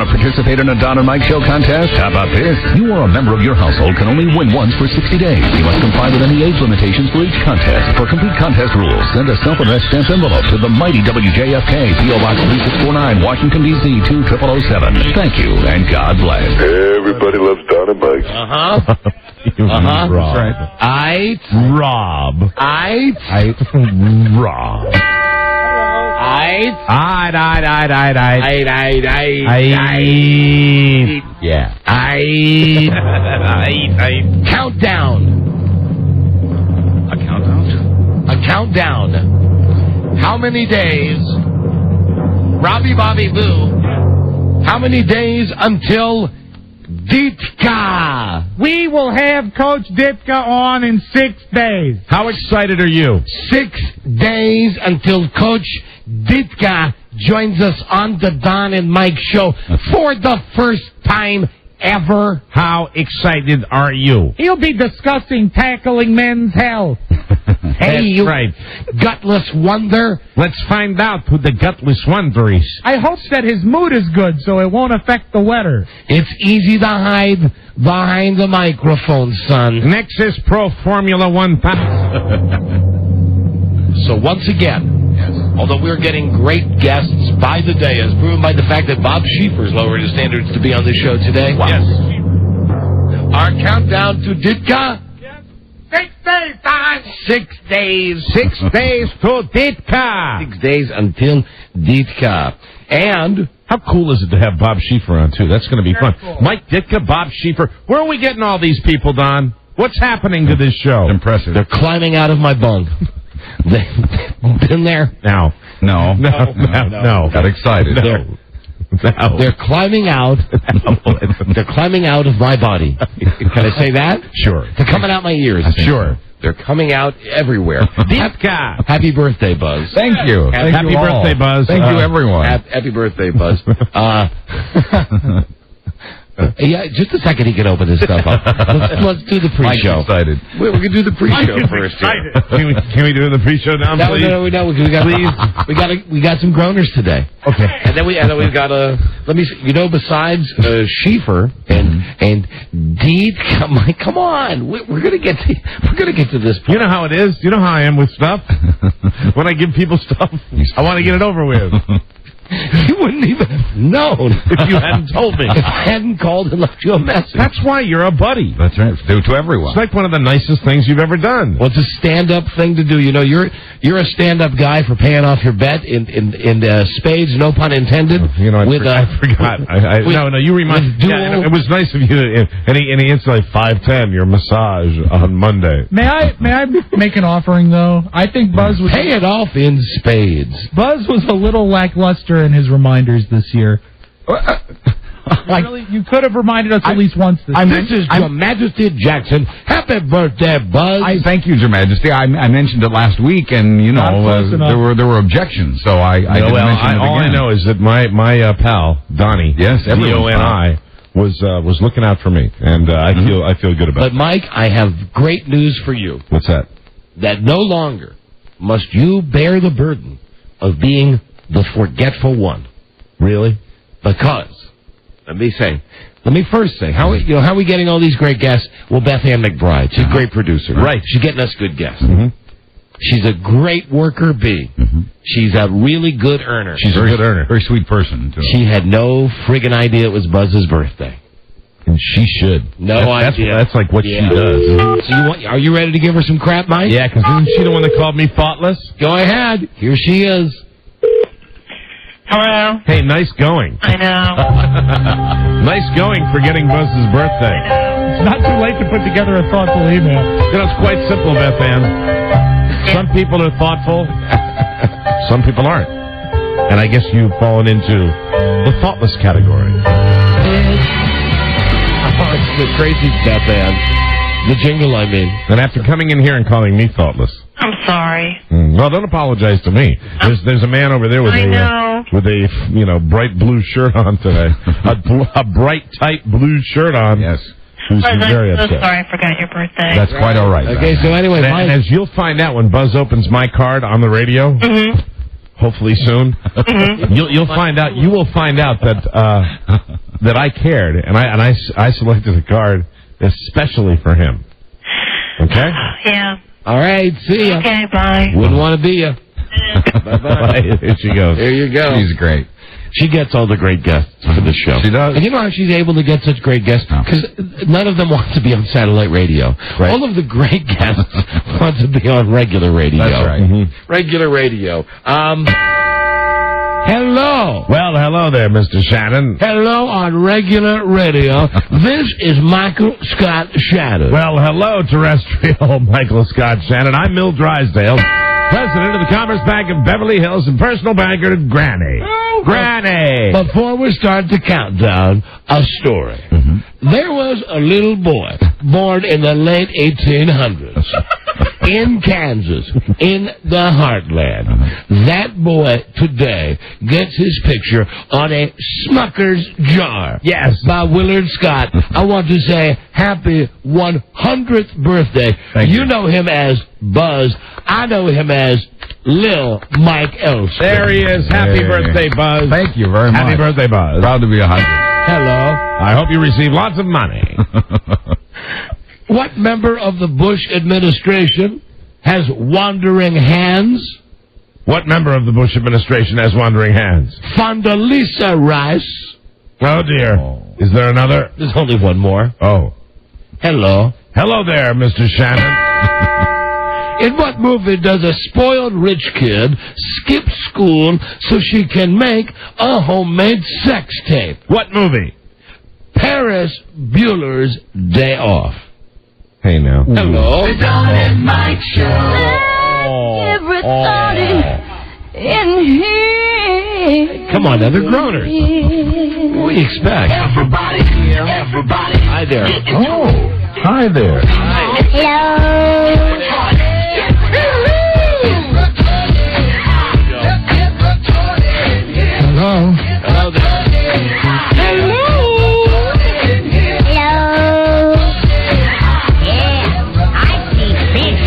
Want to participate in a Don and Mike Show contest? How about this? You or a member of your household can only win once for 60 days. You must comply with any age limitations for each contest. For complete contest rules, send a self-addressed stamped envelope to the mighty WJFK, P.O. Box 3649, Washington, D.C. 20007. Thank you, and God bless. Everybody loves Don and Mike. Rob. That's right. Rob. Rob. Yeah. Countdown. A countdown. How many days? Robbie Bobby Boo. How many days until Ditka? We will have Coach Ditka on in 6 days. How excited are you? 6 days until Coach Ditka joins us on the Don and Mike Show for the first time ever. How excited are you? He'll be discussing tackling men's health. Hey, you right. gutless wonder. Let's find out who the gutless wonder is. I hope that his mood is good so it won't affect the weather. It's easy to hide behind the microphone, son. Nexus Pro Formula 1000. So once again, although we're getting great guests by the day, as proven by the fact that Bob Schieffer's lowered his standards to be on this show today. Wow. Yes. Our countdown to Ditka? 6 days, Don. 6 days. 6 days to Ditka. 6 days until Ditka. And how cool is it to have Bob Schieffer on, too? That's going to be fun. Cool. Mike Ditka, Bob Schieffer. Where are we getting all these people, Don? What's happening to this show? Impressive. they're climbing out of my bunk. They've been there. No. No. Got excited. They're climbing out. They're climbing out of my body. Can I say that? Sure. They're coming out my ears. Sure. They're coming out everywhere. Ditka. Happy birthday, Buzz. Thank you. Happy birthday, Buzz. Thank you, everyone. Happy birthday, Buzz. Yeah, just a second he can open this stuff up. Let's do the pre-show. Mike's excited. We're going to do the pre-show first. Can we do the pre-show now, please? No, we got some groaners today. Okay. And then we've got let me see, besides Schieffer and Deed, come on. We're going to get to this point. You know how it is? You know how I am with stuff? When I give people stuff, I want to get it over with. You wouldn't even have known if you hadn't told me. If I hadn't called and left you a message. That's why you're a buddy. That's right. Do to everyone. It's like one of the nicest things you've ever done. Well, it's a stand-up thing to do. You're a stand-up guy for paying off your bet in spades, no pun intended. I forgot. No, you remind me. Yeah, it was nice of you. And he instantly 510 your massage on Monday. May I make an offering though? I think Buzz was pay it off in spades. Buzz was a little lackluster in his reminders this year. Really, you could have reminded us at least once this year. This is Your Majesty Jackson. Happy birthday, Buzz. Thank you, Your Majesty. I mentioned it last week, and there were objections, so I didn't mention it again. All I know is that my pal Donnie, DONI, was looking out for me, and I feel good about it. But Mike, I have great news for you. What's that? That no longer must you bear the burden of being the forgetful one. Really? Because, let me first say, how are we getting all these great guests? Well, Beth Ann McBride, she's a great producer. Right. She's getting us good guests. Mm-hmm. She's a great worker bee. Mm-hmm. She's a really good earner. She's a good earner. Very sweet person, too. She had no friggin' idea it was Buzz's birthday. And she should. No idea. That's like what she does. So are you ready to give her some crap, Mike? Yeah, because isn't she the one that called me thoughtless? Go ahead. Here she is. Hello. Hey, nice going. I know. Nice going for getting Buzz's birthday. It's not too late to put together a thoughtful email. It's quite simple, Beth Ann. Some people are thoughtful. Some people aren't. And I guess you've fallen into the thoughtless category. It's the crazy Beth Ann. The jingle, I mean. And after coming in here and calling me thoughtless. I'm sorry. Well, don't apologize to me. There's a man over there with a bright blue shirt on today. a bright, tight blue shirt on. Yes. Who's Buzz, very I'm so upset. sorry I forgot your birthday. That's quite all right. Okay, so anyway, and as you'll find out when Buzz opens my card on the radio, hopefully soon. You'll find out. You will find out that I cared, and I selected a card especially for him. Okay. Yeah. All right, see ya. Okay, bye. Wouldn't want to be ya. Bye-bye. Here she goes. There you go. She's great. She gets all the great guests for this show. She does. And you know how she's able to get such great guests? Because none of them want to be on satellite radio. Right. All of the great guests want to be on regular radio. That's right. Mm-hmm. Regular radio. Hello. Well, hello there, Mr. Shannon. Hello on regular radio. This is Michael Scott Shannon. Well, hello, terrestrial Michael Scott Shannon. I'm Mill Drysdale, president of the Commerce Bank of Beverly Hills and personal banker to Granny. Granny! Before we start the countdown, a story. There was a little boy born in the late 1800s in Kansas, in the heartland. That boy today gets his picture on a Smucker's jar. Yes. By Willard Scott. I want to say happy 100th birthday. Thank you. You know him as Buzz. I know him as Lil Mike Elston. There he is. Happy birthday, Buzz. Thank you very much. Happy birthday, Buzz. Proud to be 100. Hello. I hope you receive lots of money. What member of the Bush administration has wandering hands? What member of the Bush administration has wandering hands? Condoleezza Rice. Oh, dear. Is there another? There's only one more. Oh. Hello. Hello there, Mr. Shannon. In what movie does a spoiled rich kid skip school so she can make a homemade sex tape? What movie? Paris Bueller's Day Off. Hey, now. Hello. In here. Come on, now, they're groaners. What do you expect? Everybody. Hi there. Oh, hi there. Hello. Hello. Hello there. Hello. Yeah, I see fish.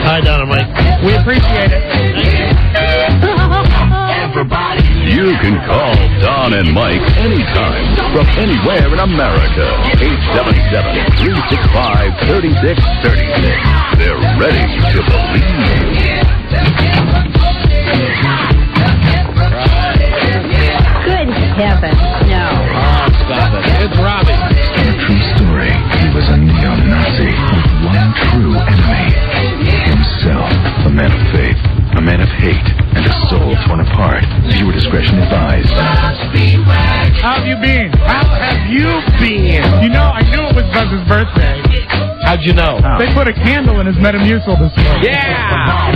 Hi, Donna Mike. We appreciate it. You can call Don and Mike anytime from anywhere in America. 877-365-3636. They're ready to believe. Good heavens, no. Stop it. It's Robbie. A true story. He was a neo-Nazi with one true enemy. Himself. A man of faith, a man of hate, and a soul torn apart. Viewer discretion advised. How have you been? How have you been? You know, I knew it was Buzz's birthday. How'd you know? They put a candle in his Metamucil this morning. Yeah!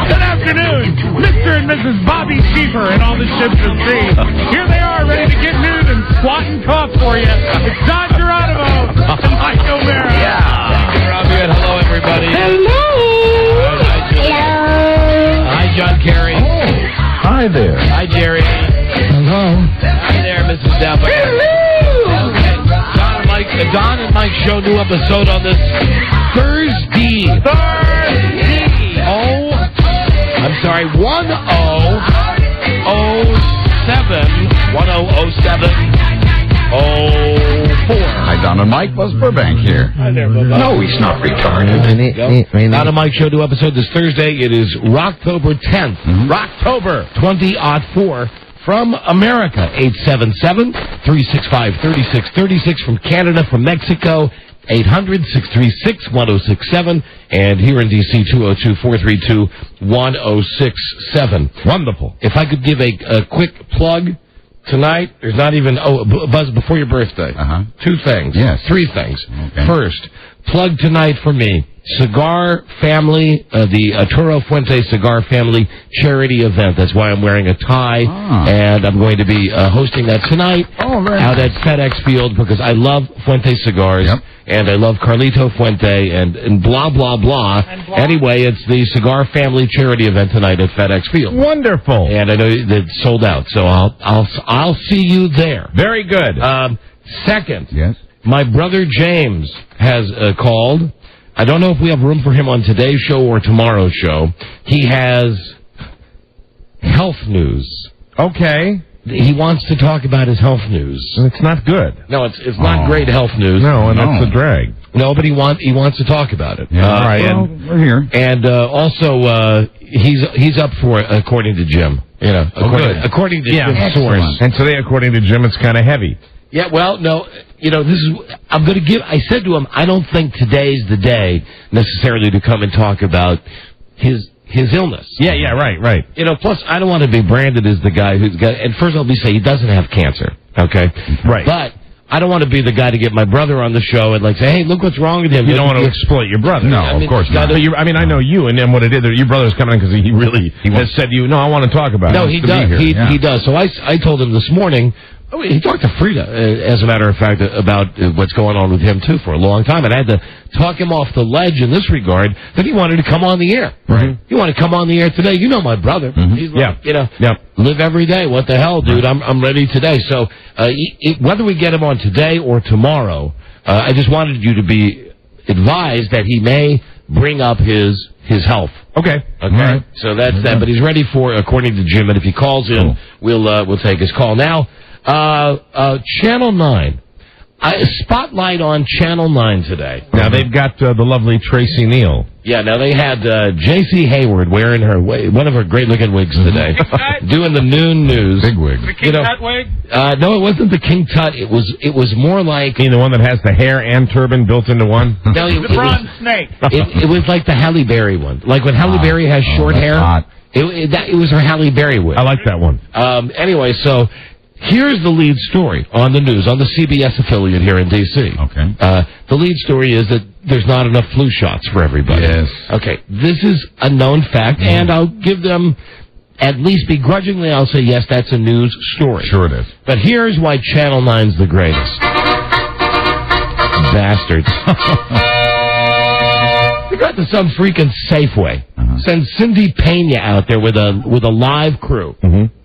Good afternoon, Mr. and Mrs. Bobby Cheaper and all the ships at sea. Here they are, ready to get nude and squat and cough for you. It's Don Geronimo and Mike O'Mara. Thank you, Robbie, and hello, everybody. Hello. Hi, John Kerry. Hi there. Hi, Jerry. Hello. Hi there, Mrs. Dapper. Don and Mike show new episode on this Thursday. I'm sorry, 1007-04. Hi, Don and Mike. Buzz Burbank here. Hi there, Bubba. No, he's not retarded. Don and Mike show new episode this Thursday. It is Rocktober 10th. Rocktober. 2004. From America, 877-365-3636. From Canada, from Mexico, 800-636-1067. And here in D.C., 202-432-1067. Wonderful. If I could give a quick plug tonight, there's not even... Oh, Buzz, before your birthday. Two things. Yes. Three things. Okay. First, plug tonight for me. Cigar Family, the Arturo Fuente Cigar Family charity event. That's why I'm wearing a tie, and I'm going to be hosting that tonight out at FedEx Field because I love Fuente cigars, and I love Carlito Fuente, and blah, blah, blah. Anyway, it's the Cigar Family charity event tonight at FedEx Field. Wonderful. And I know that it's sold out, so I'll see you there. Very good. Second, Yes. my brother James has called. I don't know if we have room for him on today's show or tomorrow's show. He has health news. Okay. He wants to talk about his health news. It's not good. No, it's not great health news. No, and that's a drag. No, but he wants to talk about it. Yeah, all right, well, we're here. And also, he's up for it, according to Jim. You know, according to Jim's source. And today, according to Jim, it's kind of heavy. Yeah, well, no, you know, I said to him, I don't think today's the day necessarily to come and talk about his illness. Yeah, right. You know, plus, I don't want to be branded as the guy who's got, and first I'll be saying he doesn't have cancer, okay? Right. But I don't want to be the guy to get my brother on the show and like say, hey, look what's wrong with him. You don't want to exploit your brother. No, of course not. I know you, and then what it is, your brother's coming in because he has said to you, no, I want to talk about it. No, he does. He does. So I told him this morning, he talked to Frida, as a matter of fact, about what's going on with him, too, for a long time. And I had to talk him off the ledge in this regard that he wanted to come on the air. Right. He wanted to come on the air today. You know my brother. Mm-hmm. He's like, live every day. What the hell, dude? I'm ready today. So whether we get him on today or tomorrow, I just wanted you to be advised that he may bring up his health. Okay. Right. So that's that. But he's ready for, according to Jim, and if he calls in, we'll take his call. Now, Channel 9. Spotlight on Channel 9 today. Now, they've got the lovely Tracy Neal. Yeah, now they had J.C. Hayward wearing one of her great-looking wigs today, doing the noon news. Big wig. The King Tut wig? No, it wasn't the King Tut. It was more like... You mean the one that has the hair and turban built into one? No, The bronze snake. It was like the Halle Berry one. Like when Halle Berry has short hair. Hot. It was her Halle Berry wig. I like that one. Anyway, so... Here's the lead story on the news, on the CBS affiliate here in D.C. Okay. The lead story is that there's not enough flu shots for everybody. Yes. Okay, this is a known fact, and I'll give them, at least begrudgingly, I'll say, yes, that's a news story. Sure it is. But here's why Channel 9's the greatest. Bastards. We got to some freaking Safeway. Send Cindy Pena out there with a live crew.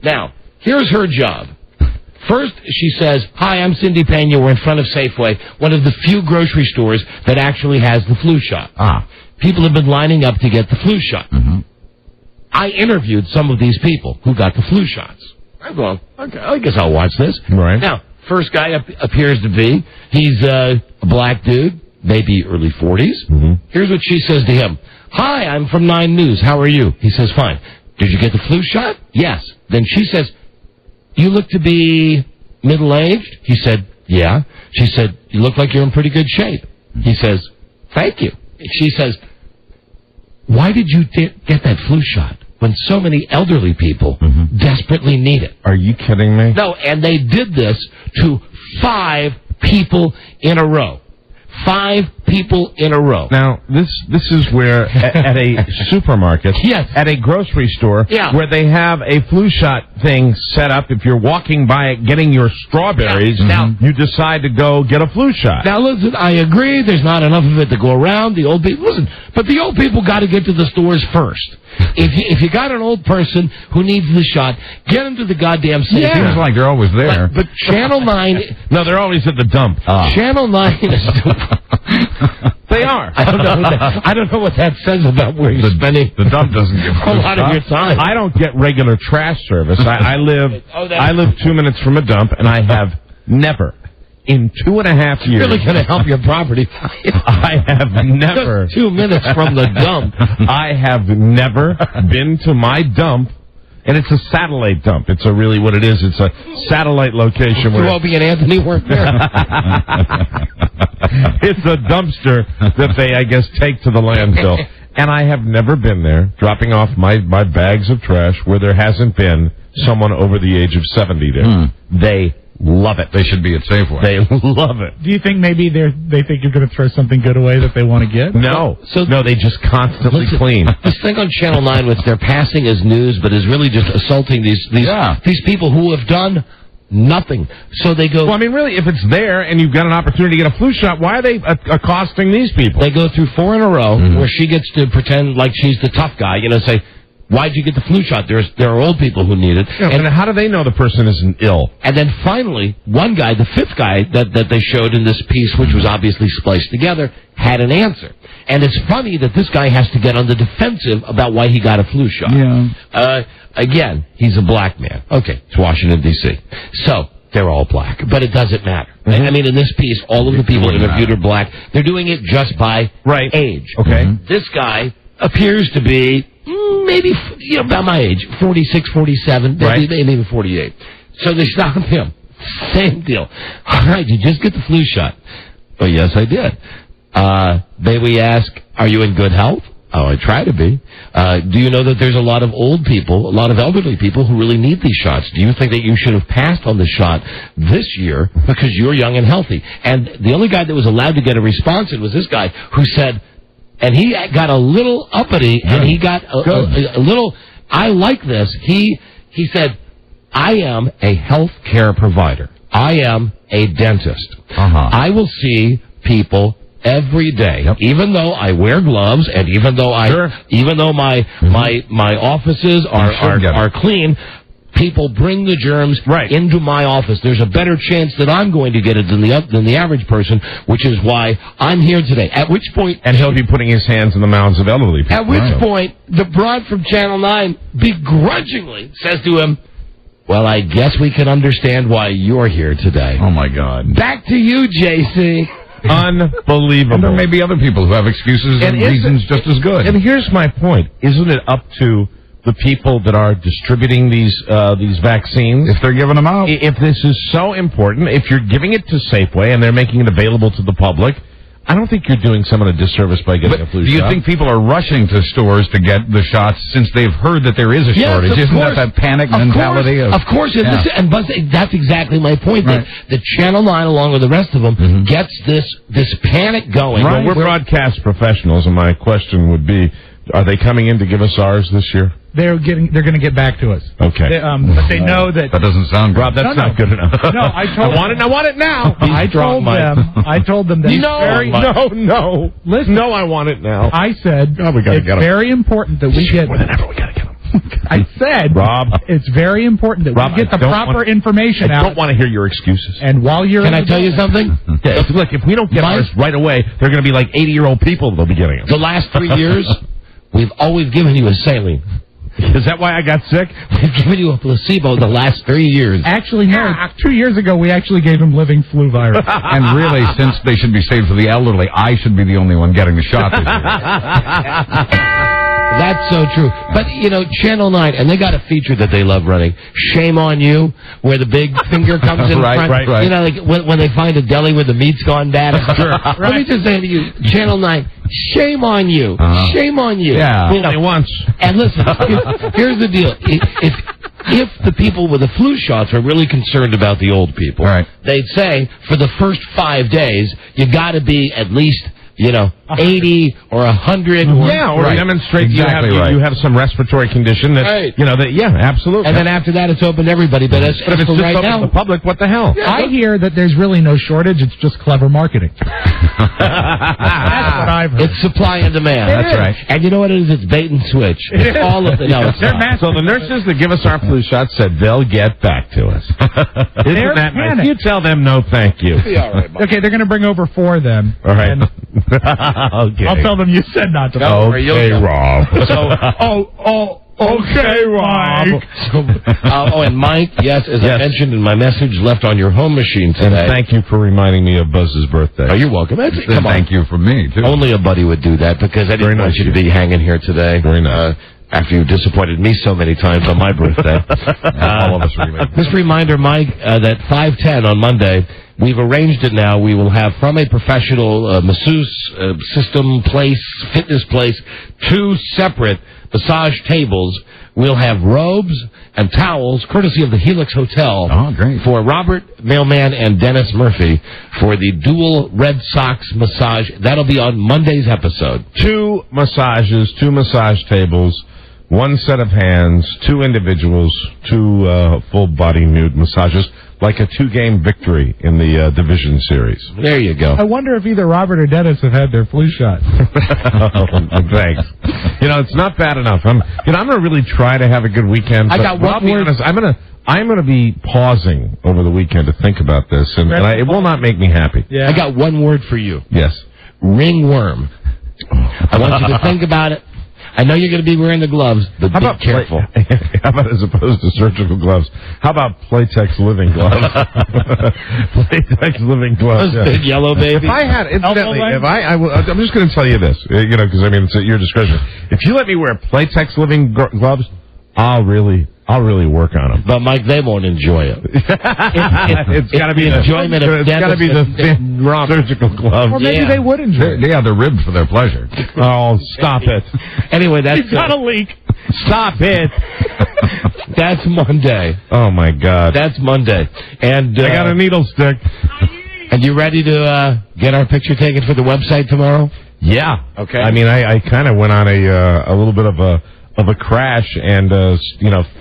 Now, here's her job. First, she says, hi, I'm Cindy Pena. We're in front of Safeway, one of the few grocery stores that actually has the flu shot. People have been lining up to get the flu shot. I interviewed some of these people who got the flu shots. I'm going, okay, I guess I'll watch this. Right. Now, first guy appears to be, he's a black dude, maybe early 40s. Here's what she says to him. Hi, I'm from 9 News. How are you? He says, fine. Did you get the flu shot? Yes. Then she says, you look to be middle-aged? He said, yeah. She said, you look like you're in pretty good shape. He says, thank you. She says, why did you get that flu shot when so many elderly people desperately need it? Are you kidding me? No, and they did this to 5 people in a row. 5 people in a row. Now, this is where, at a supermarket, Yes. at a grocery store, Yeah. where they have a flu shot thing set up, if you're walking by it getting your strawberries, Yeah. Now- you decide to go get a flu shot. Now, listen, I agree, there's not enough of it to go around. The old people, listen, but the old people got to get to the stores first. If you got an old person who needs the shot, get them to the goddamn safe. Seems like they're always there. But Channel 9... No, they're always at the dump. Channel 9 is... They are. I don't know what that says about where you're spending The dump doesn't give a lot of your time. I don't get regular trash service. I live 2 minutes from a dump, and I have never, in 2.5 years, really going to help your property. I have never... Just 2 minutes from the dump. I have never been to my dump, and it's a satellite dump. It's really what it is. It's a satellite location where... You Opie and Anthony work there. It's a dumpster that they, I guess, take to the landfill. And I have never been there, dropping off my bags of trash, where there hasn't been someone over the age of 70 there. They love it. They should be at Safeway. They love it. Do you think maybe they think you're going to throw something good away that they want to get? No. No, they just constantly clean. This thing on Channel 9, which they're passing as news, but is really just assaulting these people who have done nothing. So they go... Well, I mean, really, if it's there and you've got an opportunity to get a flu shot, why are they accosting these people? They go through 4 in a row where she gets to pretend like she's the tough guy, say, Why'd you get the flu shot? There are old people who need it. And how do they know the person isn't ill? And then finally, one guy, the fifth guy that they showed in this piece, which was obviously spliced together, had an answer. And it's funny that this guy has to get on the defensive about why he got a flu shot. Yeah. Again, he's a black man. Okay, it's Washington, D.C. So, they're all black. But it doesn't matter. Mm-hmm. I mean, in this piece, all of the people interviewed are black. They're doing it just by age. Okay. This guy appears to be maybe about my age, 46, 47, maybe even 48. So they stopped him. Same deal. All right, you just get the flu shot. Oh, yes, I did. Then we ask, are you in good health? Oh, I try to be. Do you know that there's a lot of old people, a lot of elderly people who really need these shots? Do you think that you should have passed on the shot this year because you're young and healthy? And the only guy that was allowed to get a response was this guy who said, and he got a little uppity, and he got a little, I like this. He said, I am a health care provider. I am a dentist. I will see people every day, even though I wear gloves, and even though my offices are clean. People bring the germs into my office. There's a better chance that I'm going to get it than the average person, which is why I'm here today. At which point... And he'll be putting his hands in the mouths of elderly people. At which point, the broad from Channel 9 begrudgingly says to him, well, I guess we can understand why you're here today. Oh, my God. Back to you, J.C. Unbelievable. And there may be other people who have excuses and reasons just as good. And here's my point. Isn't it up to the people that are distributing these vaccines, if they're giving them out? If this is so important, if you're giving it to Safeway and they're making it available to the public, I don't think you're doing someone a disservice by getting a flu shot. Do you think people are rushing to stores to get the shots since they've heard that there is a shortage? Isn't that panic mentality? Of course. And Buzz, that's exactly my point. That the Channel 9, along with the rest of them, gets this panic going. Well, we're broadcast professionals, and my question would be, are they coming in to give us ours this year? They're going to get back to us. Okay. But they know that... That doesn't sound good. Rob, that's not good enough. No, I want it now. I told them that... No. Listen. No, I want it now. I said it's very important that we get... More than ever, we got to get them. I said, Rob, it's very important that we get the proper information out. I don't want to hear your excuses. And while you're... Can I tell you something? Look, if we don't get ours right away, they're going to be like 80-year-old people that'll be getting them. The last 3 years, we've always given you a saline. Is that why I got sick? We've given you a placebo the last 3 years. Actually, no. 2 years ago, we actually gave him living flu virus. And really, since they should be saved for the elderly, I should be the only one getting the shot this year. That's so true. But, Channel 9, and they got a feature that they love running, Shame on You, where the big finger comes in front. Right. Like when they find a deli where the meat's gone bad. Let me just say to you, Channel 9, shame on you. Shame on you. Yeah. Only once. And listen, here's the deal. If the people with the flu shots are really concerned about the old people, they'd say for the first 5 days, you got to be at least... 80 or 100. Or demonstrate you have some respiratory condition that, absolutely. And then after that, it's open to everybody. But if it's just open to the public, what the hell? I hear that there's really no shortage. It's just clever marketing. That's what I've heard. It's supply and demand. That's right. And you know what it is? It's bait and switch. It's all of it. No, it's not. So the nurses that give us our flu shots said they'll get back to us. Isn't that nice? You tell them no thank you. All right, okay, they're going to bring over 4 of them. All right. Okay. I'll tell them you said not to. Okay, Rob. Okay, Mike. And Mike, yes, as I mentioned in my message left on your home machine today. And thank you for reminding me of Buzz's birthday. Oh, you're welcome. Come on. Thank you from me, too. Only a buddy would do that because I didn't want you to be hanging here today. Very nice. After you disappointed me so many times on my birthday. All of us remember. Just a reminder, Mike, that 5:10 on Monday, we've arranged it now. We will have from a professional masseuse system place, fitness place, 2 separate massage tables. We'll have robes and towels, courtesy of the Helix Hotel. Oh, great. For Robert Mailman and Dennis Murphy for the dual Red Sox massage. That'll be on Monday's episode. 2 massages, 2 massage tables, 1 set of hands, 2 individuals, 2 full-body nude massages. like a 2-game victory in the division series. There you go. I wonder if either Robert or Dennis have had their flu shot. Thanks. It's not bad enough. I'm going to really try to have a good weekend. I got one I'll be word. honest, I'm going to be pausing over the weekend to think about this, and it will not make me happy. Yeah. I got one word for you. Yes. Ringworm. I want you to think about it. I know you're going to be wearing the gloves, but be careful. How about, as opposed to surgical gloves, how about Playtex living gloves? Playtex living gloves. Those big yellow babies. If I had, incidentally, I'm just going to tell you this, because it's at your discretion. If you let me wear Playtex living gloves, I'll really work on them. But Mike, they won't enjoy it. It's got to be enjoyment of it's got to be the thin surgical gloves. Or maybe they would enjoy it. They're ribbed for their pleasure. Oh, stop it! Anyway, that's You've got a leak. Stop it! That's Monday. Oh my God! That's Monday, and I got a needle stick. And you ready to get our picture taken for the website tomorrow? Yeah. Okay. I mean, I kind of went on a little bit of a crash and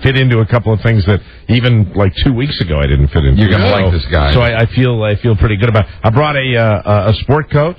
fit into a couple of things that even like 2 weeks ago I didn't fit into. You're gonna like this guy. So I feel pretty good about it. I brought a sport coat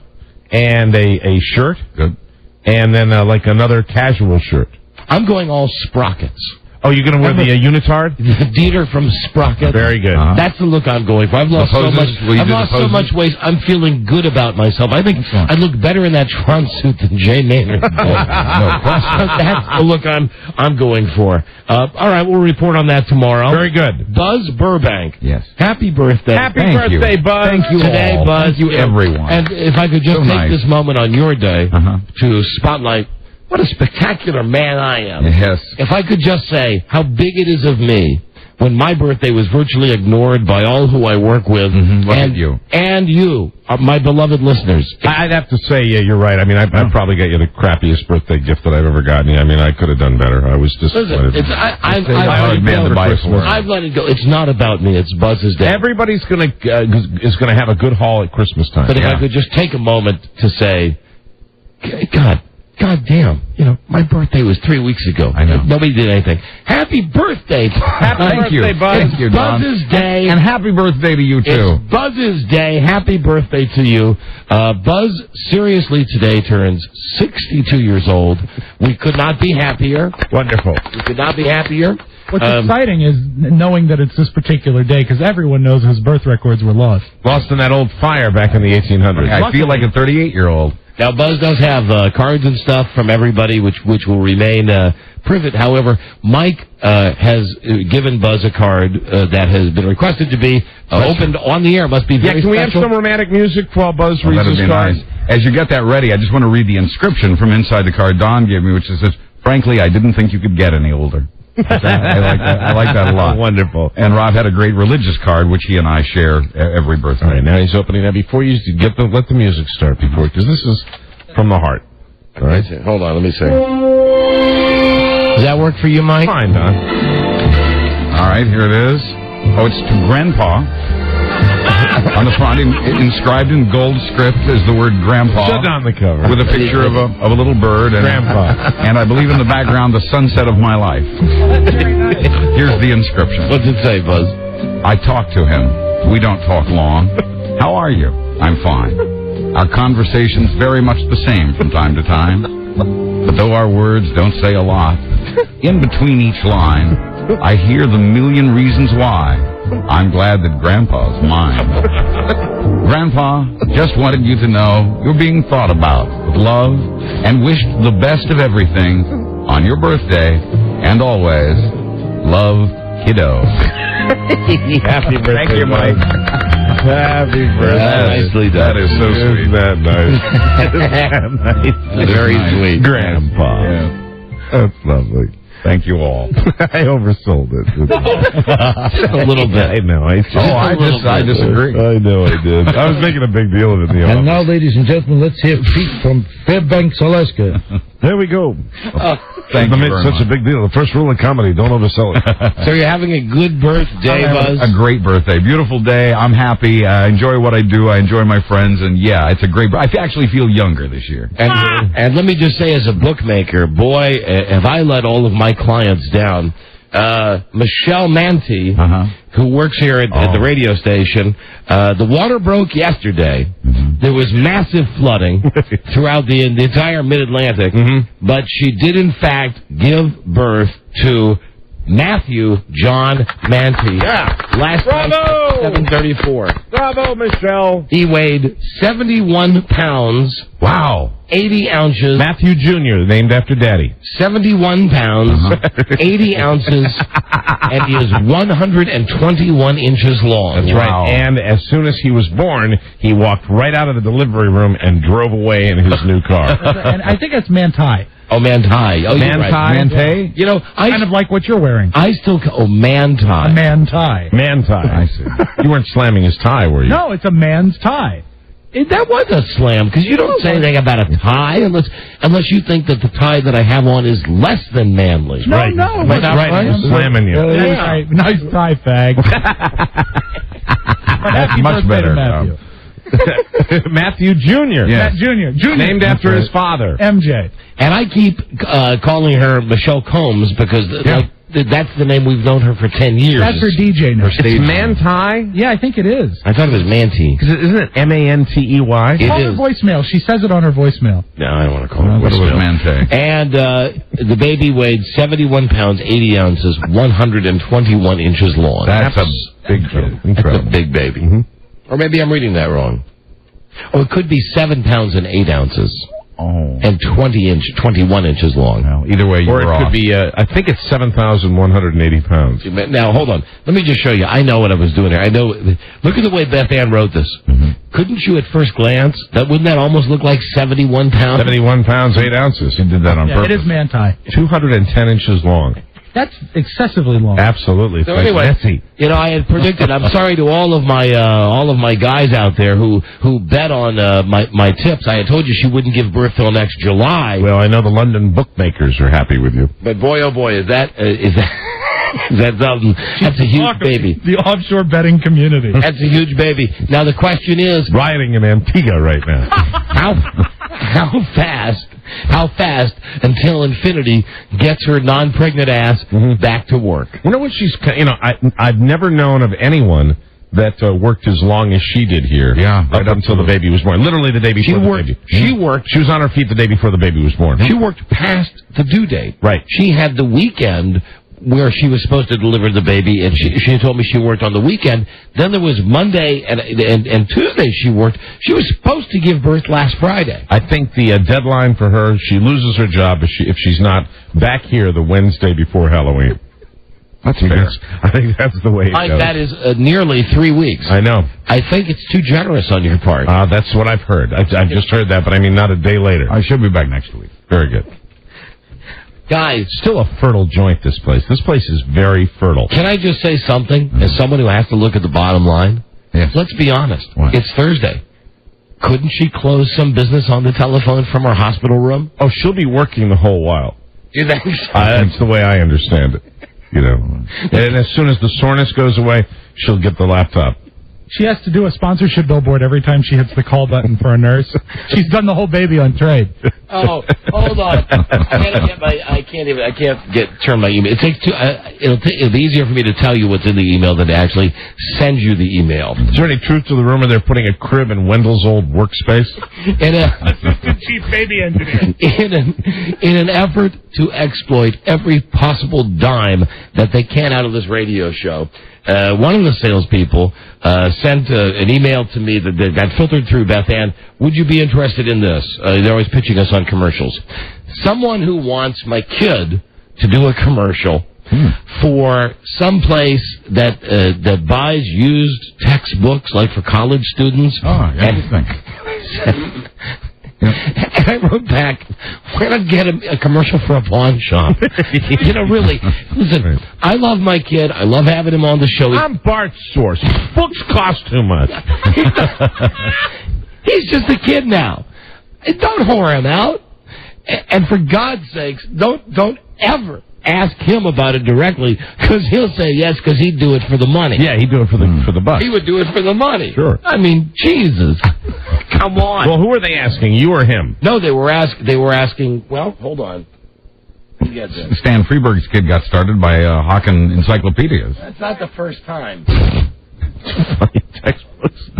and a shirt. Good. And then like another casual shirt. I'm going all sprockets. Oh, you're going to wear the unitard? Dieter from Sprocket. Very good. That's the look I'm going for. I've lost so much. I've lost so much weight. I'm feeling good about myself. I think I look better in that trunk suit than Jay Maynard. No question. That's the look I'm going for. All right, we'll report on that tomorrow. Very good. Buzz Burbank. Yes. Happy birthday. Happy birthday, Buzz. Thank you today, all. Buzz. Thank you, everyone. And if I could just take this moment on your day to spotlight what a spectacular man I am. Yes. If I could just say how big it is of me when my birthday was virtually ignored by all who I work with. Look and at you. And you, my beloved listeners. I'd have to say, yeah, you're right. I mean, I probably got you the crappiest birthday gift that I've ever gotten. I mean, I could have done better. I was disappointed. Listen, I've let it go. It's not about me. It's Buzz's day. Everybody's is gonna have a good haul at Christmas time. But if I could just take a moment to say, God damn, my birthday was 3 weeks ago. I know. Nobody did anything. Happy birthday. Thank you. Buzz. Thank you, Don. Buzz's day. And happy birthday to you, too. It's Buzz's day. Happy birthday to you. Buzz, seriously, today turns 62 years old. We could not be happier. Wonderful. We could not be happier. What's exciting is knowing that it's this particular day, because everyone knows his birth records were lost. Lost in that old fire back in the 1800s. I feel like a 38-year-old. Now, Buzz does have cards and stuff from everybody, which will remain private. However, Mike has given Buzz a card that has been requested to be opened on the air. Must be very can we have special. some romantic music while Buzz reads That'd his be card? nice. As you get that ready, I just want to read the inscription from inside the card Don gave me, which says, "Frankly, I didn't think you could get any older." I like that a lot. Wonderful. And Rob had a great religious card, which he and I share every birthday. All right, now he's opening that. Before you let the music start, because this is from the heart. All right? Hold on, let me see. Does that work for you, Mike? Fine, Don. All right, here it is. Oh, it's to Grandpa. On the front, inscribed in gold script, is the word Grandpa. Shut down the cover. With a picture of a little bird. And, Grandpa. And I believe in the background, the sunset of my life. Here's the inscription. What's it say, Buzz? I talk to him. We don't talk long. How are you? I'm fine. Our conversation's very much the same from time to time. But though our words don't say a lot, in between each line, I hear the million reasons why I'm glad that Grandpa's mine. Grandpa, just wanted you to know you're being thought about with love and wished the best of everything on your birthday and always. Love, kiddo. Happy birthday, Thank you, Mike. Happy birthday. Nicely done. That is so sweet. Isn't that nice? Very nice. sweet. Grandpa. Yeah. That's lovely. Thank you all. I oversold it. Just a little bit. I know. I disagree. I know I did. I was making a big deal of it in the office. And now, ladies and gentlemen, let's hear Pete from Fairbanks, Alaska. There we go. Thank you very such much. a big deal. The first rule of comedy, don't oversell it. So you're having a good birthday, Buzz? A great birthday. Beautiful day. I'm happy. I enjoy what I do. I enjoy my friends. And, yeah, it's a great... I actually feel younger this year. And let me just say, as a bookmaker, boy, have I let all of my clients down. Michelle Manti, who works here at the radio station. The water broke yesterday. There was massive flooding throughout the entire Mid-Atlantic, but she did, in fact, give birth to Matthew John Manti. Last night at 7:34. Bravo, Michelle. He weighed 71 pounds. Wow. 80 ounces. Matthew Jr., named after Daddy. 71 pounds, 80 ounces, and he is 121 inches long. That's right. And as soon as he was born, he walked right out of the delivery room and drove away in his new car. And I think it's Manti. Oh, Manti. Oh, you're right. Manti? You know, Kind of like what you're wearing. I still... Manti. A man tie. Manti. I see. You weren't slamming his tie, were you? No, it's a man's tie. That was a slam, because you don't say anything about a tie unless you think that the tie that I have on is less than manly. No, right. no. That's right. I'm slamming you. Yeah. Nice tie, fag. That's much better. Matthew. Matthew Jr. Matt Jr. Named after his father. MJ. And I keep calling her Michelle Combs because that's the name we've known her for 10 years. That's her DJ name. It's Manti? Yeah, I think it is. I thought it was Manti. Isn't it Mantey? Call her voicemail. She says it on her voicemail. No, I don't want to call her What was voicemail. Manti? And the baby weighed 71 pounds, 80 ounces, 121 inches long. That's a big kid. That's a big baby. Or maybe I'm reading that wrong. Oh, it could be 7 pounds and 8 ounces. Oh. And 21 inches long. Well, either way, you Or it were could off. be, I think it's 7,180 pounds. Now, hold on. Let me just show you. I know what I was doing here. I know. Look at the way Beth Ann wrote this. Couldn't you, at first glance, wouldn't that almost look like 71 pounds? 71 pounds, 8 ounces. You did that on purpose. It is Manti. 210 inches long. That's excessively long. Absolutely. So anyway, you know, I had predicted. I'm sorry to all of my guys out there who bet on my tips. I had told you she wouldn't give birth till next July. Well, I know the London bookmakers are happy with you. But boy, oh boy, is that something? That's a huge baby. The offshore betting community. That's a huge baby. Now the question is, Rioting in Antigua right now. how fast until Infinity gets her non-pregnant ass back to work? You know what she's, I've never known of anyone that worked as long as she did here. Yeah, up until the baby was born. Literally the day before the baby. She was on her feet the day before the baby was born. She worked past the due date. Right. She had the weekend where she was supposed to deliver the baby, and she told me she worked on the weekend. Then there was Monday and Tuesday she worked. She was supposed to give birth last Friday. I think the deadline for her, she loses her job if she's not back here the Wednesday before Halloween. That's fair. I think that's the way it goes. That is nearly 3 weeks. I know. I think it's too generous on your part. That's what I've heard. I've just heard that, but I mean not a day later. I should be back next week. Very good. Guys, still a fertile joint, this place. This place is very fertile. Can I just say something as someone who has to look at the bottom line? Yes. Let's be honest. What? It's Thursday. Couldn't she close some business on the telephone from her hospital room? Oh, she'll be working the whole while. You think so? That's the way I understand it. You know, and as soon as the soreness goes away, she'll get the laptop. She has to do a sponsorship billboard every time she hits the call button for a nurse. She's done the whole baby on trade. Oh, hold on. I can't turn my email. It takes it'll be easier for me to tell you what's in the email than to actually send you the email. Is there any truth to the rumor they're putting a crib in Wendell's old workspace? Assistant Chief Baby Engineer. In an effort to exploit every possible dime that they can out of this radio show, one of the salespeople sent an email to me that got filtered through Beth Ann. Would you be interested in this? They're always pitching us on commercials. Someone who wants my kid to do a commercial for some place that buys used textbooks, like for college students. Oh, interesting. And I wrote back, why not get a commercial for a pawn shop? Really. Listen, I love my kid. I love having him on the show. I'm Bart's source. Books cost too much. He's just a kid now. Don't whore him out. And for God's sakes, don't ever ask him about it directly, because he'll say yes, because he'd do it for the money. Yeah, he'd do it for the buck. He would do it for the money. Sure. I mean, Jesus. Come on. Well, who are they asking, you or him? No, they were asking, well, hold on. You get this. Stan Freeberg's kid got started by hawking encyclopedias. That's not the first time. Textbooks.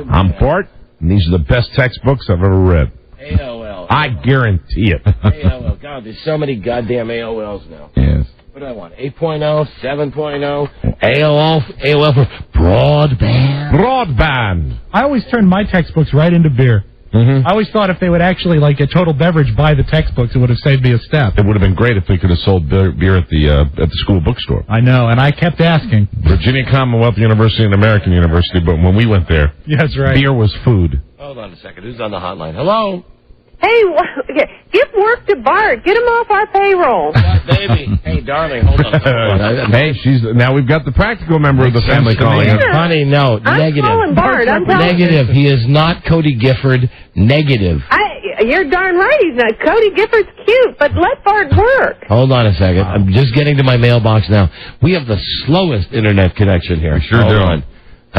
I'm Bart, and these are the best textbooks I've ever read. AOL. I guarantee it. AOL. God, there's so many goddamn AOLs now. Yes. What do I want? 8.0, 7.0, AOL for broadband. Broadband. I always turn my textbooks right into beer. Mm-hmm. I always thought if they would actually, like, a total beverage buy the textbooks, it would have saved me a step. It would have been great if they could have sold beer at the school bookstore. I know, and I kept asking. Virginia Commonwealth University and American University, but when we went there, Yes, right. beer was food. Hold on a second. Who's on the hotline? Hello? Hey, give work to Bart. Get him off our payroll. Baby. Hey, darling, hold on. Hey, now we've got the practical member of the family calling us. Honey, no, I'm negative. calling Bart. I'm telling Negative. He is not Cody Gifford. Negative. You're darn right he's not. Cody Gifford's cute, but let Bart work. Hold on a second. I'm just getting to my mailbox now. We have the slowest internet connection here. Sure Hold do. on.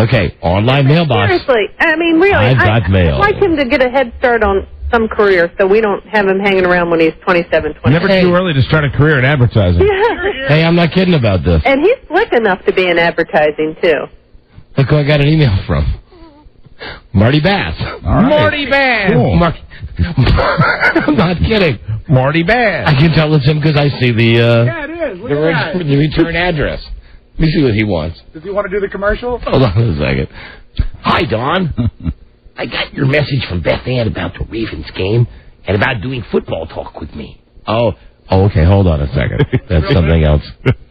Okay, online mailbox. Seriously, I mean, really. I've got mail. I'd like him to get a head start on some career so we don't have him hanging around when he's 27, 28. Never too early to start a career in advertising. Yeah. Hey, I'm not kidding about this. And he's slick enough to be in advertising, too. Look who I got an email from. Marty Bass. All right. Marty Bass. Cool. I'm not kidding. Marty Bass. I can tell it's him because I see the it is. the return address. Let me see what he wants. Does he want to do the commercial? Hold on a second. Hi, Don. I got your message from Beth Ann about the Ravens game and about doing football talk with me. Oh, okay. Hold on a second. That's something else.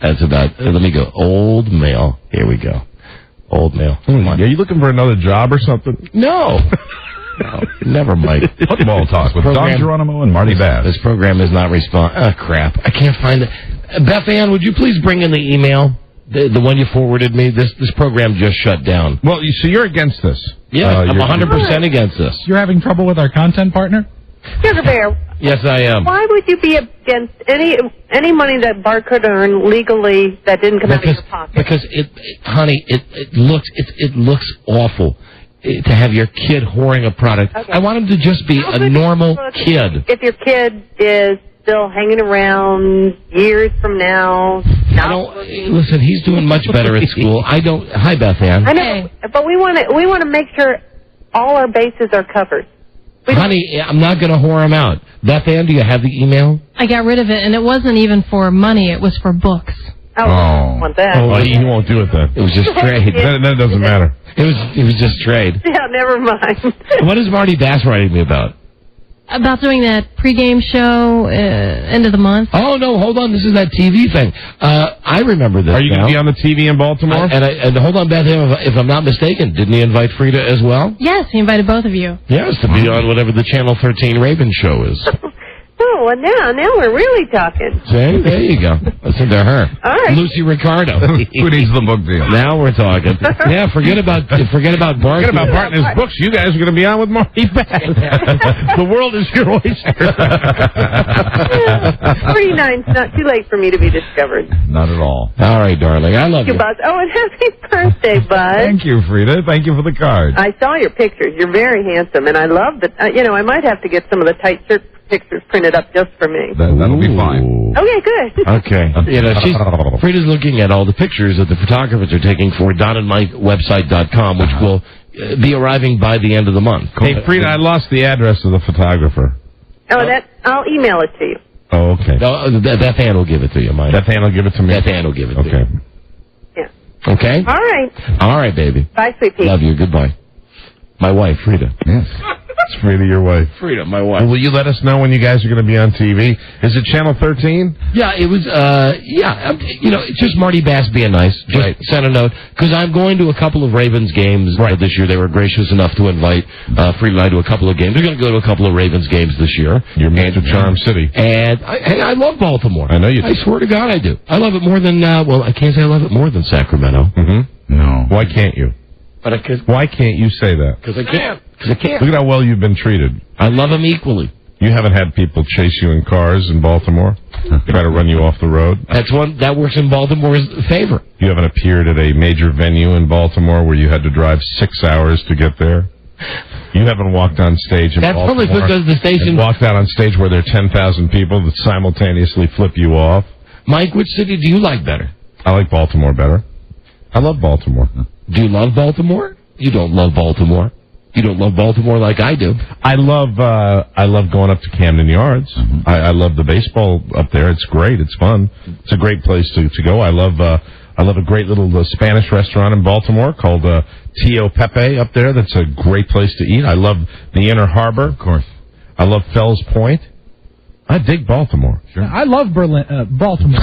That's about. Let me go. Old mail. Here we go. Old mail. Come on. Are you looking for another job or something? No. No, never mind. Football talk with Don Geronimo and Marty Bass. This program is not respond. Oh, crap. I can't find it. Beth Ann, would you please bring in the email? The one you forwarded me? This program just shut down. Well, so you're against this. Yeah, I'm 100% against this. You're having trouble with our content partner? Sugar Bear, Yes, I am. why would you be against any money that Bart could earn legally that didn't come out of your pocket? Because honey, it looks awful to have your kid whoring a product. Okay. I want him to just be a normal kid. If your kid is still hanging around years from now, Listen, he's doing much better at school. Hi, Beth Ann. I know, but we want to make sure all our bases are covered. Honey, I'm not going to whore him out. Beth Ann, do you have the email? I got rid of it, and it wasn't even for money. It was for books. Oh, I want that. Oh, he won't do it then. It was just trade. That doesn't matter. It was just trade. Yeah, never mind. What is Marty Bass writing me about? About doing that pregame show end of the month. Oh, no, hold on. This is that TV thing. I remember this. Are you going to be on the TV in Baltimore? And hold on, Beth, if I'm not mistaken, didn't he invite Frida as well? Yes, he invited both of you. Yes, to be on whatever the Channel 13 Raven show is. Oh, well, now we're really talking. See? There you go. Listen to her. All right. Lucy Ricardo. Who needs the book deal? Now we're talking. Yeah, forget about Bart. Forget about Bart and his books. You guys are going to be on with Marty Bass. The world is your oyster. 49's not too late for me to be discovered. Not at all. All right, darling. I love Thank you, Buzz. Oh, and happy birthday, Buzz. Thank you, Frida. Thank you for the card. I saw your pictures. You're very handsome, and I love that. I might have to get some of the tight shirt pictures printed up just for me. That'll be fine. Okay, good. Okay. Frida's looking at all the pictures that the photographers are taking for DonandMikeWebsite.com, which will be arriving by the end of the month. Hey, Frida, I lost the address of the photographer. I'll email it to you. Oh, okay. No, Beth Ann will give it to you, Mike. Beth Ann will give it to me? Beth Ann will give it to you. Okay. Yeah. Okay? All right. All right, baby. Bye, sweet pea. Love you. Goodbye. My wife, Frida. Yes. It's Frida, your wife. Frida, my wife. Well, will you let us know when you guys are going to be on TV? Is it Channel 13? Yeah, it was, it's just Marty Bass being nice. Just send a note. Because I'm going to a couple of Ravens games this year. They were gracious enough to invite Frida and I to a couple of games. We're going to go to a couple of Ravens games this year. You're Mr. Charm City. And I love Baltimore. I know you do. I swear to God I do. I love it more than, I can't say I love it more than Sacramento. Mm-hmm. No. Why can't you? Why can't you say that? Because I can't. Because I can't. Look at how well you've been treated. I love them equally. You haven't had people chase you in cars in Baltimore? Try to run you off the road? That works in Baltimore's favor. You haven't appeared at a major venue in Baltimore where you had to drive 6 hours to get there? You haven't walked on stage in That's Baltimore. probably because the station... and walked out on stage where there are 10,000 people that simultaneously flip you off. Mike, which city do you like better? I like Baltimore better. I love Baltimore. Do you love Baltimore? You don't love Baltimore. You don't love Baltimore like I do. I love going up to Camden Yards. I love the baseball up there. It's great. It's fun. It's a great place to go. I love a great little Spanish restaurant in Baltimore called Tio Pepe up there. That's a great place to eat. I love the Inner Harbor. Of course. I love Fells Point. I dig Baltimore. Sure. I love Baltimore.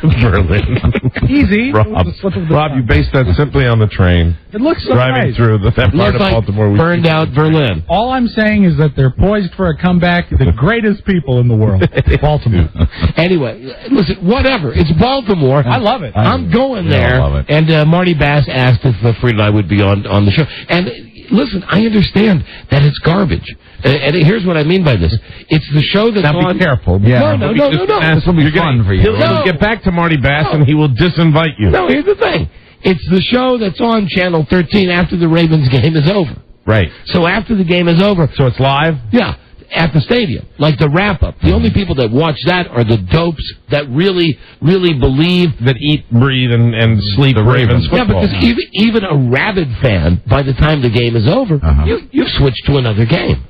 Berlin. Easy. Rob, you based that simply on the train. It looks so driving nice. through that part of Baltimore. Burned out Berlin. All I'm saying is that they're poised for a comeback. The greatest people in the world. Baltimore. Anyway, listen, whatever. It's Baltimore. I love it. I'm going there. I love it. And Marty Bass asked if Fried and I would be on the show. And listen, I understand that it's garbage. And here's what I mean by this. It's the show that's now on... be careful. Yeah. No. This will be fun for you. He'll get back to Marty Bass and he will disinvite you. No, here's the thing. It's the show that's on Channel 13 after the Ravens game is over. Right. So after the game is over... So it's live? Yeah. At the stadium, like the wrap-up. The only people that watch that are the dopes that really, really believe... That eat, breathe, and sleep the Ravens football. Yeah, because even a rabid fan, by the time the game is over, you've switched to another game.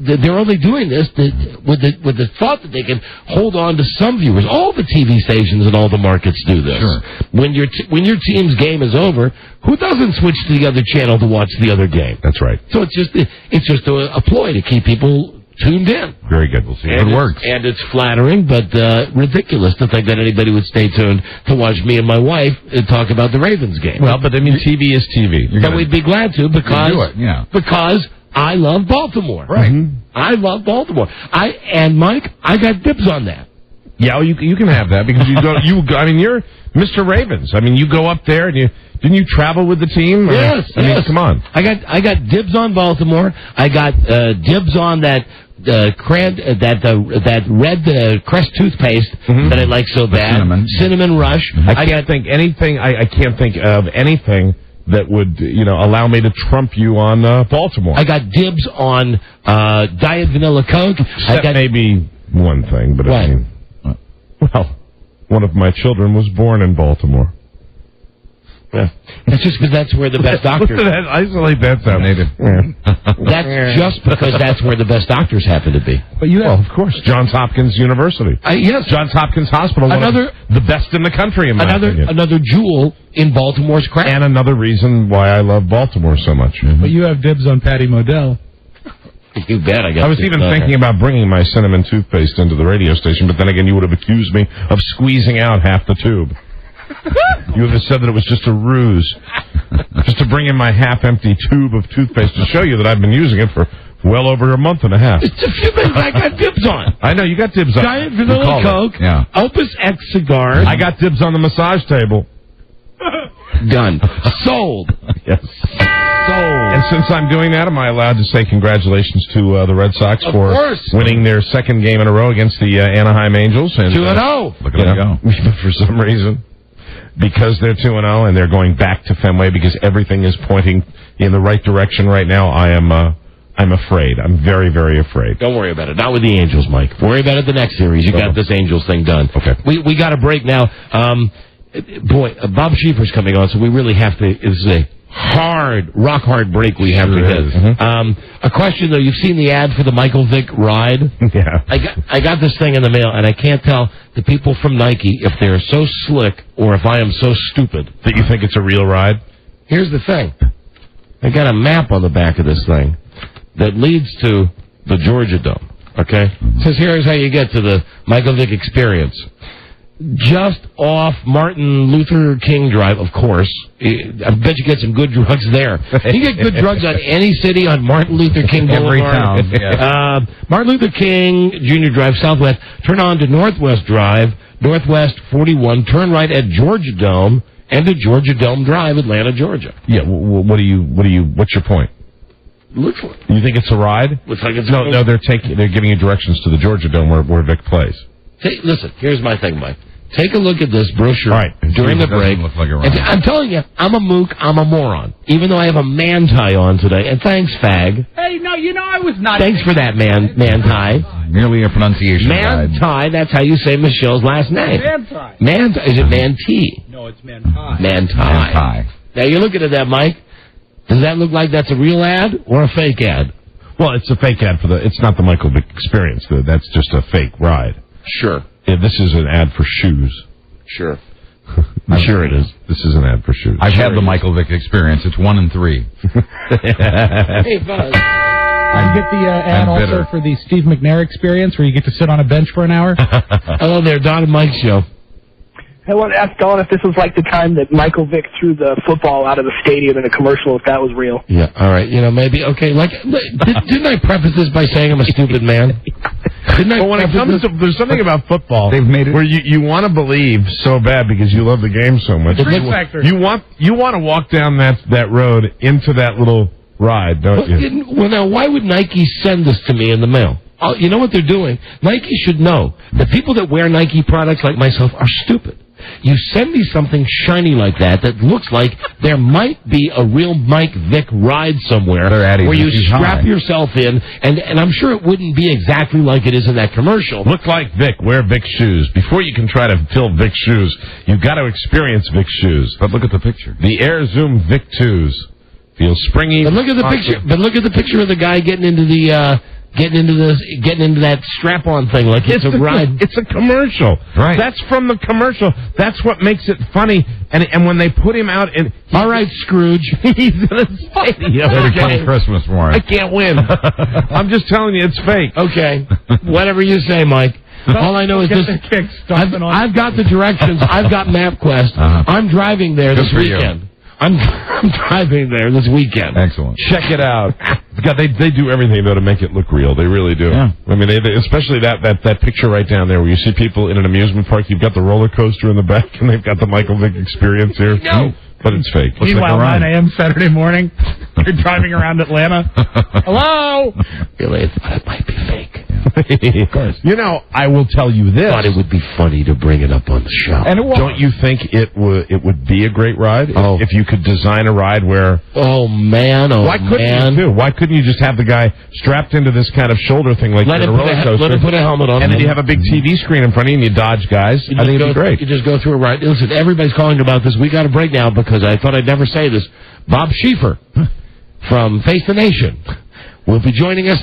They're only doing this with the thought that they can hold on to some viewers. All the TV stations and all the markets do this. Sure. When your team's game is over, who doesn't switch to the other channel to watch the other game? That's right. So it's just a ploy to keep people tuned in. Very good. We'll see if it works. And it's flattering, but ridiculous to think that anybody would stay tuned to watch me and my wife talk about the Ravens game. Well, but I mean, TV is TV. But we'd be glad to because I love Baltimore. Right. I love Baltimore. Mike, I got dibs on that. Yeah, well, you can have that because I mean, you're Mr. Ravens. I mean, you go up there and didn't you travel with the team? Yes. I mean, come on. I got dibs on Baltimore. I got dibs on that red Crest toothpaste that I like so bad. Cinnamon Rush. I can't think of anything that would, allow me to trump you on Baltimore. I got dibs on Diet Vanilla Coke. Except maybe one thing, but what? I mean, well, one of my children was born in Baltimore. Yeah. That's just because that's where the best doctors... Isolate that sound. That's just because that's where the best doctors happen to be. But of course, Johns Hopkins University. Yes. Johns Hopkins Hospital, the best in the country, in my opinion. Another jewel in Baltimore's crown. And another reason why I love Baltimore so much. But you have dibs on Patty Modell. You bet I got I was even thinking about bringing my cinnamon toothpaste into the radio station, but then again, you would have accused me of squeezing out half the tube. You would have said that it was just a ruse. Just to bring in my half-empty tube of toothpaste to show you that I've been using it for well over a month and a half. It's a few things I got dibs on. I know, you got dibs on. Giant Vanilla Coke, Opus X cigars. I got dibs on the massage table. Done. Sold. Yes. And since I'm doing that, am I allowed to say congratulations to the Red Sox for winning their second game in a row against the Anaheim Angels? 2-0. Look at them go. For some reason, because they're 2-0 and they're going back to Fenway because everything is pointing in the right direction right now, I'm afraid. I'm very, very afraid. Don't worry about it. Not with the Angels, Mike. Worry about it the next series. You got this Angels thing done. Okay. We got a break now. Bob Schieffer's coming on, so we really have to... It's a rock hard break we have to hit. A question, though. You've seen the ad for the Michael Vick ride? Yeah. I got this thing in the mail, and I can't tell the people from Nike if they're so slick or if I am so stupid. That you think it's a real ride? Here's the thing. I got a map on the back of this thing that leads to the Georgia Dome. Okay? It says here's how you get to the Michael Vick Experience. Just off Martin Luther King Drive, of course. I bet you get some good drugs there. You get good drugs on any city on Martin Luther King Boulevard. Every town, yeah. Martin Luther King Jr. Drive Southwest. Turn on to Northwest Drive, Northwest 41. Turn right at Georgia Dome and to Georgia Dome Drive, Atlanta, Georgia. Yeah. What's your point? Looks like. You think it's a ride? Looks like it's no. They're giving you directions to the Georgia Dome where Vic plays. Listen, here's my thing, Mike. take a look at this brochure during the break. Look like a And I'm telling you, I'm a mook, I'm a moron. Even though I have a man tie on today. And thanks, fag. Hey, no, I was not. Thanks for that, man tie. Merely a pronunciation Man guide. tie, that's how you say Michelle's last name. Man tie. Man tie. Is it man tea? No, it's man tie. Man tie. Man tie. Now, you're looking at that, Mike. Does that look like that's a real ad or a fake ad? Well, it's a fake ad for it's not the Michael Vick Experience. That's just a fake ride. Sure. Yeah, this is an ad for shoes. Sure. I'm sure it is. This is an ad for shoes. I've had the Michael Vick Experience. It's 1 and 3. Hey, Buzz. You get the ad also bitter. for the Steve McNair Experience, where you get to sit on a bench for an hour. Hello there, Don and Mike Show. I want to ask Dawn if this was like the time that Michael Vick threw the football out of the stadium in a commercial, if that was real. Yeah, all right. Maybe. Okay, didn't I preface this by saying I'm a stupid man? Didn't I? Well, when it comes to, there's something about football They've made it where you want to believe so bad because you love the game so much. You want to walk down that road into that little ride, don't you? Well, now, why would Nike send this to me in the mail? Oh, you know what they're doing? Nike should know that people that wear Nike products like myself are stupid. You send me something shiny like that looks like there might be a real Mike Vick ride somewhere where you strap yourself in, and I'm sure it wouldn't be exactly like it is in that commercial. Look like Vic. Wear Vic shoes. Before you can try to fill Vic shoes, you've got to experience Vic shoes. But look at the picture. The Air Zoom Vic 2s feel springy. But look at the picture. But look at the picture of the guy getting into that strap-on thing like it's a ride. It's a commercial. Right. That's from the commercial. That's what makes it funny. And when they put him out, all right, Scrooge, he's in a stadium. Okay. Christmas for him. I can't win. I'm just telling you, it's fake. Okay, whatever you say, Mike. All I know is this. I've got the directions. I've got MapQuest. I'm driving there this weekend. I'm driving there this weekend. Excellent. Check it out. God, they do everything though to make it look real. They really do. Yeah. I mean, they especially that picture right down there where you see people in an amusement park. You've got the roller coaster in the back, and they've got the Michael Vick Experience here. No. But it's fake. Meanwhile, 9 a.m. Saturday morning, you're driving around Atlanta. Hello? Really, it might be fake. Of course. You know, I will tell you this. I thought it would be funny to bring it up on the show. And don't you think it would be a great ride if you could design a ride where? Oh man! Why couldn't you? Why couldn't you just have the guy strapped into this kind of shoulder thing like let a roller coaster? Let him put a helmet on, and then you have a big TV screen in front of you and you dodge guys. I think it'd be great. You just go through a ride. Listen, everybody's calling about this. We got to break now because I thought I'd never say this. Bob Schieffer from Face the Nation will be joining us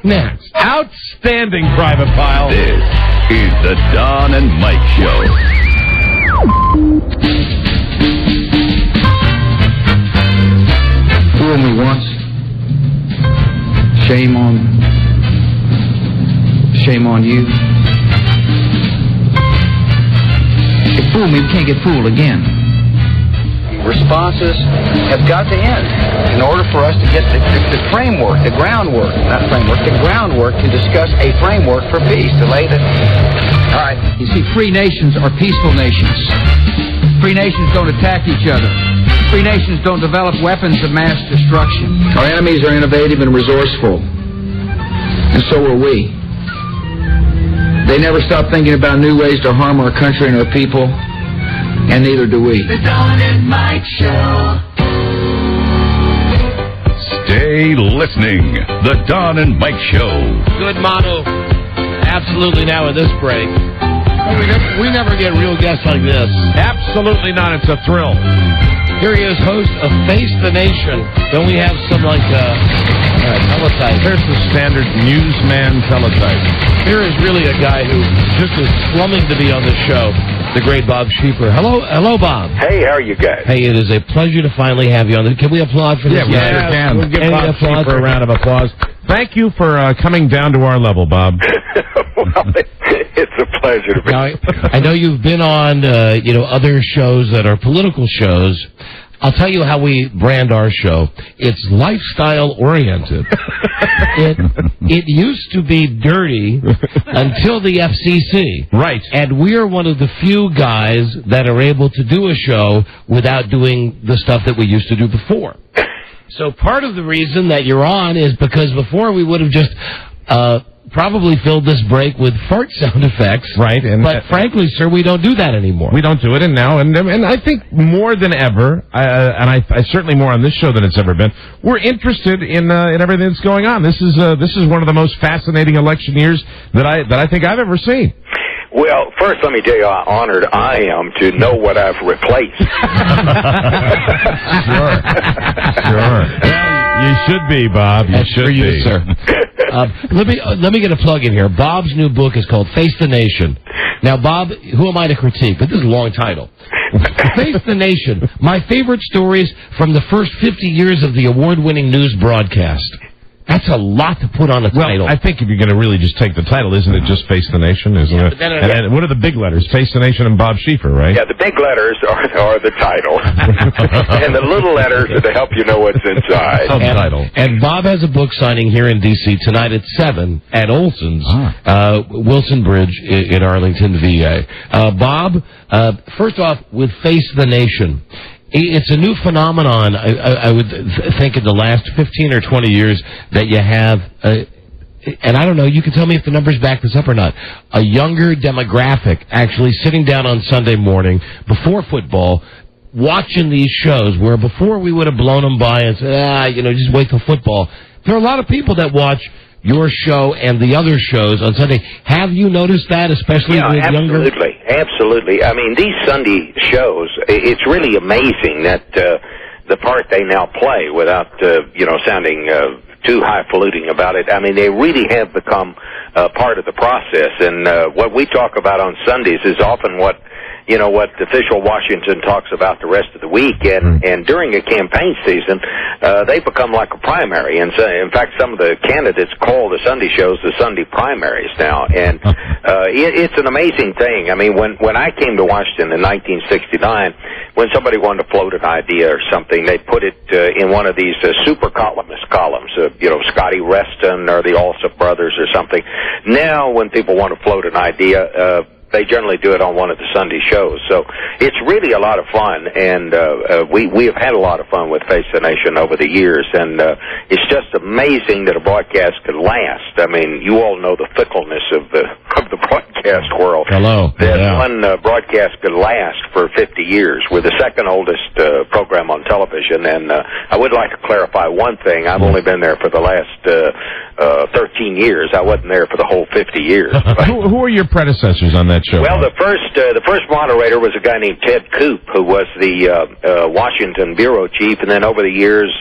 next. Outstanding, Private Pile. This is the Don and Mike Show. Fool me once. Shame on you. You fool me, we can't get fooled again. Responses have got to end in order for us to get the framework, the groundwork to discuss a framework for peace, to lay the... All right. You see, free nations are peaceful nations. Free nations don't attack each other. Free nations don't develop weapons of mass destruction. Our enemies are innovative and resourceful. And so are we. They never stop thinking about new ways to harm our country and our people. And neither do we. The Don and Mike Show. Stay listening. The Don and Mike Show. Good motto. Absolutely now in this break. We never get real guests like this. Absolutely not. It's a thrill. Here he is, host of Face the Nation. Don't we have some, teletype? Here's the standard newsman teletype. Here is really a guy who just is slumming to be on the show. The great Bob Schieffer. Hello, Bob. Hey, how are you guys? Hey, it is a pleasure to finally have you on. Can we applaud for this? Yeah, we can. We'll give Bob Schieffer a round of applause. Thank you for coming down to our level, Bob. Well, it's a pleasure to be. Now, I know you've been on, other shows that are political shows. I'll tell you how we brand our show. It's lifestyle oriented. It used to be dirty until the FCC. Right. And we're one of the few guys that are able to do a show without doing the stuff that we used to do before. So part of the reason that you're on is because before we would have just probably filled this break with fart sound effects. Right. But frankly, sir, we don't do that anymore. We don't do it, and I think more than ever, and I certainly more on this show than it's ever been, we're interested in everything that's going on. This is one of the most fascinating election years that I think I've ever seen. Well, first, let me tell you how honored I am to know what I've replaced. Sure. You should be, Bob. You should be, be, sir. Let me get a plug in here. Bob's new book is called Face the Nation. Now, Bob, who am I to critique? But this is a long title. Face the Nation. My favorite stories from the first 50 years of the award-winning news broadcast. That's a lot to put on a title. Well, I think if you're going to really just take the title, isn't it just Face the Nation? Isn't it? And what are the big letters? Face the Nation and Bob Schieffer, right? Yeah, the big letters are the title. And the little letters are to help you know what's inside. Subtitle. And Bob has a book signing here in D.C. tonight at 7 at Olson's, Wilson Bridge in Arlington, VA. Bob, first off, with Face the Nation, it's a new phenomenon, I would think, in the last 15 or 20 years that you have, and I don't know, you can tell me if the numbers back this up or not, a younger demographic actually sitting down on Sunday morning before football, watching these shows, where before we would have blown them by and said, just wait till football. There are a lot of people that watch your show and the other shows on Sunday. Have you noticed that, especially with younger? Absolutely. I mean, these Sunday shows, it's really amazing that the part they now play, without sounding too highfalutin about it, I mean, they really have become part of the process. And what we talk about on Sundays is often what official Washington talks about the rest of the week, and during a campaign season, they become like a primary. And so, in fact, some of the candidates call the Sunday shows the Sunday primaries now, and it's an amazing thing. I mean, when I came to Washington in 1969, when somebody wanted to float an idea or something, they put it in one of these super columnist columns, Scotty Reston or the Alsop brothers or something. Now, when people want to float an idea, they generally do it on one of the Sunday shows. So it's really a lot of fun, and we have had a lot of fun with Face the Nation over the years, and it's just amazing that a broadcast could last. I mean, you all know the fickleness of the broadcast world. Hello. That one broadcast could last for 50 years. We're the second oldest program on television, and I would like to clarify one thing. I've only been there for the last 13 years. I wasn't there for the whole 50 years. Who are your predecessors on that show? Well, the first moderator was a guy named Ted Koop, who was the Washington bureau chief, and then over the years,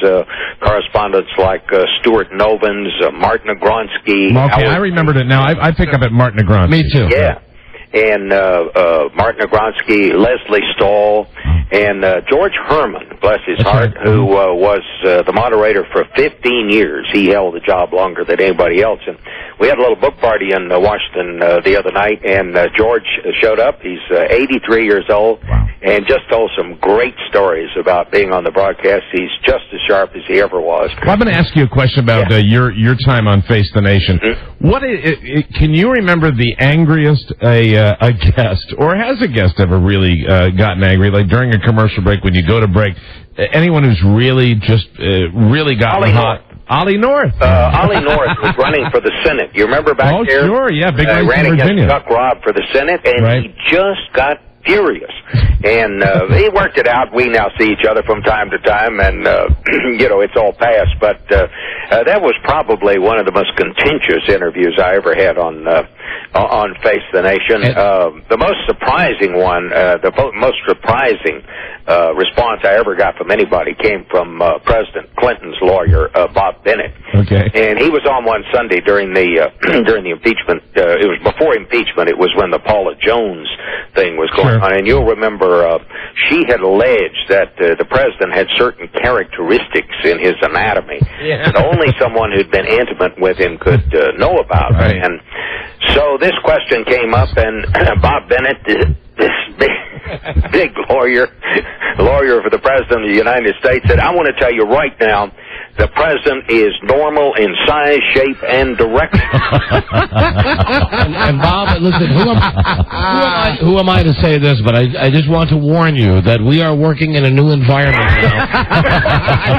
correspondents like Stuart Novins, Martin Agronsky. Okay, I remembered it now. I pick up at Martin Agronsky. Me too. Yeah. And Martin Agronsky, Leslie Stahl, and George Herman, bless his heart, who was the moderator for 15 years. He held the job longer than anybody else. And we had a little book party in Washington the other night, and George showed up. He's 83 years old, and just told some great stories about being on the broadcast. He's just as sharp as he ever was. Well, I'm going to ask you a question about your time on Face the Nation. What can you remember the angriest a guest, or has a guest ever really gotten angry, like during a commercial break when you go to break? Anyone who's really just really gotten hot? Ollie North. Ollie North was running for the Senate. You remember back there? Oh, sure, yeah, big race ran in Virginia. Against Chuck Robb for the Senate, and he just got furious. And he worked it out. We now see each other from time to time, and, it's all past. But that was probably one of the most contentious interviews I ever had on Face the Nation. The most surprising one, the most surprising response I ever got from anybody came from President Clinton's lawyer, Bob Bennett. Okay. And he was on one Sunday during the impeachment. It was before impeachment. It was when the Paula Jones thing was going on. And you'll remember she had alleged that the president had certain characteristics in his anatomy that only someone who'd been intimate with him could know about. Right. And so this question came up, and Bob Bennett, this big lawyer for the President of the United States, said, I want to tell you right now the president is normal in size, shape, and direction. and Bob, listen, who am I to say this? But I just want to warn you that we are working in a new environment now.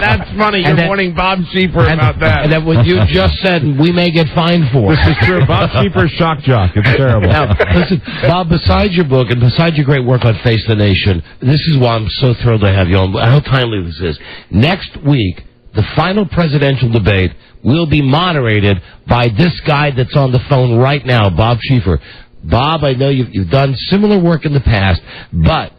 That's funny. You're warning Bob Schieffer about that. And that what you just said, we may get fined for. This is true. Bob Schieffer's shock jock. It's terrible. Now, listen, Bob, besides your book and besides your great work on Face the Nation, this is why I'm so thrilled to have you on. How timely this is. Next week, the final presidential debate will be moderated by this guy that's on the phone right now, Bob Schieffer. Bob, I know you've done similar work in the past, but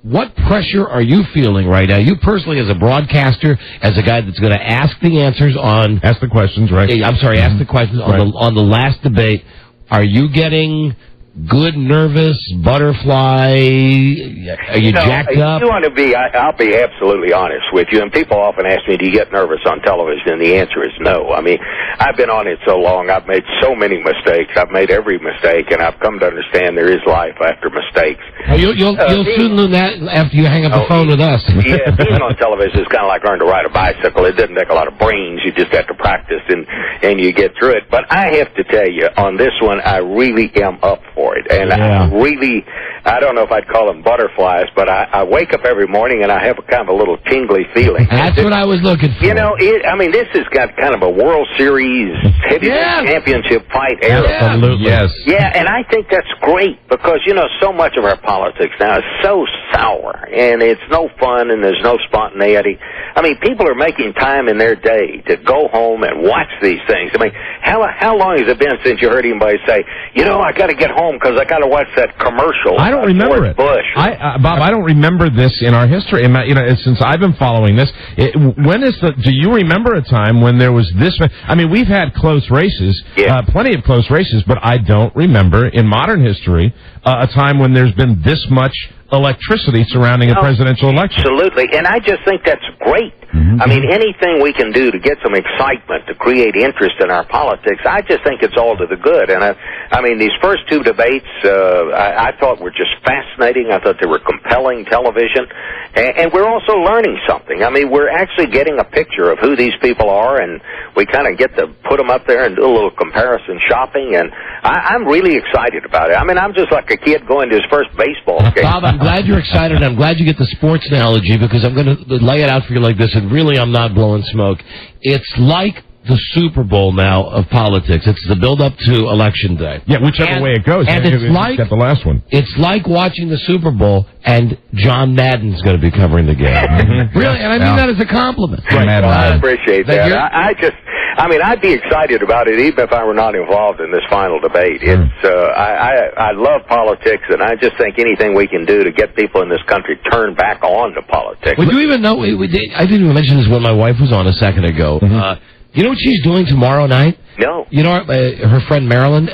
what pressure are you feeling right now? You personally, as a broadcaster, as a guy that's going to ask the answers on... Ask the questions, right? I'm sorry, ask the questions on the last debate. Are you getting... good, nervous, butterfly? Are you jacked up? I'll be absolutely honest with you. And people often ask me, do you get nervous on television? And the answer is no. I mean, I've been on it so long. I've made so many mistakes. I've made every mistake, and I've come to understand there is life after mistakes. You'll soon learn that after you hang up the phone with us. Yeah, being on television is kind of like learning to ride a bicycle. It doesn't take a lot of brains. You just have to practice, and you get through it. But I have to tell you, on this one, I really am up for it. And I don't know if I'd call them butterflies, but I wake up every morning and I have a kind of a little tingly feeling. That's what I was looking for. You know, this has got kind of a World Series heavyweight championship fight era. Absolutely. Yes. Yeah, and I think that's great because, so much of our politics now is so sour and it's no fun and there's no spontaneity. I mean, people are making time in their day to go home and watch these things. I mean, how long has it been since you heard anybody say, I got to get home because I got to watch that commercial? I don't remember it. Bush. Bob, I don't remember this in our history. Since I've been following this, do you remember a time when there was this? I mean, we've had close races, plenty of close races, but I don't remember in modern history a time when there's been this much electricity surrounding a presidential election. Absolutely, and I just think that's great. Mm-hmm. I mean, anything we can do to get some excitement, to create interest in our politics, I just think it's all to the good. And I mean, these first two debates, I thought were just fascinating. I thought they were compelling television, and we're also learning something. I mean, we're actually getting a picture of who these people are, and we kind of get to put them up there and do a little comparison shopping, and I'm really excited about it. I mean, I'm just like a kid going to his first baseball game. Bob, I'm glad you're excited. I'm glad you get the sports analogy because I'm going to lay it out for you like this, and really I'm not blowing smoke. It's like the Super Bowl now of politics. It's the build-up to Election Day. Yeah, whichever way it goes. And it's like got the last one. It's like watching the Super Bowl, and John Madden's going to be covering the game. Mm-hmm. Really, and I mean that as a compliment. Right. I appreciate that. I'd be excited about it even if I were not involved in this final debate. It's I love politics, and I just think anything we can do to get people in this country turned back on to politics. Would you even know? I didn't even mention this when my wife was on a second ago. Mm-hmm. You know what she's doing tomorrow night? No. You know, her friend Marilyn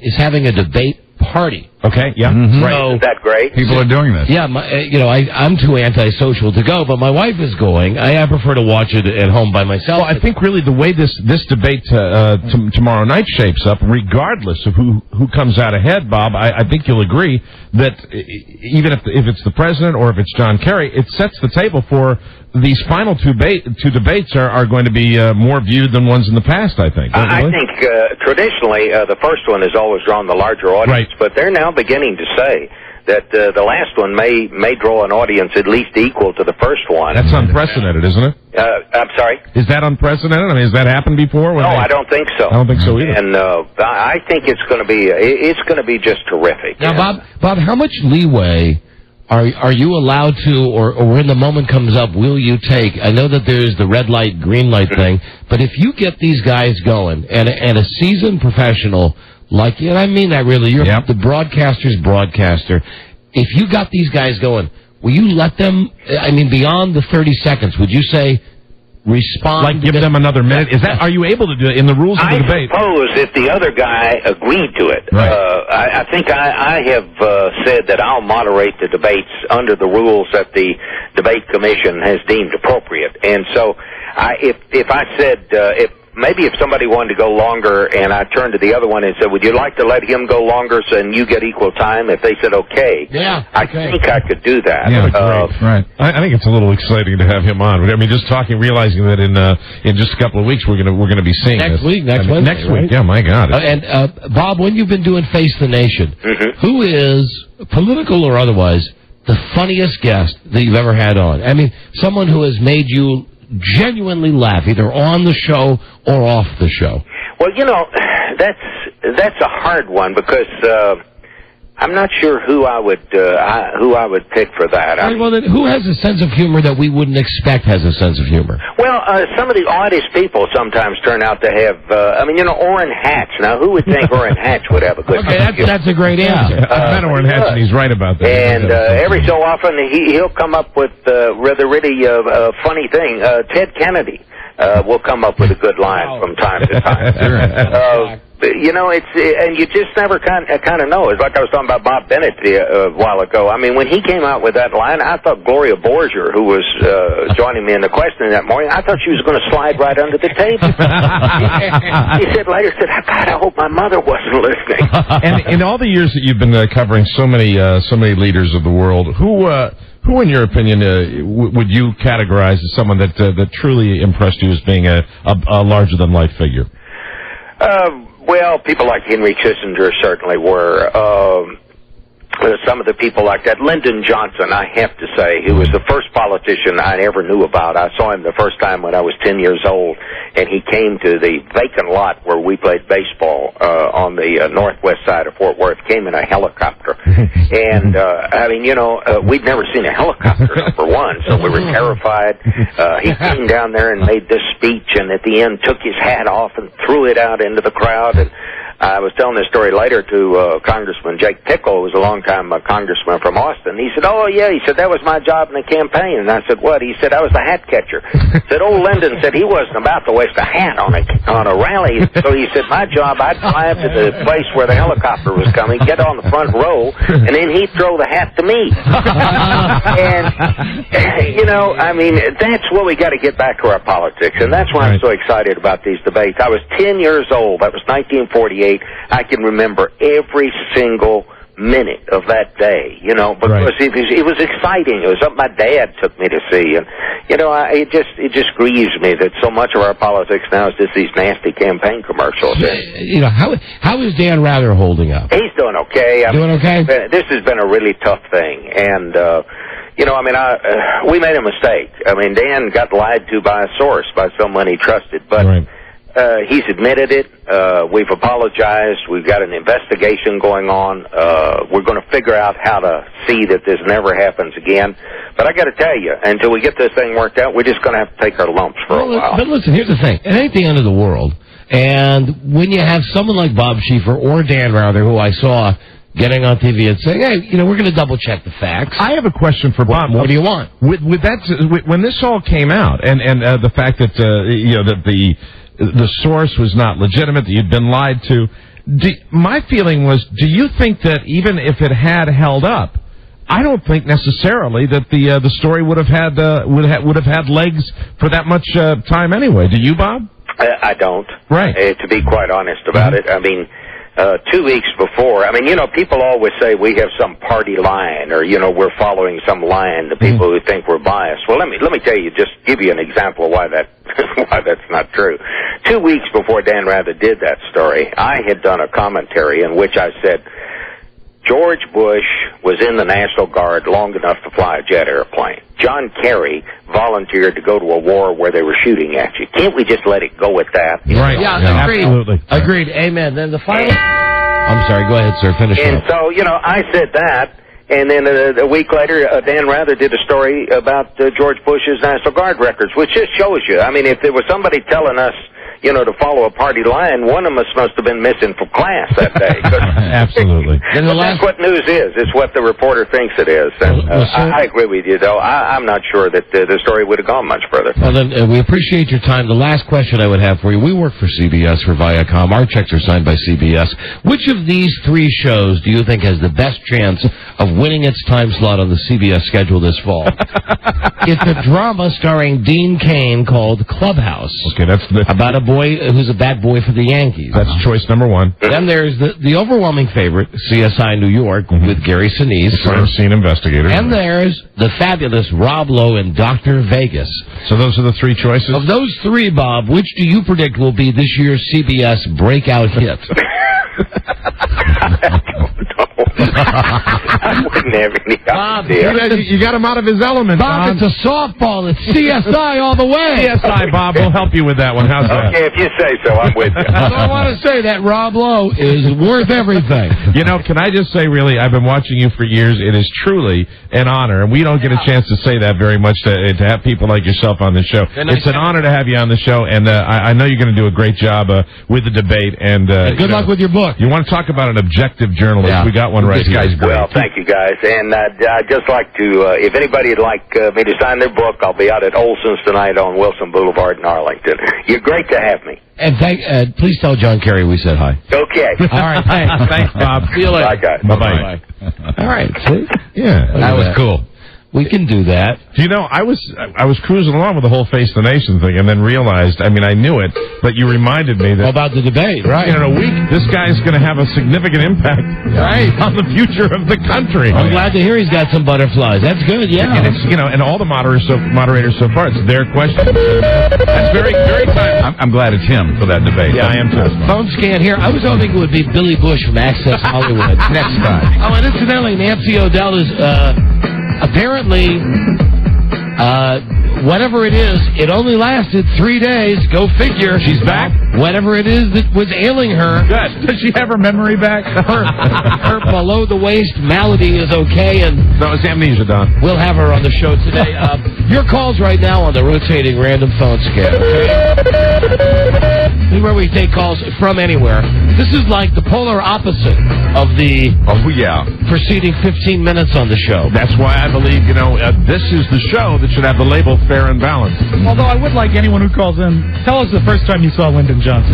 is having a debate party. Okay, yeah. Mm-hmm. Right. Isn't that great? People are doing this. Yeah, I'm too antisocial to go, but my wife is going. I prefer to watch it at home by myself. Well, I think really the way this debate tomorrow night shapes up, regardless of who comes out ahead, Bob, I think you'll agree that even if it's the president or if it's John Kerry, it sets the table for these final two debates are going to be more viewed than ones in the past, I think. I think traditionally the first one has always drawn the larger audience, but they're now beginning to say that the last one may draw an audience at least equal to the first one. That's unprecedented, isn't it? I'm sorry? Is that unprecedented? I mean, has that happened before? No, I don't think so. I don't think so either. And I think it's going to be just terrific. Now, Bob, how much leeway are you allowed to, or when the moment comes up, will you take? I know that there's the red light, green light thing, but if you get these guys going, and a seasoned professional, like, and I mean that really, you're the broadcaster's broadcaster, if you got these guys going, will you let them, I mean, beyond the 30 seconds, would you say, respond? Like give them another minute? Are you able to do it in the rules of the debate? I suppose if the other guy agreed to it. Right. I think I have said that I'll moderate the debates under the rules that the debate commission has deemed appropriate. And so if I said, maybe if somebody wanted to go longer, and I turned to the other one and said, would you like to let him go longer so and you get equal time? If they said okay, I think I could do that. Yeah, right. I think it's a little exciting to have him on. I mean, just talking, realizing that in just a couple of weeks we're gonna be seeing next this. week, next Wednesday, next week. right? Yeah, my God. And Bob, when you've been doing Face the Nation, who is, political or otherwise, the funniest guest that you've ever had on? I mean, someone who has made you genuinely laugh, either on the show or off the show. Well, that's a hard one because I'm not sure who I would pick for that. Right, well, then who has a sense of humor that we wouldn't expect has a sense of humor? Well, some of the oddest people sometimes turn out to have. Orrin Hatch. Now, who would think Orrin Hatch would have a good? Okay, that's a great answer. I met Orrin Hatch, and he's right about that. And every so often, he'll come up with really funny thing. Ted Kennedy will come up with a good line from time to time. And you just never kind of know. It's like I was talking about Bob Bennett a while ago. I mean, when he came out with that line, I thought Gloria Borger, who was joining me in the questioning that morning, I thought she was going to slide right under the table. He said later, God, I hope my mother wasn't listening. And in all the years that you've been covering so many leaders of the world, who, in your opinion, would you categorize as someone that truly impressed you as being a larger-than-life figure? Well, people like Henry Kissinger certainly were. Some of the people like that. Lyndon Johnson, I have to say, who was the first politician I ever knew about. I saw him the first time when I was 10 years old, and he came to the vacant lot where we played baseball on the northwest side of Fort Worth, came in a helicopter. And, we'd never seen a helicopter, number one, so we were terrified. He came down there and made this speech, and at the end took his hat off and threw it out into the crowd. And I was telling this story later to Congressman Jake Pickle, who was a long-time congressman from Austin. He said, oh, yeah, he said, that was my job in the campaign. And I said, what? He said, I was the hat catcher. Said, old Lyndon said he wasn't about to waste a hat on a rally. So he said, my job, I'd drive to the place where the helicopter was coming, get on the front row, and then he'd throw the hat to me. And, that's what we got to get back to our politics. And that's why I'm so excited about these debates. I was 10 years old. That was 1948. I can remember every single minute of that day, because it was exciting. It was something my dad took me to see, and it just grieves me that so much of our politics now is just these nasty campaign commercials. How is Dan Rather holding up? He's doing okay. Doing okay? This has been a really tough thing, and we made a mistake. I mean, Dan got lied to by a source, by someone he trusted, but. He's admitted it. We've apologized. We've got an investigation going on. We're going to figure out how to see that this never happens again. But I got to tell you, until we get this thing worked out, we're just going to have to take our lumps for a while. But listen, here's the thing. It ain't the end of the world. And when you have someone like Bob Schieffer or Dan Rather, who I saw getting on TV and saying, hey, we're going to double-check the facts. I have a question for Bob. What do you want? When this all came out, and the fact that, that the source was not legitimate, that you'd been lied to. My feeling was, do you think that even if it had held up, I don't think necessarily that the story would have had legs for that much time anyway. Do you, Bob? I don't. Right. To be quite honest about it, I mean. 2 weeks before, people always say we have some party line, or we're following some line to people who think we're biased. Well, let me tell you, just give you an example of why that's not true. 2 weeks before Dan Rather did that story, I had done a commentary in which I said George Bush was in the National Guard long enough to fly a jet airplane. John Kerry volunteered to go to a war where they were shooting at you. Can't we just let it go with that? Right. Yeah, agreed. Absolutely. Agreed. Amen. Then the final... I'm sorry. Go ahead, sir. Finish and up. So, I said that, and then a week later, Dan Rather did a story about George Bush's National Guard records, which just shows you. I mean, if there was somebody telling us, to follow a party line, one of us must have been missing from class that day. Absolutely. That's what news is. It's what the reporter thinks it is. And I agree with you, though. I'm not sure that the story would have gone much further. Well, then, we appreciate your time. The last question I would have for you, we work for CBS, for Viacom. Our checks are signed by CBS. Which of these three shows do you think has the best chance of winning its time slot on the CBS schedule this fall? It's a drama starring Dean Cain called Clubhouse. Okay, that's about a boy boy who's a bad boy for the Yankees. That's choice number one. Then there's the overwhelming favorite, CSI New York, with Gary Sinise. Crime scene investigator. And there's the fabulous Rob Lowe and Dr. Vegas. So those are the three choices? Of those three, Bob, which do you predict will be this year's CBS breakout hit? I wouldn't have any Bob, idea. You got him out of his element, Bob, it's a softball. It's CSI all the way. CSI, Bob. We'll help you with that one. How's that? Okay, if you say so, I'm with you. So I want to say that Rob Lowe is worth everything. You know, can I just say, really, I've been watching you for years. It is truly an honor, and we don't get a chance to say that very much to have people like yourself on the show. It's an honor to have you on the show, and I know you're going to do a great job with the debate. And good luck with your book. You want to talk about an objective journalist? Yeah. We got one right here. Well, thank you, guys. And I'd just like to, if anybody would like me to sign their book, I'll be out at Olson's tonight on Wilson Boulevard in Arlington. You're great to have me. And please tell John Kerry we said hi. Okay. All right, thanks. Thanks, Bob. See you later. Bye, guys. Bye-bye. All right, see? Yeah. That was cool. We can do that. You know, I was cruising along with the whole Face the Nation thing, and then realized, I mean, I knew it, but you reminded me that about the debate, right? In a week, this guy's going to have a significant impact, right, on the future of the country. I'm glad to hear he's got some butterflies. That's good, yeah. And it's, and all the moderators so far, it's their questions. That's very, very time. I'm glad it's him for that debate. Yeah, I am too. Phone scan here. I was hoping it would be Billy Bush from Access Hollywood Next time. Oh, and incidentally, Nancy O'Dell is apparently. Whatever it is, it only lasted 3 days. Go figure. She's back? Whatever it is that was ailing her. Good. Does she have her memory back? Her below-the-waist malady is okay, and No, it's amnesia, Don. we'll have her on the show today. Your calls right now on the rotating random phone scale, okay? This is where we take calls from anywhere. This is like the polar opposite of the Oh, yeah. preceding 15 minutes on the show. That's why I believe, this is the show that should have the label fair and balanced. Although I would like anyone who calls in, tell us the first time you saw Lyndon Johnson.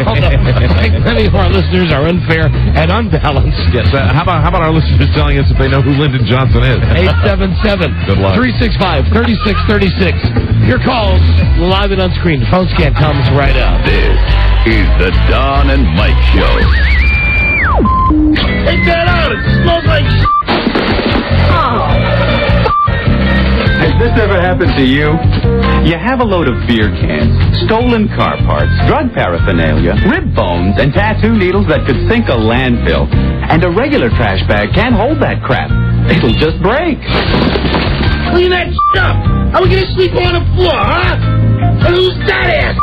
Although I think many of our listeners are unfair and unbalanced. Yes. How about our listeners telling us if they know who Lyndon Johnson is? 877-365-3636. Your calls live and unscreened. Phone scan comes right up. This is the Don and Mike Show. Take that out. It smells like Has this ever happened to you? You have a load of beer cans, stolen car parts, drug paraphernalia, rib bones, and tattoo needles that could sink a landfill. And a regular trash bag can't hold that crap. It'll just break. Clean that up. How are we going to sleep on the floor, huh? Who's that ass?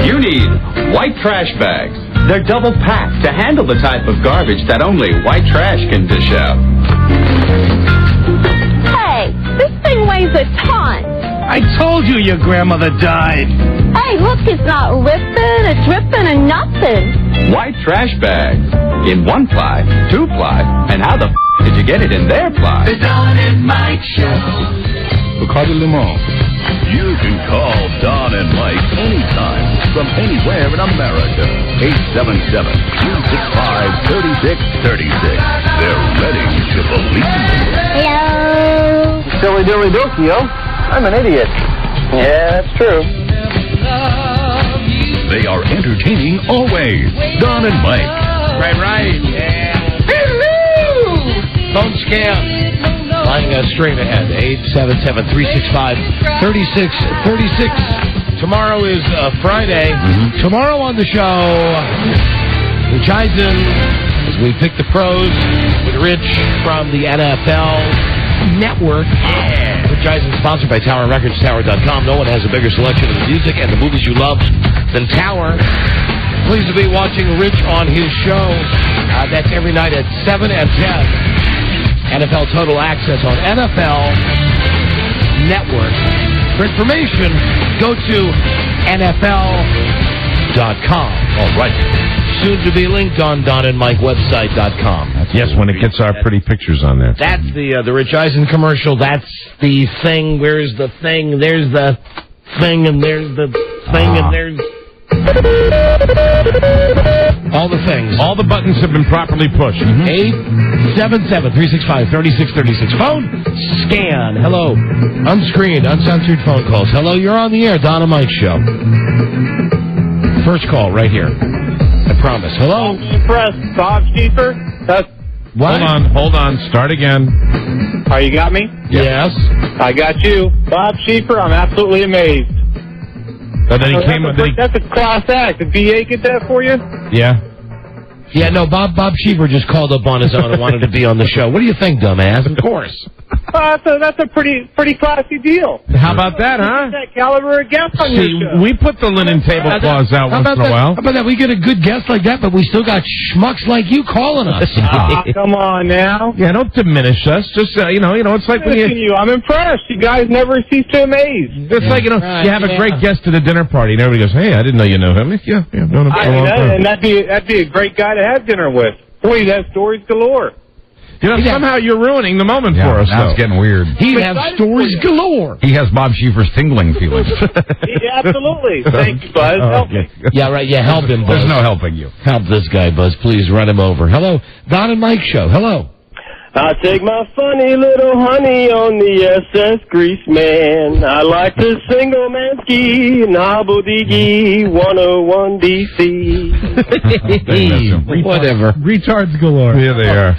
You need white trash bags. They're double packed to handle the type of garbage that only white trash can dish out. Hey, this thing weighs a ton. I told you your grandmother died. Hey, look, it's not ripping, it's ripping and nothing. White trash bags. In 1-ply, 2-ply, and how the did you get it in their ply? The Don and Mike Show. Ricardo Limon. You can call Don and Mike anytime from anywhere in America. 877-265-3636. They're ready to believe. Hello. Silly dilly dookie, yo. I'm an idiot. Yeah, that's true. They are entertaining always. Don and Mike. Right. Yeah. Hello. Phone scam. Lying straight ahead. 877-365-3636. Tomorrow is Friday. Mm-hmm. Tomorrow on the show, Rich Eisen, as we pick the pros with Rich from the NFL Network. Yeah. Rich Eisen, sponsored by Tower Records, Tower.com. No one has a bigger selection of the music and the movies you love than Tower. Pleased to be watching Rich on his show. That's every night at 7 and 10. NFL Total Access on NFL Network. For information, go to NFL.com. All right. Soon to be linked on DonandMikeWebsite.com. Yes, when it gets our pretty pictures on there. That's the Rich Eisen commercial. That's the thing. Where's the thing? There's the thing, and there's the thing, and there's... All the things. All the buttons have been properly pushed. 877-365-3636. Phone scan. Hello. Unscreened, uncensored phone calls. Hello, you're on the air. Don and Mike Show. First call right here. I promise. Hello. Impressed. Bob Schieffer. What? Hold on. Start again. Oh, you got me? Yes. I got you. Bob Schieffer, I'm absolutely amazed. And then he came with... That's a class act. Did BA get that for you? Yeah. Yeah, no, Bob Cheever just called up on his own and wanted to be on the show. What do you think, dumbass? Of course. That's a pretty classy deal. How about that, huh? That caliber of guest on your show. We put the linen tablecloths out once in a while. How about that? We get a good guest like that, but we still got schmucks like you calling us. Come on now. Yeah, don't diminish us. Just, it's like when you... I'm impressed. You guys never cease to amaze. It's like, you have a great guest at a dinner party, and everybody goes, hey, I didn't know you know him. Yeah, known him for a long time. And that'd be a great guy to have dinner with. Boy, you'd have stories galore. Somehow you're ruining the moment for us, Now it's getting weird. He'd have stories galore. He has Bob Schieffer's tingling feelings. Yeah, absolutely. Thank you, Buzz. Help me. Yeah, right. Yeah, help him, Buzz. There's no helping you. Help this guy, Buzz. Please run him over. Hello, Don and Mike Show. Hello. I take my funny little honey on the SS Greaseman. I like to single man ski in Hobble-Dee-Gee 101 DC. Whatever. Retards galore. Yeah, they are.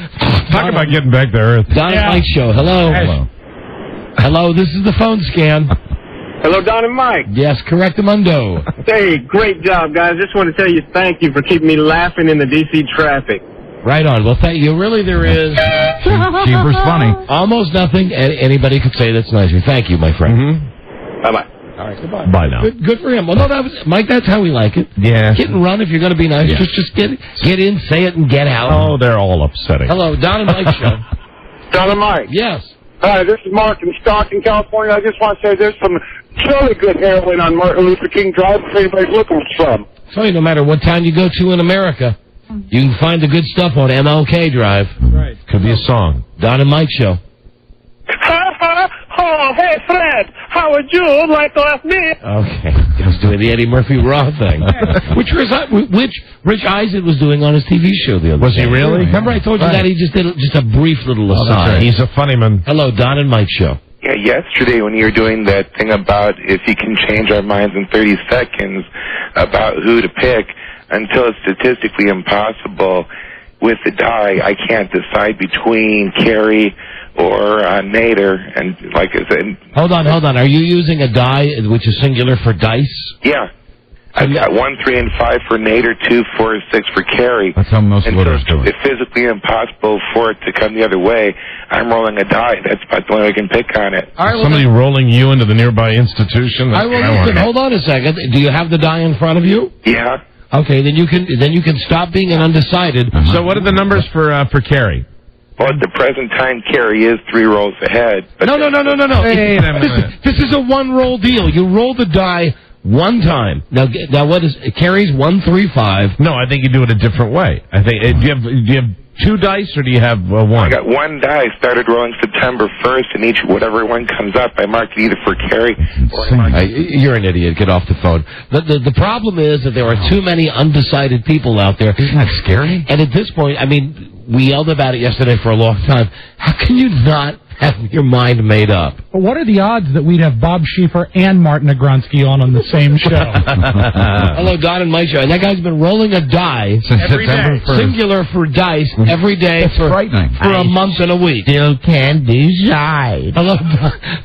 Talk about getting back to Earth. Don and Mike Show. Hello. Hello, this is the phone scan. Hello, Don and Mike. Yes, correctamundo. Hey, great job, guys. Just want to tell you thank you for keeping me laughing in the DC traffic. Right on. Well, thank you. Really, there is... Cheever's funny. Almost nothing anybody could say that's nicer. Thank you, my friend. Mm-hmm. Bye-bye. All right, goodbye. Bye now. Good for him. Well, no, Mike, that's how we like it. Yeah. Hit and run if you're going to be nice. Yeah. Just get in, say it, and get out. Oh, they're all upsetting. Hello, Don and Mike Show. Don and Mike. Yes. Hi, this is Mark in Stockton, California. I just want to say there's some really good heroin on Martin Luther King Drive if anybody's looking for some. So no matter what town you go to in America, you can find the good stuff on MLK Drive. Right. Could be a song. Don and Mike Show. Oh, hey, Fred. How would you like last night? Okay. He was doing the Eddie Murphy Raw thing. which Rich Eisen was doing on his TV show the other day. Was he really? Remember I told you that? He just did just a brief little aside. Right. He's a funny man. Hello, Don and Mike Show. Yeah, yesterday when you were doing that thing about if you can change our minds in 30 seconds about who to pick, until it's statistically impossible with the die, I can't decide between Carrie or Nader. And like I said... Hold on. Are you using a die, which is singular, for dice? Yeah. I've got 1, 3, and 5 for Nader, 2, 4, 6 for Carrie. That's how most voters do it. It's physically impossible for it to come the other way. I'm rolling a die. That's about the only way I can pick on it. All right, Somebody rolling you into the nearby institution? Hold on a second. Do you have the die in front of you? Yeah. Okay, then you can stop being an undecided. So what are the numbers for Carrie? Well, at the present time, Carrie is 3 rolls ahead. But No. Wait a minute. This is a one-roll deal. You roll the die one time. Now what is Carrie's 1, 3, 5? No, I think you do it a different way. I think do you have 2 dice or do you have 1? I got 1 die. Started rolling September 1st, and whatever one comes up, I mark it either for Carrie or You're an idiot. Get off the phone. The problem is that there are too many undecided people out there. Isn't that scary? And at this point, I mean, we yelled about it yesterday for a long time. How can you not have your mind made up? But what are the odds that we'd have Bob Schieffer and Martin Agronsky on the same show? Hello, Don and Mike Show. And that guy's been rolling a die Since September 1st. singular for dice every day for a month and a week. Still can't decide. Hello,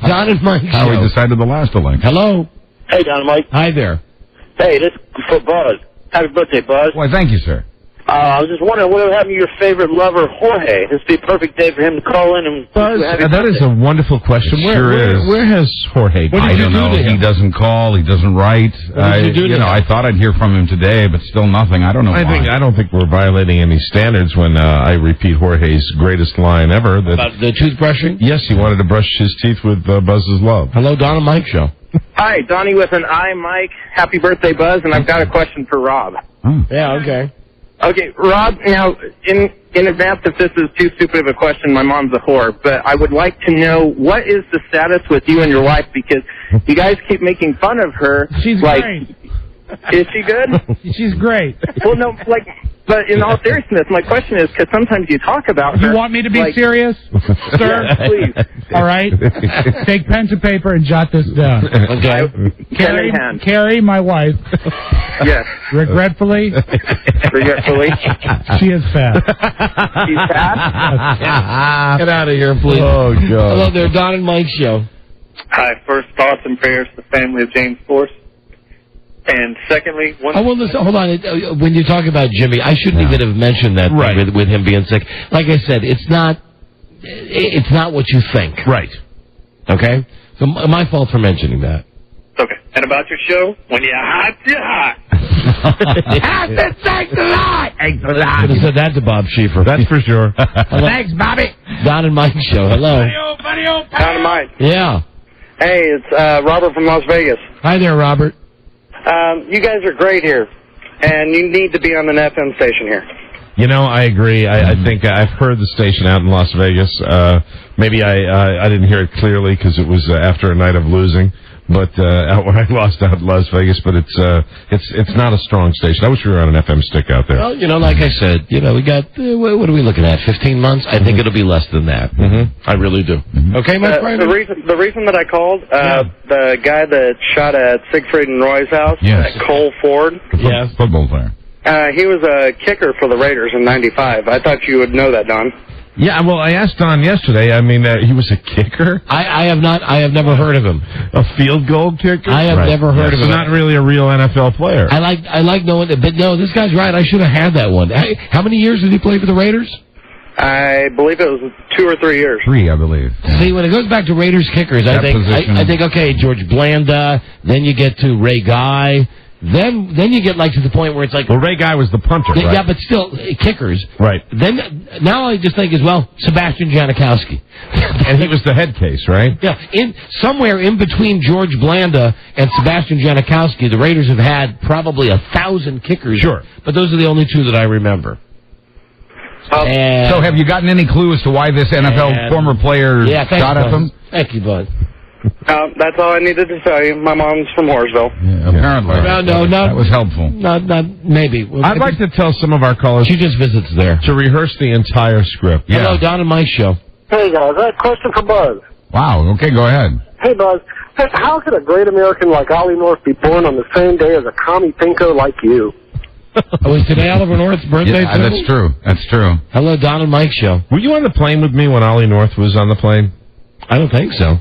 Don and Mike Show. How we decided the last election. Hello. Hey, Don and Mike. Hi there. Hey, this is for Buzz. Happy birthday, Buzz. Why, thank you, sir. I was just wondering, what happened to your favorite lover, Jorge? This would be a perfect day for him to call in and... That is a wonderful question. Where has Jorge gone? I don't know. He doesn't call. He doesn't write. I thought I'd hear from him today, but still nothing. I don't know why. I don't think we're violating any standards when I repeat Jorge's greatest line ever. About the toothbrushing? Yes, he wanted to brush his teeth with Buzz's love. Hello, Don and Mike Show. Hi, Donnie with an I, Mike. Happy birthday, Buzz, and I've got a question for Rob. Oh. Yeah, okay. Okay, Rob, now, in advance, if this is too stupid of a question, my mom's a whore, but I would like to know, what is the status with you and your wife, because you guys keep making fun of her. She's like, great. Is she good? She's great. Well, no, like, but in all seriousness, my question is, because sometimes you talk about her. You want me to be like, serious, sir? Yes, please. All right. Take pen to paper and jot this down. Okay. Pen in hand. Carrie, my wife. Yes. Regretfully. She is fat. She's fat? Get out of here, please. Oh, God. Hello there, Don and Mike Show. Hi, first thoughts and prayers to the family of James Force. And secondly, well, listen, hold on. When you talk about Jimmy, I shouldn't even have mentioned that thing with him being sick. Like I said, it's not what you think. Right. Okay? So my fault for mentioning that. okay. And about your show, when you're hot, you're hot. Thanks a lot. Thanks a I lot. could have said that to Bob Schieffer. That's for sure. Thanks, Bobby. Don and Mike Show. Hello. Dynamite. Yeah. Hey, it's Robert from Las Vegas. Hi there, Robert. You guys are great here, and you need to be on an FM station here. You know, I agree. I think I've heard the station out in Las Vegas. Maybe I didn't hear it clearly because it was after a night of losing. But out where I lost out in Las Vegas, but it's not a strong station. I wish we were on an FM stick out there. Well, you know, like I said, you know, we got what are we looking at? 15 months? I think it'll be less than that. I really do. Okay, my friend. The reason that I called, the guy that shot at Siegfried and Roy's house, Cole Ford. Yes. Football player. He was a kicker for the Raiders in '95. I thought you would know that, Don. Yeah, well, I asked Don yesterday. I mean, he was a kicker. I have never heard of him. A field goal kicker. I have never heard of him. So not really a real NFL player. I like knowing that, but no, this guy's right. I should have had that one. How many years did he play for the Raiders? I believe it was 2 or 3 years. 3, I believe. See, when it goes back to Raiders kickers, I think okay, George Blanda. Then you get to Ray Guy. Then you get like to the point where it's like, well, Ray Guy was the punter, right? Yeah, but still kickers, right? Then now I just think as well, Sebastian Janikowski, and he was the head case, right? Yeah, somewhere in between George Blanda and Sebastian Janikowski, the Raiders have had probably 1,000 kickers. Sure, but those are the only two that I remember. So have you gotten any clue as to why this NFL former player shot at them? Thank you, bud. That's all I needed to tell you. My mom's from Horseville. Yeah, apparently. No, that was helpful. Not maybe. I'd like to tell some of our callers. She just visits there. To rehearse the entire script. Yeah. Hello, Don and Mike Show. Hey, guys. I have a question for Buzz. Wow. Okay, go ahead. Hey, Buzz. How could a great American like Ollie North be born on the same day as a commie pinko like you? Was today Oliver North's birthday, too? That's true. That's true. Hello, Don and Mike Show. Were you on the plane with me when Ollie North was on the plane? I don't think so.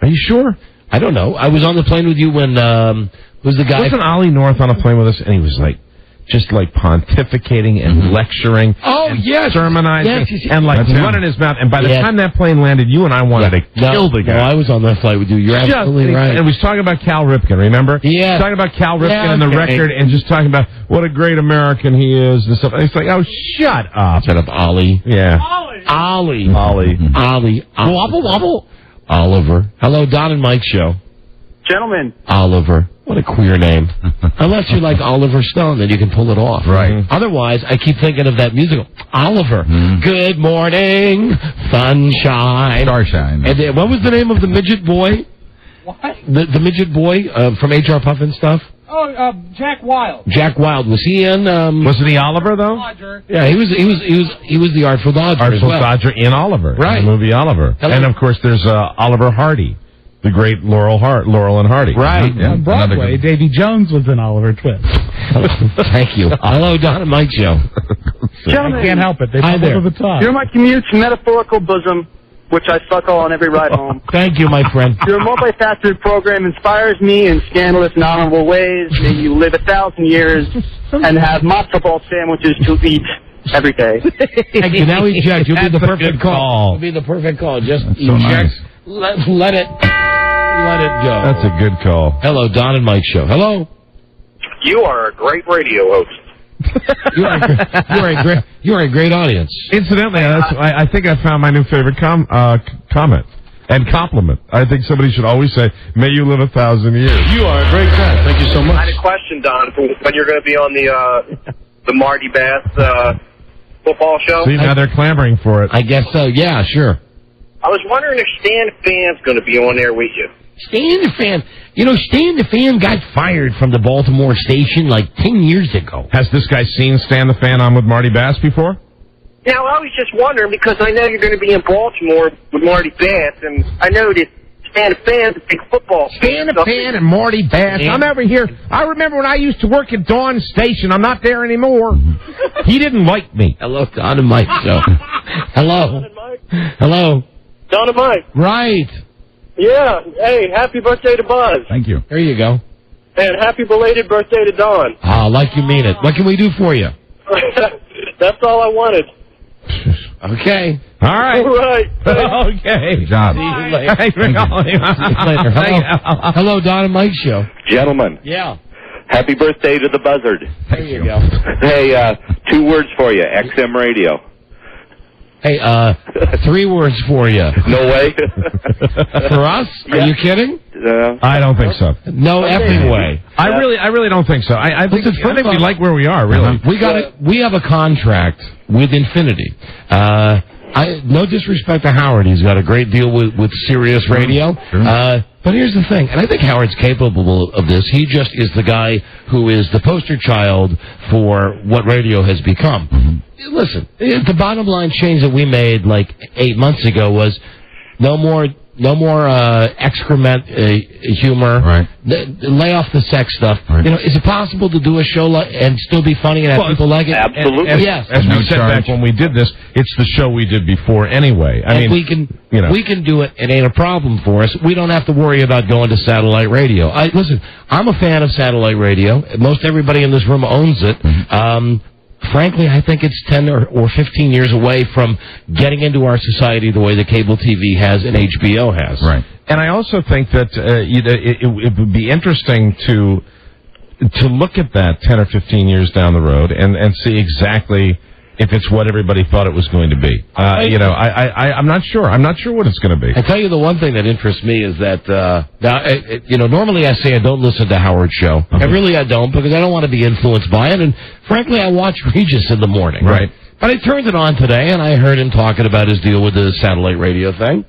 Are you sure? I don't know. I was on the plane with you when, was the guy... Wasn't Ollie North on a plane with us? And he was like, just like pontificating and lecturing. Oh, and yes. Sermonizing. Yes. And like running his mouth. And by the time that plane landed, you and I wanted to kill the guy. No, I was on that flight with you. You're absolutely right. And he was talking about Cal Ripken, remember? Yeah. Talking about Cal Ripken and the record and just talking about what a great American he is and stuff. And it's like, oh, shut up. Shut up, Ollie. Yeah. Ollie. Wobble, wobble. Oliver. Hello, Don and Mike Show. Gentlemen. Oliver. What a queer name. Unless you like Oliver Stone, then you can pull it off. Right. Otherwise, I keep thinking of that musical. Oliver. Good morning, sunshine. Starshine. And then, what was the name of the midget boy? What? The midget boy from H.R. Puffin stuff? Oh, Jack Wilde. Jack Wilde. Was he in... Wasn't he Oliver, though? Dodger. Yeah, he was the Artful Dodger as well. Artful Dodger in Oliver. Right. In the movie Oliver. Hello. And, of course, there's Oliver Hardy. The great Laurel and Hardy. Right. Yeah, On Broadway, Davy Jones was in Oliver Twist. Thank you. Hello, Don and Mike Show. Gentlemen. I can't help it. They Hi come there. over the top. You're my commute's metaphorical bosom, which I suckle on every ride home. Thank you, my friend. Your multifaceted program inspires me in scandalous and honorable ways. May you live 1,000 years and have matzo ball sandwiches to eat every day. Thank you. Now eject. You'll be the That's a perfect good call. call. You'll be the perfect call. Just so eject. nice. Let it go. That's a good call. Hello, Don and Mike Show. Hello. You are a great radio host. You are a great audience. Incidentally, I think I found my new favorite comment and compliment. I think somebody should always say, "May you live 1,000 years." You are a great guy. Thank you so I much. had a question, Don, for when you're going to be on the Marty Bass football show. See, now they're clamoring for it. I guess so. Yeah, sure. I was wondering if Stan Phan's going to be on there with you. Stan the Fan. You know, Stan the Fan got fired from the Baltimore station like 10 years ago. Has this guy seen Stan the Fan on with Marty Bass before? Now, I was just wondering, because I know you're going to be in Baltimore with Marty Bass, and I know that Stan the Fan's a big football Stan the Fan and Marty Bass. I'm over here. I remember when I used to work at Dawn Station. I'm not there anymore. He didn't like me. Hello, Don and Mike show. Hello. Hello. Don and Mike. Right. Yeah. Hey, happy birthday to Buzz. Thank you. There you go. And happy belated birthday to Don. Ah, like you mean it. What can we do for you? That's all I wanted. Okay. All right. All right. Okay. Good job. See you later. Thanks for calling. See you later. Hello. Hello, Don and Mike show. Gentlemen, Yeah. happy birthday to the buzzard. There you go. Hey, 2 words for you, XM Radio. Hey, 3 words for you. No way? For us? Are you kidding? I don't think so. No effing way. I really don't think so. I think Listen, we like where we are, really. We have a contract with Infinity. No disrespect to Howard. He's got a great deal with Sirius Radio. But here's the thing, and I think Howard's capable of this. He just is the guy who is the poster child for what radio has become. Listen, the bottom line change that we made like 8 months ago was no more excrement humor. Right. Lay off the sex stuff. Right. You know, is it possible to do a show and still be funny and have people like it? Absolutely. Yes. As we said back when we did this, it's the show we did before anyway. I mean, we can do it. It ain't a problem for us. We don't have to worry about going to satellite radio. Listen, I'm a fan of satellite radio. Most everybody in this room owns it. Frankly, I think it's 10 or 15 years away from getting into our society the way the cable TV has and HBO has. Right. And I also think that it would be interesting to look at that 10 or 15 years down the road and see exactly if it's what everybody thought it was going to be. I'm not sure. I'm not sure what it's going to be. I tell you, the one thing that interests me is that normally I say I don't listen to Howard's show. I don't, because I don't want to be influenced by it. And frankly, I watch Regis in the morning. Right. But I turned it on today, and I heard him talking about his deal with the satellite radio thing.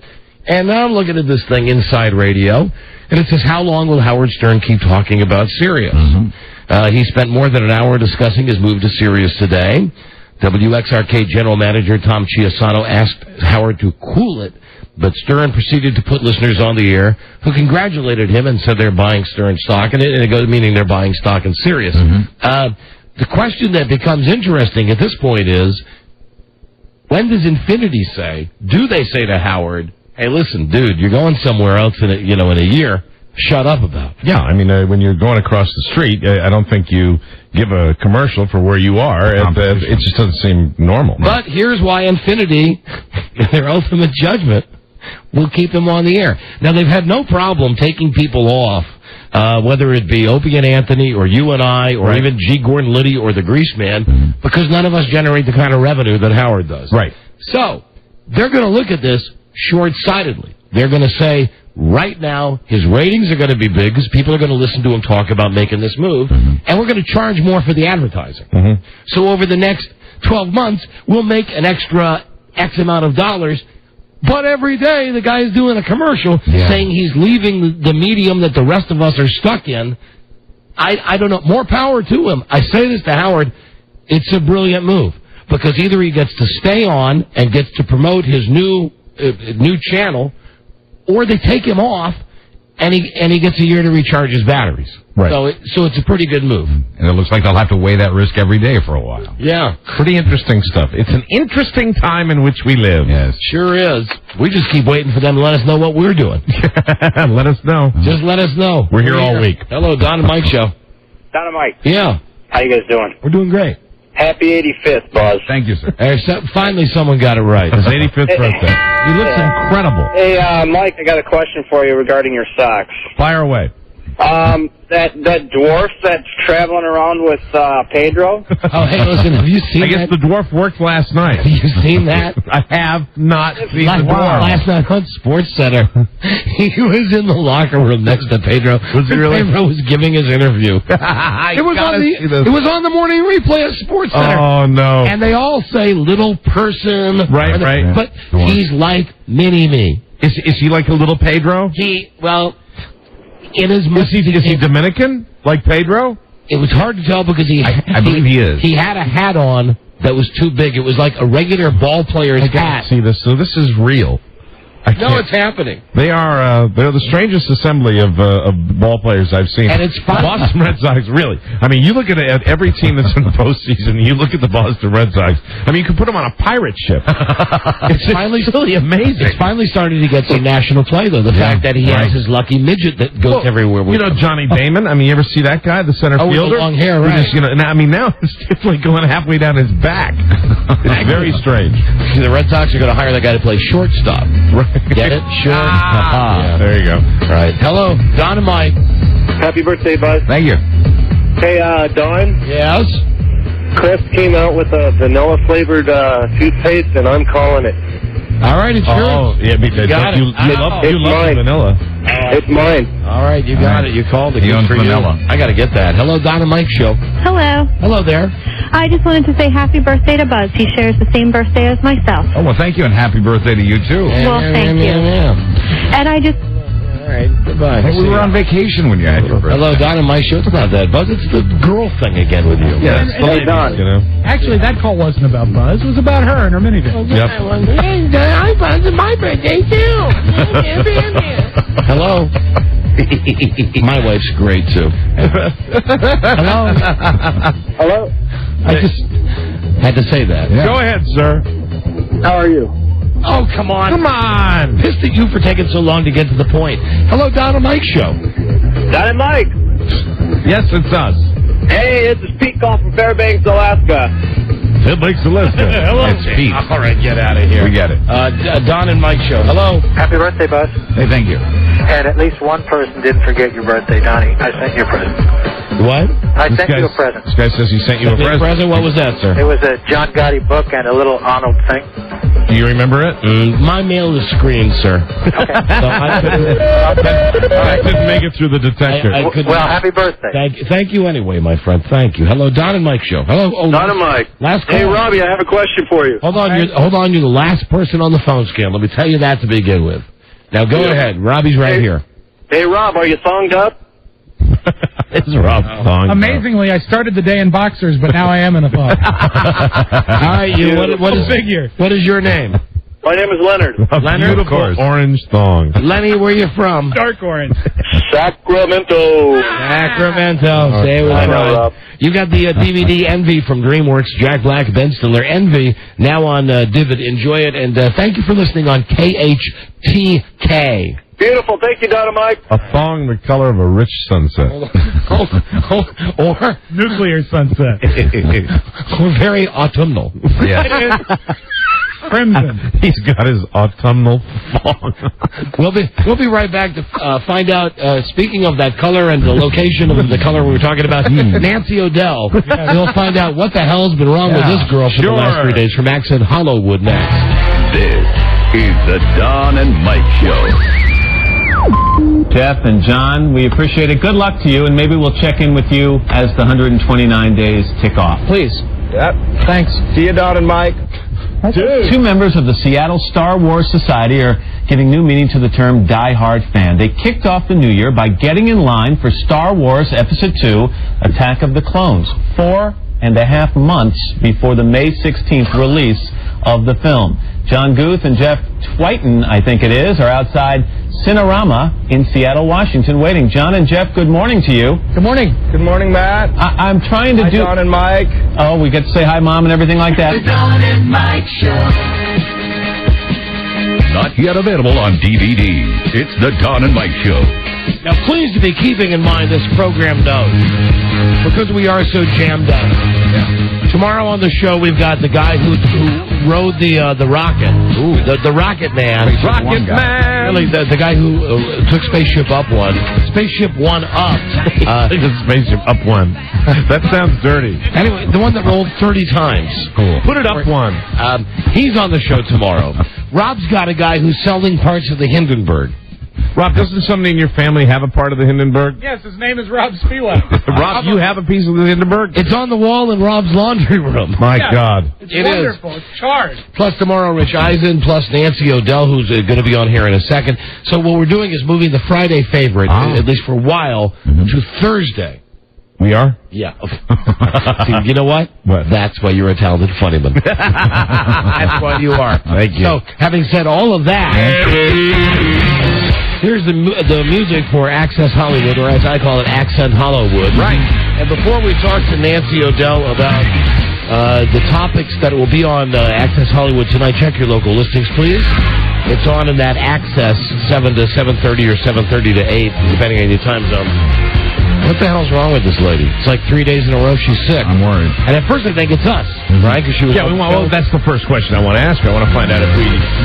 And now I'm looking at this thing, Inside Radio, and it says, how long will Howard Stern keep talking about Sirius? He spent more than an hour discussing his move to Sirius today. WXRK General Manager Tom Chiasano asked Howard to cool it, but Stern proceeded to put listeners on the air who congratulated him and said they're buying Stern stock, and it goes meaning they're buying stock in Sirius. The question that becomes interesting at this point is, when does Infinity say, do they say to Howard, hey, listen, dude, you're going somewhere else in a year, shut up about it? Yeah, I mean, when you're going across the street, I don't think you give a commercial for where you are. It just doesn't seem normal. But here's why Infinity, in their ultimate judgment, will keep them on the air. Now, they've had no problem taking people off, whether it be Opie and Anthony or you and I or even G. Gordon Liddy or the Grease Man, because none of us generate the kind of revenue that Howard does. Right. So, they're going to look at this short-sightedly. They're going to say, right now, his ratings are going to be big because people are going to listen to him talk about making this move, and we're going to charge more for the advertising. So over the next 12 months, we'll make an extra X amount of dollars, but every day the guy's doing a commercial saying he's leaving the medium that the rest of us are stuck in. I don't know. More power to him. I say this to Howard. It's a brilliant move because either he gets to stay on and gets to promote his new channel, or they take him off, and he gets a year to recharge his batteries. Right. So it's a pretty good move. And it looks like they'll have to weigh that risk every day for a while. Yeah. Pretty interesting stuff. It's an interesting time in which we live. Yes. Sure is. We just keep waiting for them to let us know what we're doing. Let us know. Just let us know. We're here all week. Hello, Don and Mike Show. Don and Mike. Yeah. How you guys doing? We're doing great. Happy 85th, Buzz. Thank you, sir. Finally, someone got it right. His 85th birthday. He looks incredible. Hey, Mike, I got a question for you regarding your socks. Fire away. That dwarf that's traveling around with Pedro. Oh, hey, listen, have you seen I guess that? the dwarf worked last night. Have you seen that? I have not seen the dwarf. Last night on Sports Center, he was in the locker room next to Pedro. Was he really? Pedro was giving his interview. It was on the morning replay of Sports Center. Oh, no. And they all say little person. Right. But he's like Mini-Me. Is he like a little Pedro? in his Is he Dominican, like Pedro? It was hard to tell because I believe he is. He had a hat on that was too big. It was like a regular ball player's hat. See this? So this is real. No, it's happening. They're the strangest assembly of ball players I've seen. And it's fun. Boston Red Sox, really. I mean, you look at every team that's in the postseason, you look at the Boston Red Sox, I mean, you can put them on a pirate ship. It's finally really amazing. It's finally starting to get some national play, though. The fact that he has his lucky midget that goes everywhere with him. Johnny Damon, I mean, you ever see that guy, the center fielder? With the long hair, right. Now it's definitely going halfway down his back. It's very strange. See, the Red Sox are going to hire that guy to play shortstop. Right. Get it? Sure. Yeah, there you go. All right. Hello, Don and Mike. Happy birthday, Buzz. Thank you. Hey, Don. Yes? Crest came out with a vanilla-flavored toothpaste, and I'm calling it. All right, it's yours. Oh, yeah, because you love vanilla. It's mine. All right, you got it. You called it. He owns vanilla. I got to get that. Hello, Don and Mike Show. Hello. Hello there. I just wanted to say happy birthday to Buzz. He shares the same birthday as myself. Oh, well, thank you, and happy birthday to you, too. Well, thank you. And I just... All right, goodbye. Hey, we were on vacation when you had your birthday. Hello, Don and Mike Show. It's not that, Buzz. It's the girl thing again with you. Yes. Hey, Don. You know? Actually, that call wasn't about Buzz. It was about her and her minivan. Yep. Hi, Buzz. It's my birthday, too. Hello. My wife's great, too. Hello. Hello. I just had to say that. Yeah. Go ahead, sir. How are you? Oh, come on. Come on. Pissed at you for taking so long to get to the point. Hello, Don and Mike Show. Don and Mike. Yes, it's us. Hey, this is Pete calling from Fairbanks, Alaska. Fairbanks, Alaska. Hello. It's Pete. All right, get out of here. We get it. Don and Mike Show. Hello. Happy birthday, Buzz. Hey, thank you. And at least one person didn't forget your birthday, Donnie. I sent you a present. What? I sent you a present. This guy says he sent you a present. What was that, sir? It was a John Gotti book and a little Arnold thing. Do you remember it? My mail is screened, sir. So I couldn't make it through the detector. Well, happy birthday. Thank you anyway, my friend. Thank you. Hello, Don and Mike Show. Hello. Oh, Don and Mike. Last call. Hey, Robbie, I have a question for you. Hold on. You're the last person on the phone scale. Let me tell you that to begin with. Now go ahead. Robbie's right here. Hey, Rob, are you thonged up? It's Rob's song. Amazingly, I started the day in boxers, but now I am in a thong. All right, what is your name? My name is Leonard. Leonard, beautiful orange thong. Lenny, where you from? Dark orange. Sacramento. Sacramento. Stay with us. You got the DVD Envy from DreamWorks, Jack Black, Ben Stiller. Envy, now on Divid. Enjoy it, and thank you for listening on KHTK. Beautiful. Thank you, Don and Mike. A thong the color of a rich sunset. Or nuclear sunset. Or very autumnal. Yeah. Crimson. He's got his autumnal thong. We'll be right back to find out, speaking of that color and the location of the color we were talking about, Nancy O'Dell. We'll find out what the hell's been wrong with this girl for the last 3 days from Accent Hollywood next. This is the Don and Mike Show. Jeff and John, we appreciate it. Good luck to you, and maybe we'll check in with you as the 129 days tick off. Please. Yep. Thanks. See you, Don and Mike. Two members of the Seattle Star Wars Society are giving new meaning to the term die-hard fan. They kicked off the new year by getting in line for Star Wars Episode 2, Attack of the Clones, 4.5 months before the May 16th release of the film. John Guth and Jeff Twighton, I think it is, are outside Cinerama in Seattle, Washington, waiting. John and Jeff, good morning to you. Good morning. Good morning, Matt. I'm trying to hi, Don and Mike. Oh, we get to say hi, Mom, and everything like that. The Don and Mike Show. Not yet available on DVD. It's the Don and Mike Show. Now, please be keeping in mind this program knows, because we are so jammed up. Yeah. Tomorrow on the show, we've got the guy who rode the rocket. Ooh. The Rocket Man. Rocket Man! Really, the guy who took Spaceship Up one. Spaceship One Up. Spaceship Up one. That sounds dirty. Anyway, the one that rolled 30 times. Cool. Put it up one. He's on the show tomorrow. Rob's got a guy who's selling parts of the Hindenburg. Rob, doesn't somebody in your family have a part of the Hindenburg? Yes, his name is Rob Spiewak. Rob, you have a piece of the Hindenburg? It's on the wall in Rob's laundry room. My God. It's wonderful. It's charged. Plus tomorrow, Rich Eisen, plus Nancy O'Dell, who's going to be on here in a second. So what we're doing is moving the Friday favorite, at least for a while, to Thursday. We are? Yeah. See, you know what? That's why you're a talented funnyman. That's why you are. Thank you. So, having said all of that, here's the music for Access Hollywood, or as I call it, Accent Hollywood. Right. And before we talk to Nancy O'Dell about the topics that will be on Access Hollywood tonight, check your local listings, please. It's on in that Access 7 to 7:30 or 7:30 to 8, depending on your time zone. What the hell's wrong with this lady? It's like 3 days in a row she's sick. I'm worried. And at first I think it's us, right? Because she was. Yeah, well, that's the first question I want to ask her. I want to find out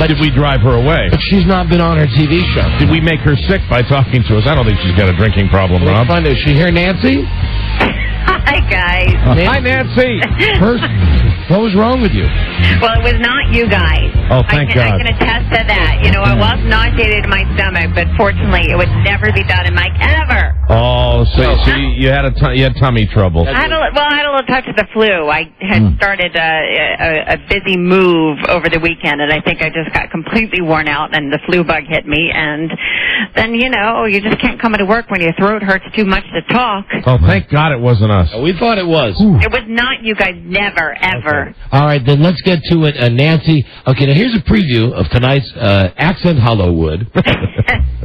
did we drive her away? But she's not been on her TV show. Did we make her sick by talking to us? I don't think she's got a drinking problem, Rob. Find out. Is she here, Nancy? Hi, guys. Hi, Nancy. First, what was wrong with you? Well, it was not you guys. Oh, thank God. I can attest to that. You know, I was nauseated in my stomach, but fortunately, it would never be done in Mike ever. Oh, so you had you had tummy trouble. I had a little touch of the flu. I had started a busy move over the weekend, and I think I just got completely worn out, and the flu bug hit me, and then, you know, you just can't come into work when your throat hurts too much to talk. Oh, thank God it wasn't us. We thought it was. It was not you guys, never, ever. Okay. All right, then let's get to it. Nancy, okay, now here's a preview of tonight's Accent Hollywood.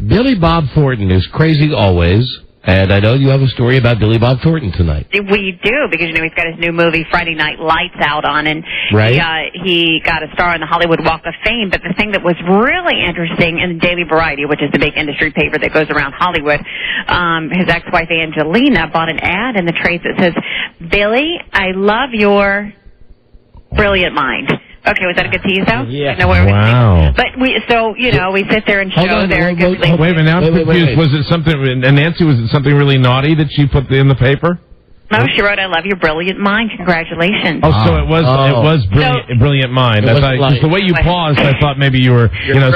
Billy Bob Thornton is crazy always. And I know you have a story about Billy Bob Thornton tonight. We do, because, you know, he's got his new movie, Friday Night Lights, out on, and he got a star on the Hollywood Walk of Fame. But the thing that was really interesting in the Daily Variety, which is the big industry paper that goes around Hollywood, his ex-wife Angelina bought an ad in the trades that says, "Billy, I love your brilliant mind." Okay, was that a good tease, though? Yeah. Wow. But we sit there and show their good things. Wait a minute, now I'm confused. Was it something, Nancy, was it something really naughty that she put in the paper? No, she wrote, "I love your brilliant mind. Congratulations." Oh, so it was brilliant mind. Just the way you paused, I thought maybe you were,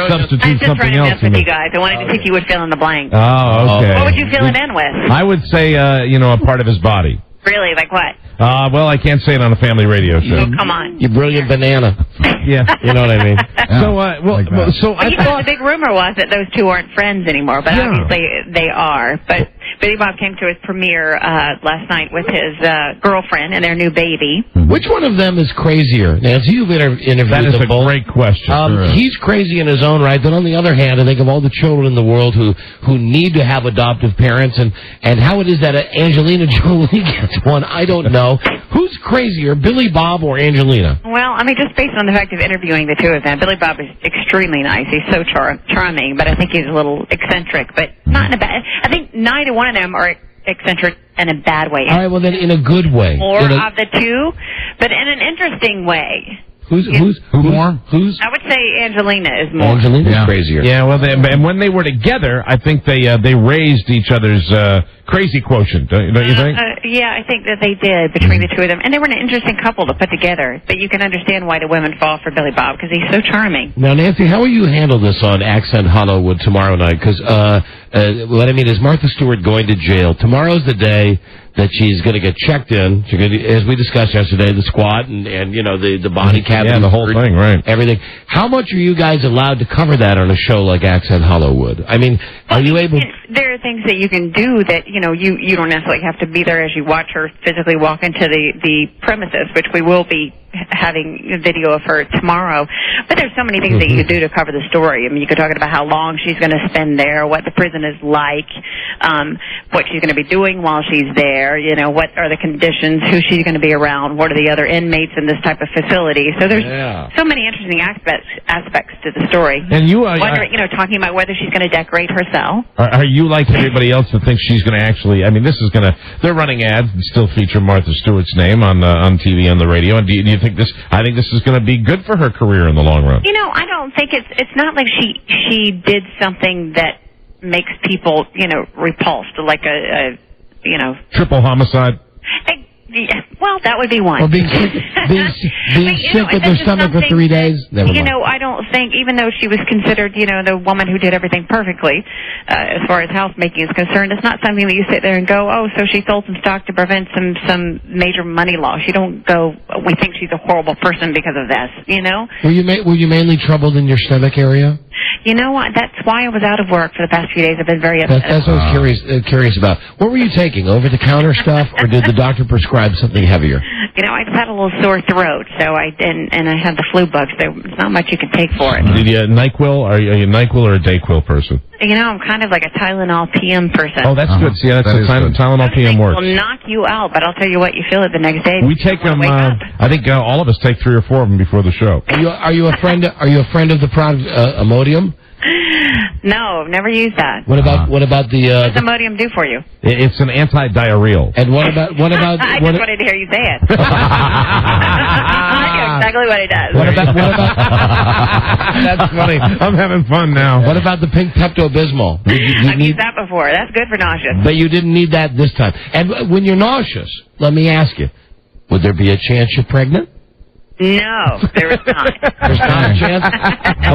substitute something else. I'm just trying to mess with you guys. I wanted to see if you would fill in the blank. Oh, okay. What would you fill it in with? I would say, a part of his body. Really? Like what? Well, I can't say it on a family radio show. Oh, come on. You brilliant banana. Yeah. You know what I mean? So, I thought... The big rumor was that those two aren't friends anymore, but obviously they are. But Billy Bob came to his premiere last night with his girlfriend and their new baby. Which one of them is crazier? Nancy, you've interviewed them both. That is a great question. He's crazy in his own right, but on the other hand, I think of all the children in the world who need to have adoptive parents, and how it is that Angelina Jolie gets one, I don't know. Who's crazier, Billy Bob or Angelina? Well, I mean, just based on the fact of interviewing the two of them, Billy Bob is extremely nice. He's so charming, but I think he's a little eccentric, but not in a bad... I think neither one of them are eccentric in a bad way. All right, well then, in a good way. More of the two, but in an interesting way. Who's more? I would say Angelina is more. Angelina's crazier. Yeah, well, and when they were together, I think they raised each other's crazy quotient, don't you think? Yeah, I think that they did, between the two of them. And they were an interesting couple to put together. But you can understand why the women fall for Billy Bob, because he's so charming. Now, Nancy, how will you handle this on Accent Hollywood tomorrow night? Because what I mean is Martha Stewart going to jail. Tomorrow's the day that she's going to get checked in. She's going to, as we discussed yesterday, the squat and the body cavity. Yeah, the whole thing, right. Everything. How much are you guys allowed to cover that on a show like Accent Hollywood? I mean, are you able... There are things that you can do that, you don't necessarily have to be there as you watch her physically walk into the premises, which we will be having a video of her tomorrow. But there's so many things that you could do to cover the story. I mean, you could talk about how long she's going to spend there, what the prison is like, what she's going to be doing while she's there, what are the conditions, who she's going to be around, what are the other inmates in this type of facility. So there's so many interesting aspects to the story. And you are... talking about whether she's going to decorate herself. Are you like everybody else that thinks she's going to actually... I mean, this is going to... They're running ads that still feature Martha Stewart's name on TV, on the radio, and do you think this... I think this is going to be good for her career in the long run. I don't think it's not like she did something that makes people, repulsed, like a triple homicide? Well, that would be one. Or being sick with their stomach for 3 days? Never mind. I don't think, even though she was considered, the woman who did everything perfectly, as far as housemaking is concerned, it's not something that you sit there and go, oh, so she sold some stock to prevent some major money loss. You don't go, we think she's a horrible person because of this, Were you mainly troubled in your stomach area? You know what? That's why I was out of work for the past few days. I've been very upset. That's what I was curious about. What were you taking? Over-the-counter stuff, or did the doctor prescribe something heavier? I just had a little sore throat, so I had the flu bug, so there's not much you can take for it. Did you NyQuil? Are you a NyQuil or a DayQuil person? I'm kind of like a Tylenol PM person. Oh, that's good. See, that's the Tylenol PM works. Will knock you out, but I'll tell you what, you feel it the next day. We take them. I think all of us take 3 or 4 of them before the show. Are you a friend? Are you a friend of the product Imodium? No, I've never used that. What about the? What does Imodium do for you? It's an anti-diarrheal. And what about? I just wanted to hear you say it. I know exactly what it does. What about? That's funny. I'm having fun now. What about the pink Pepto-Bismol? I've used that before. That's good for nausea. But you didn't need that this time. And when you're nauseous, let me ask you, would there be a chance you're pregnant? No, there is not. There's not a chance? I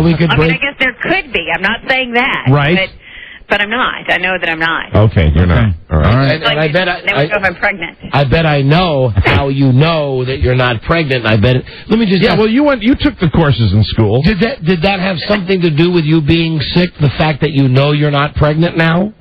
guess there could be. I'm not saying that. Right. But I'm not. I know that I'm not. Okay, you're not. All right. And I bet They would know if I'm pregnant. I bet I know how you know that you're not pregnant. I bet. Let me just. Yeah. Well, you took the courses in school. Did that have something to do with you being sick? The fact that you know you're not pregnant now.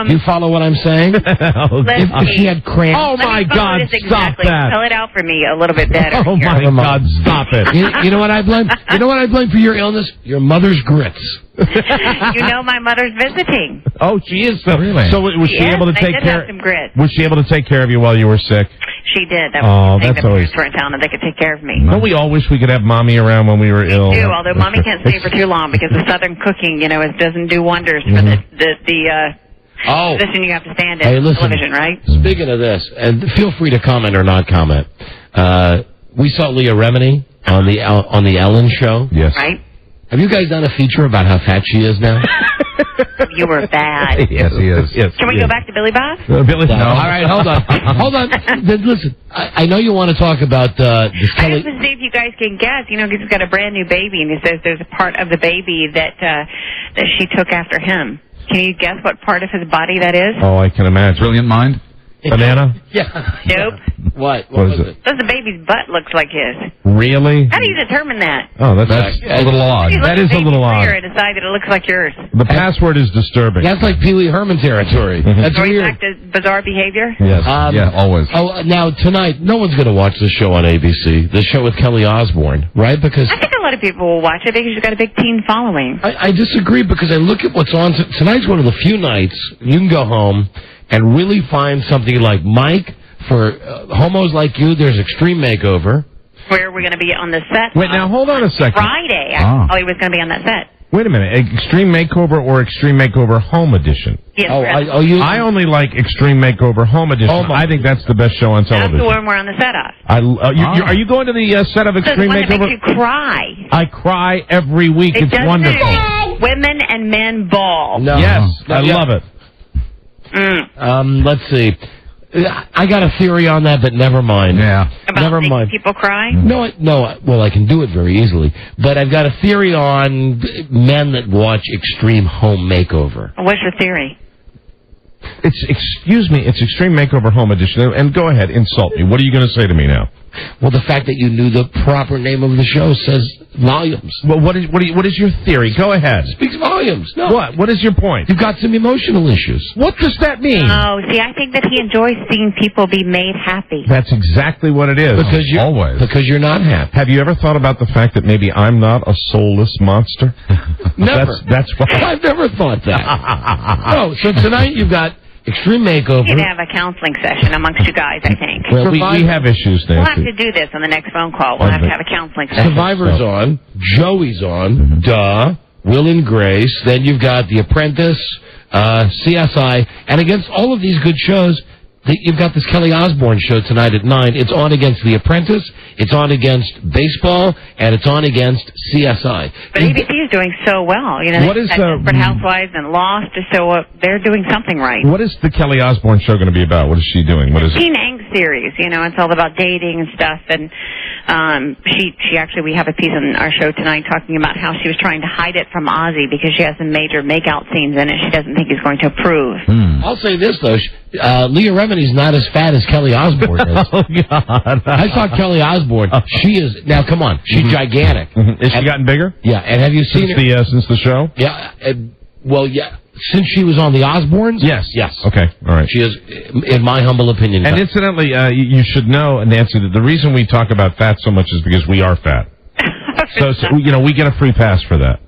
You follow what I'm saying? If she had cramps. Oh my God! Stop that! Spell it out for me a little bit better. Oh my God! Stop it! You know what I blame? You know what I blame for your illness? Your mother's grits. My mother's visiting. Oh, she is. So was she able to take care? Have some grits. Was she able to take care of you while you were sick? She did. That was the thing. The parents were in town and they could take care of me. Don't we all wish we could have Mommy around when we were ill? We do, although Mommy can't stay for too long because the Southern cooking, it doesn't do wonders for the position you have to stand in television, right? Speaking of this, and feel free to comment or not comment. We saw Leah Remini on the Ellen show. Yes. Right. Have you guys done a feature about how fat she is now? You were bad. Yes, he is. Yes. Can we go back to Billy Bob? Billy, no. All right, hold on. Then listen, I know you want to talk about this I Kelly. have to see if you guys can guess. He's got a brand new baby, and he says there's a part of the baby that she took after him. Can you guess what part of his body that is? Oh, I can imagine. Brilliant mind? Banana? Yeah. Nope. What was it? Does the baby's butt looks like his? Really? How do you determine that? Oh, that's a little odd. That is a little odd. And decide that it looks like yours. The password is disturbing. That's like Pee Wee Herman territory. That's weird. Back to bizarre behavior? Yes. Yeah, always. Oh, now tonight, no one's going to watch this show on ABC. The show with Kelly Osbourne, right? Because I think a lot of people will watch it because she's got a big teen following. I disagree because I look at what's on tonight's one of the few nights you can go home and really find something like Mike. For homos like you, there's Extreme Makeover. Where we're going to be on the set. Wait, now hold on a second. Friday, he was going to be on that set. Wait a minute. Extreme Makeover or Extreme Makeover Home Edition? Yes, I only like Extreme Makeover Home Edition. I think that's the best show on television. That's the one we're on the set of. Are you going to the set of Extreme Makeover? That makes you cry. I cry every week. It's wonderful. Women and men ball. No. Yes, I love it. Let's see. I got a theory on that, but never mind. Yeah. About making people cry? No. Well, I can do it very easily. But I've got a theory on men that watch Extreme Home Makeover. What's your theory? It's Extreme Makeover Home Edition. And go ahead, insult me. What are you going to say to me now? Well, the fact that you knew the proper name of the show says volumes. Well, what is your theory? Go ahead. It speaks volumes. No. What is your point? You've got some emotional issues. What does that mean? Oh, see, I think that he enjoys seeing people be made happy. That's exactly what it is. Because you're not happy. Have you ever thought about the fact that maybe I'm not a soulless monster? Never. That's why. I've never thought that. No. So tonight you've got Extreme Makeover. You can have a counseling session amongst you guys, I think. Well, we have issues, Nancy. We'll have to do this on the next phone call. We'll have to have a counseling session. Survivor's on. Joey's on. Duh. Will and Grace. Then you've got The Apprentice, CSI. And against all of these good shows, you've got this Kelly Osbourne show tonight at 9. It's on against The Apprentice, it's on against baseball, and it's on against CSI. But ABC is doing so well. What is Desperate Housewives and Lost, so they're doing something right. What is the Kelly Osbourne show going to be about? What is she doing? What is it? Teen angst series. It's all about dating and stuff. And She actually, we have a piece on our show tonight talking about how she was trying to hide it from Ozzy because she has some major make-out scenes in it. She doesn't think he's going to approve. I'll say this, though. Leah Remini's not as fat as Kelly Osbourne is. Oh, God. I saw Kelly Osbourne. She is, now come on, she's gigantic. Is she gotten bigger? Yeah, and have you seen her? Since the show? Yeah, well, yeah. Since she was on the Osbournes? Yes. Yes. Okay, all right. She is, in my humble opinion. And incidentally, you should know, Nancy, that the reason we talk about fat so much is because we are fat. so, we get a free pass for that.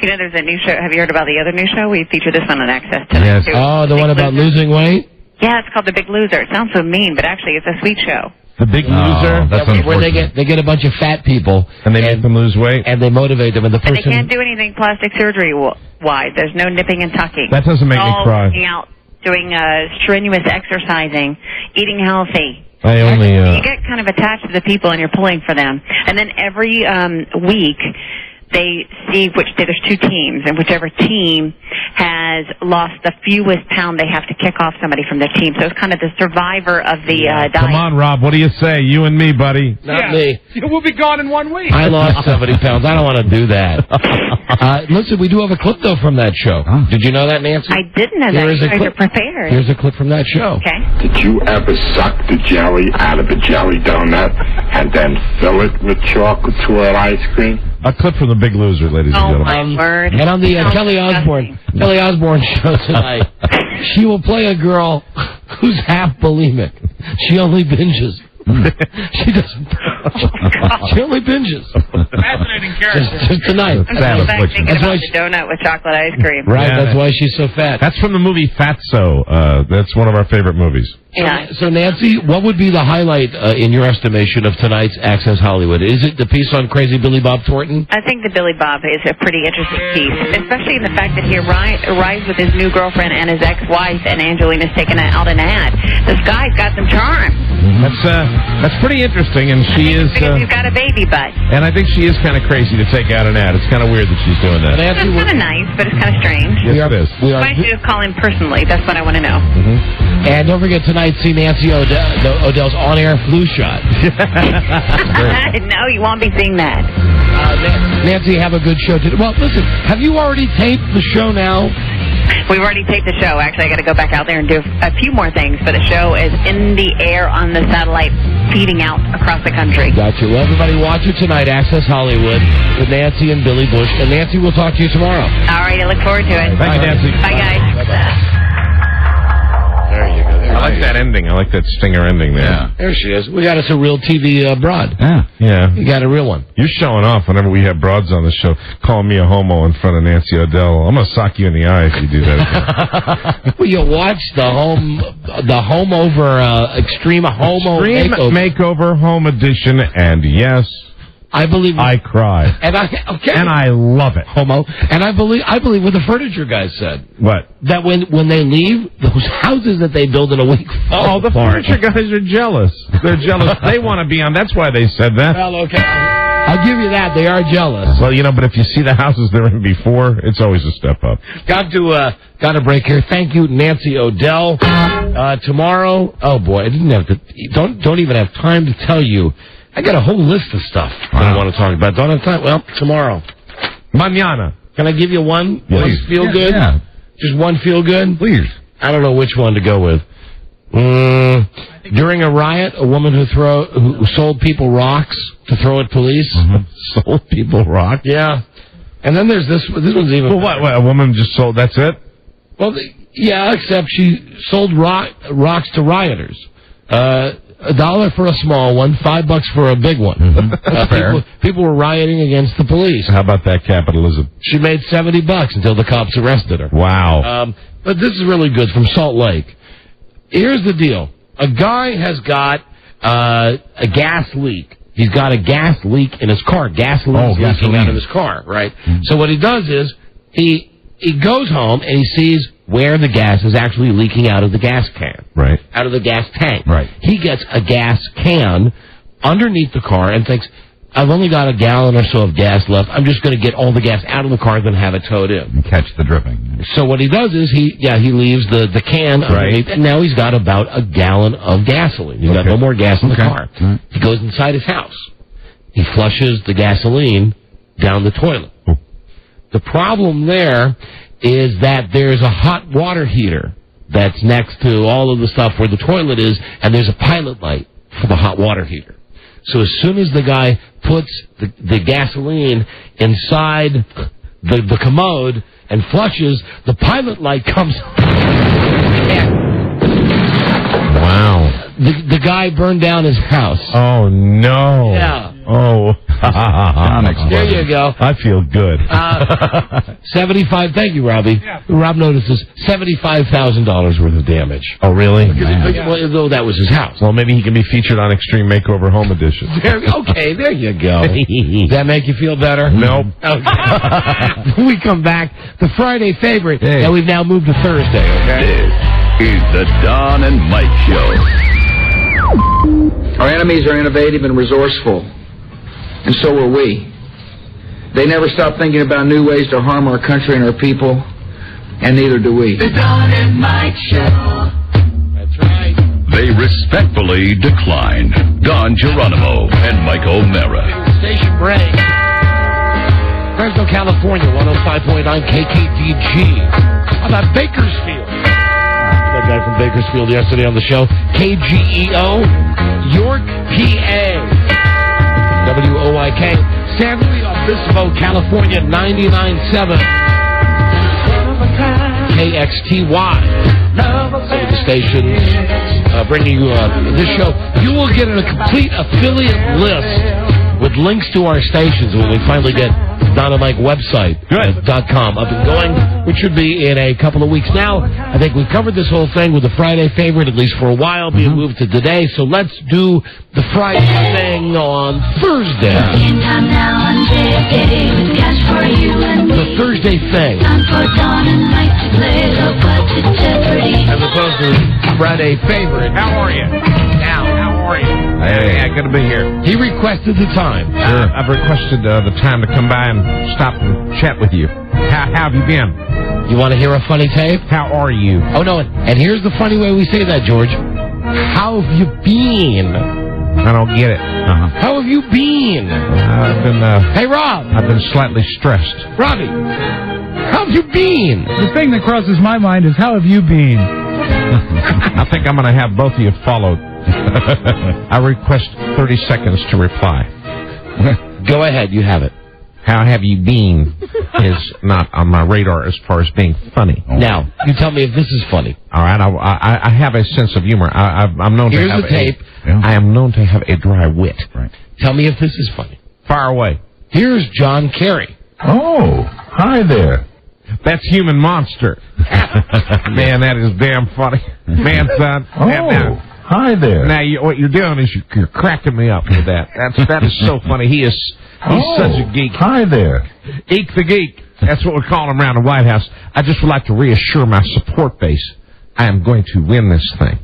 You know, there's a new show. Have you heard about the other new show? We feature this one on Access tonight. Yes. Too. Oh, the one about losing weight? Yeah, it's called The Big Loser. It sounds so mean, but actually it's a sweet show. The Big Loser? That's where they get a bunch of fat people. And they make them lose weight? And they motivate them. And the person... And they can't do anything plastic surgery-wise. There's no nipping and tucking. That doesn't make me cry. Working out, doing strenuous exercising, eating healthy. You get kind of attached to the people and you're pulling for them. And then every week they see there's two teams, and whichever team has lost the fewest pound, they have to kick off somebody from their team. So it's kind of the survivor of the diet. Come on, Rob. What do you say? You and me, buddy. Not me. We'll be gone in 1 week. I lost 70 pounds. I don't want to do that. Listen, we do have a clip, though, from that show. Did you know that, Nancy? I didn't know that. You guys are prepared. Here's a clip from that show. Okay. Did you ever suck the jelly out of a jelly donut and then fill it with chocolate swirl ice cream? A clip from The Big Loser, ladies and gentlemen. Oh, my word. And on the Kelly Osbourne show tonight, she will play a girl who's half bulimic. She only binges. She doesn't. She only binges. Fascinating character. Just tonight. I'm back thinking about the donut with chocolate ice cream. Right, that's why she's so fat. That's from the movie Fatso. That's one of our favorite movies. Yeah. So, Nancy, what would be the highlight, in your estimation, of tonight's Access Hollywood? Is it the piece on Crazy Billy Bob Thornton? I think the Billy Bob is a pretty interesting piece, especially in the fact that he arrives with his new girlfriend and his ex-wife, and Angelina's taking out an ad. This guy's got some charm. That's pretty interesting, and she is... Because he's got a baby butt. And I think she is kind of crazy to take out an ad. It's kind of weird that she's doing that. It's kind of nice, but it's kind of strange. Yes, it is. Why don't you just call him personally? That's what I want to know. And don't forget tonight, see Nancy O'Dell's on-air flu shot. No, you won't be seeing that. Nancy, have a good show today. Well, listen, have you already taped the show now? We've already taped the show. Actually, I got to go back out there and do a few more things, but the show is in the air on the satellite, feeding out across the country. Gotcha. Well, everybody, watch it tonight, Access Hollywood, with Nancy and Billy Bush. And Nancy, we'll talk to you tomorrow. All right, I look forward to it. Thank you, Nancy. Bye, guys. There you go. I like that ending. I like that stinger ending there. Yeah. There she is. We got us a real TV broad. Yeah. You got a real one. You're showing off whenever we have broads on the show, calling me a homo in front of Nancy O'Dell. I'm going to sock you in the eye if you do that. Well, you watch the home over extreme homo Extreme makeover home edition, and yes, I believe I cry. And I love it. Homo. And I believe what the furniture guys said. What? That when they leave, those houses that they build in a week fall the apart. furniture guys are jealous. They're jealous. They want to be on. That's why they said that. Well, okay. I'll give you that. They are jealous. Well, but if you see the houses they're in before, it's always a step up. Got to break here. Thank you, Nancy O'Dell. Tomorrow, oh boy, I didn't have to. Don't even have time to tell you. I got a whole list of stuff that I want to talk about. Don't have time. Well, tomorrow. Mañana. Can I give you one? Yes. One feel good? Yeah. Just one feel good? Please. I don't know which one to go with. During a riot, a woman who sold people rocks to throw at police. Sold people rocks? Yeah. And then there's this one's even... Well, what? A woman just sold... That's it? Well, yeah, except she sold rocks to rioters. $1 for a small one, $5 for a big one. That's fair. People were rioting against the police. How about that capitalism? She made $70 until the cops arrested her. Wow. But this is really good from Salt Lake. Here's the deal. A guy has got a gas leak. He's got a gas leak in his car. Gasoline leaking out of his car, right? So what he does is he goes home and he sees where the gas is actually leaking out of the gas can. Right. Out of the gas tank. Right. He gets a gas can underneath the car and thinks, I've only got a gallon or so of gas left. I'm just going to get all the gas out of the car, then have it towed in. And catch the dripping. So what he does is he leaves the can underneath, and now he's got about a gallon of gasoline. He's got no more gas in the car. He goes inside his house. He flushes the gasoline down the toilet. The problem there is that there's a hot water heater that's next to all of the stuff where the toilet is, and there's a pilot light for the hot water heater. So as soon as the guy puts the gasoline inside the commode and flushes, the pilot light comes Wow. The guy burned down his house. Oh, no. Yeah. Oh. There you go. I feel good. 75. Thank you, Robbie. Yeah. Rob notices $75,000 worth of damage. Oh, really? Well, though that was his house. Well, maybe he can be featured on Extreme Makeover Home Edition. Okay, there you go. Does that make you feel better? Nope. Okay. When we come back, the Friday favorite, and we've now moved to Thursday, okay? This is the Don and Mike Show. Our enemies are innovative and resourceful, and so are we. They never stop thinking about new ways to harm our country and our people, and neither do we. The Don and Mike Show. That's right. They respectfully decline. Don Geronimo and Mike O'Mara. Station break. Fresno, California, 105.9 KKDG. How about Bakersfield? That guy from Bakersfield yesterday on the show. KGEO, York, PA. WOIK, San Luis Obispo, California, 99.7. KXTY. Some of the stations bringing you this show. You will get a complete affiliate list with links to our stations when we finally get Don and Mike website .com up and going, which should be in a couple of weeks. Now, I think we've covered this whole thing with the Friday favorite, at least for a while, being moved to today. So let's do the Friday thing on Thursday. The Thursday thing. As opposed to Friday favorite. How are you? Now, how are you? Hey, good to be here. He requested the time. Sure. I've requested the time to come by and stop and chat with you. How have you been? You want to hear a funny tape? How are you? Oh, no, and here's the funny way we say that, George. How have you been? I don't get it. How have you been? I've been, Hey, Rob. I've been slightly stressed. Robbie, how have you been? The thing that crosses my mind is, how have you been? I think I'm going to have both of you followed. I request 30 seconds to reply. Go ahead, you have it. How have you been is not on my radar as far as being funny. Now, you tell me if this is funny. All right, I have a sense of humor. I'm known Here's to have the tape. I am known to have a dry wit. Right. Tell me if this is funny. Fire away. Here's John Kerry. Oh, hi there. That's Human Monster. Man, that is damn funny. Man, son. Oh, hi there. Now, what you're doing is you're cracking me up with that. That is so funny. He's such a geek. Hi there. Eek the Geek. That's what we're calling him around the White House. I just would like to reassure my support base I am going to win this thing.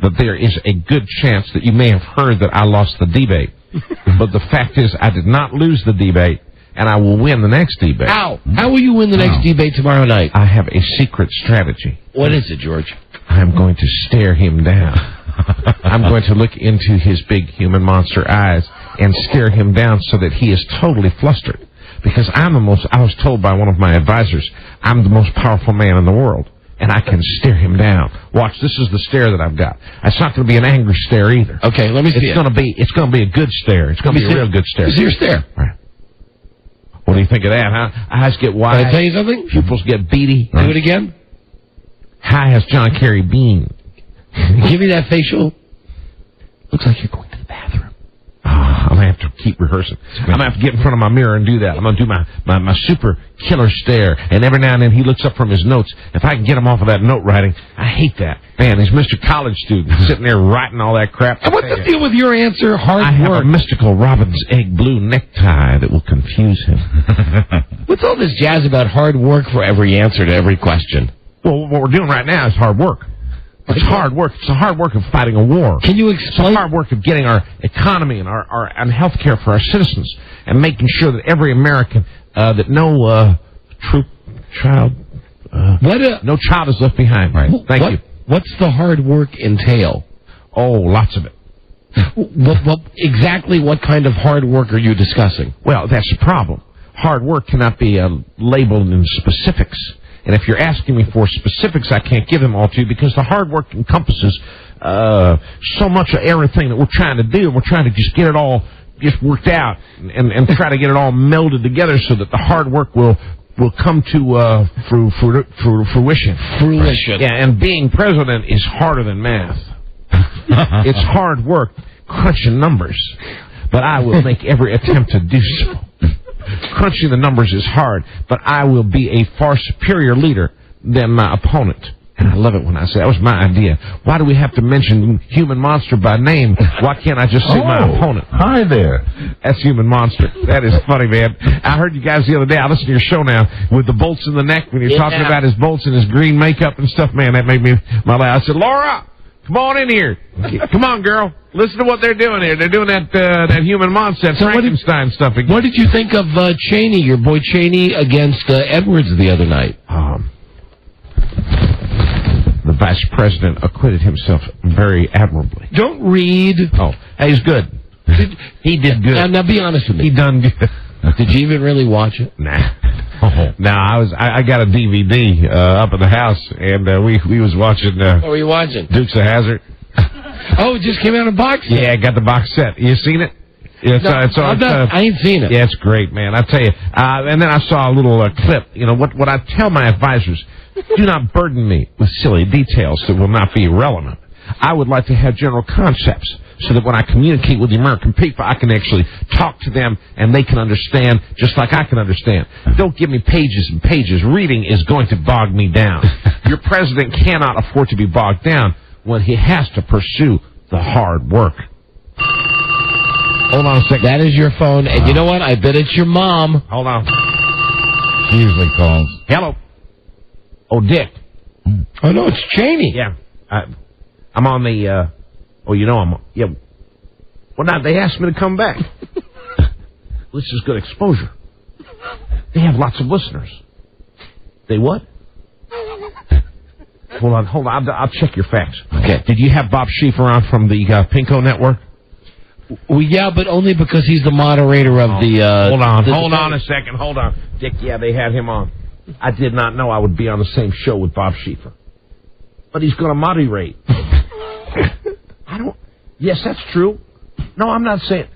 That there is a good chance that you may have heard that I lost the debate. But the fact is I did not lose the debate, and I will win the next debate. How? How will you win the next debate tomorrow night? I have a secret strategy. What is it, George? I'm going to stare him down. I'm going to look into his big human monster eyes and stare him down so that he is totally flustered. Because I was told by one of my advisors, I'm the most powerful man in the world. And I can stare him down. Watch, this is the stare that I've got. It's not going to be an angry stare either. Okay, let me see It's going to be a good stare. It's going to be a real good stare. See your stare. Right. What do you think of that, huh? Eyes get wide. Can I tell you something? Pupils get beady. Do it again. How has John Kerry been? Give me that facial. Looks like you're going to the bathroom. I'm going to have to keep rehearsing. I'm going to have to get in front of my mirror and do that. I'm going to do my super killer stare. And every now and then he looks up from his notes. If I can get him off of that note writing, I hate that. Man, he's Mr. College student sitting there writing all that crap. And what's the deal with your answer? Hard I work. have a mystical robin's egg blue necktie that will confuse him. What's all this jazz about hard work for every answer to every question? Well, what we're doing right now is hard work. It's hard work. It's the hard work of fighting a war. Can you explain? It's the hard work of getting our economy and our health care for our citizens and making sure that every American, that no no child is left behind. Right. Thank you. What's the hard work entail? Oh, lots of it. Well, exactly what kind of hard work are you discussing? Well, that's the problem. Hard work cannot be labeled in specifics. And if you're asking me for specifics, I can't give them all to you because the hard work encompasses so much of everything that we're trying to do. We're trying to just get it all just worked out and try to get it all melded together so that the hard work will come to fruition. Fruition. Yeah, and being president is harder than math. It's hard work crunching numbers, but I will make every attempt to do so. Crunching the numbers is hard, but I will be a far superior leader than my opponent. And I love it when I say, that was my idea. Why do we have to mention Human Monster by name? Why can't I just say my opponent? Hi there. That's Human Monster. That is funny, man. I heard you guys the other day. I listened to your show now with the bolts in the neck when you're talking about his bolts and his green makeup and stuff. Man, that made me my laugh. I said, Laura, come on in here. Come on, girl. Listen to what they're doing here. They're doing that Human Monster, that Frankenstein stuff again. What did you think of Cheney, your boy Cheney, against Edwards the other night? The vice president acquitted himself very admirably. Don't read. Oh, hey, he's good. He did good. Now, be honest with me. He done good. Did you even really watch it? Nah. No, I got a DVD up at the house, and we was watching. What were you watching? Dukes of Hazzard. Oh, it just came out in box set. Yeah, I got the box set. You seen it? I ain't seen it. Yeah, it's great, man. I tell you. And then I saw a little clip. You know what I tell my advisors: do not burden me with silly details that will not be relevant. I would like to have general concepts so that when I communicate with the American people, I can actually talk to them and they can understand just like I can understand. Don't give me pages and pages. Reading is going to bog me down. Your president cannot afford to be bogged down when he has to pursue the hard work. Hold on a second. That is your phone, and you know what? I bet it's your mom. Hold on. She usually calls. Hello. Oh, Dick. Oh, no, it's Cheney. Yeah. I'm on the, yeah. Well, now, they asked me to come back. This is good exposure. They have lots of listeners. They what? Hold on. I'll check your facts. Okay. Did you have Bob Schieffer on from the Pinko Network? Well, yeah, but only because he's the moderator of the... Hold on a second. Hold on. Dick, yeah, they had him on. I did not know I would be on the same show with Bob Schieffer. But he's going to moderate. Yes, that's true. No, I'm not saying...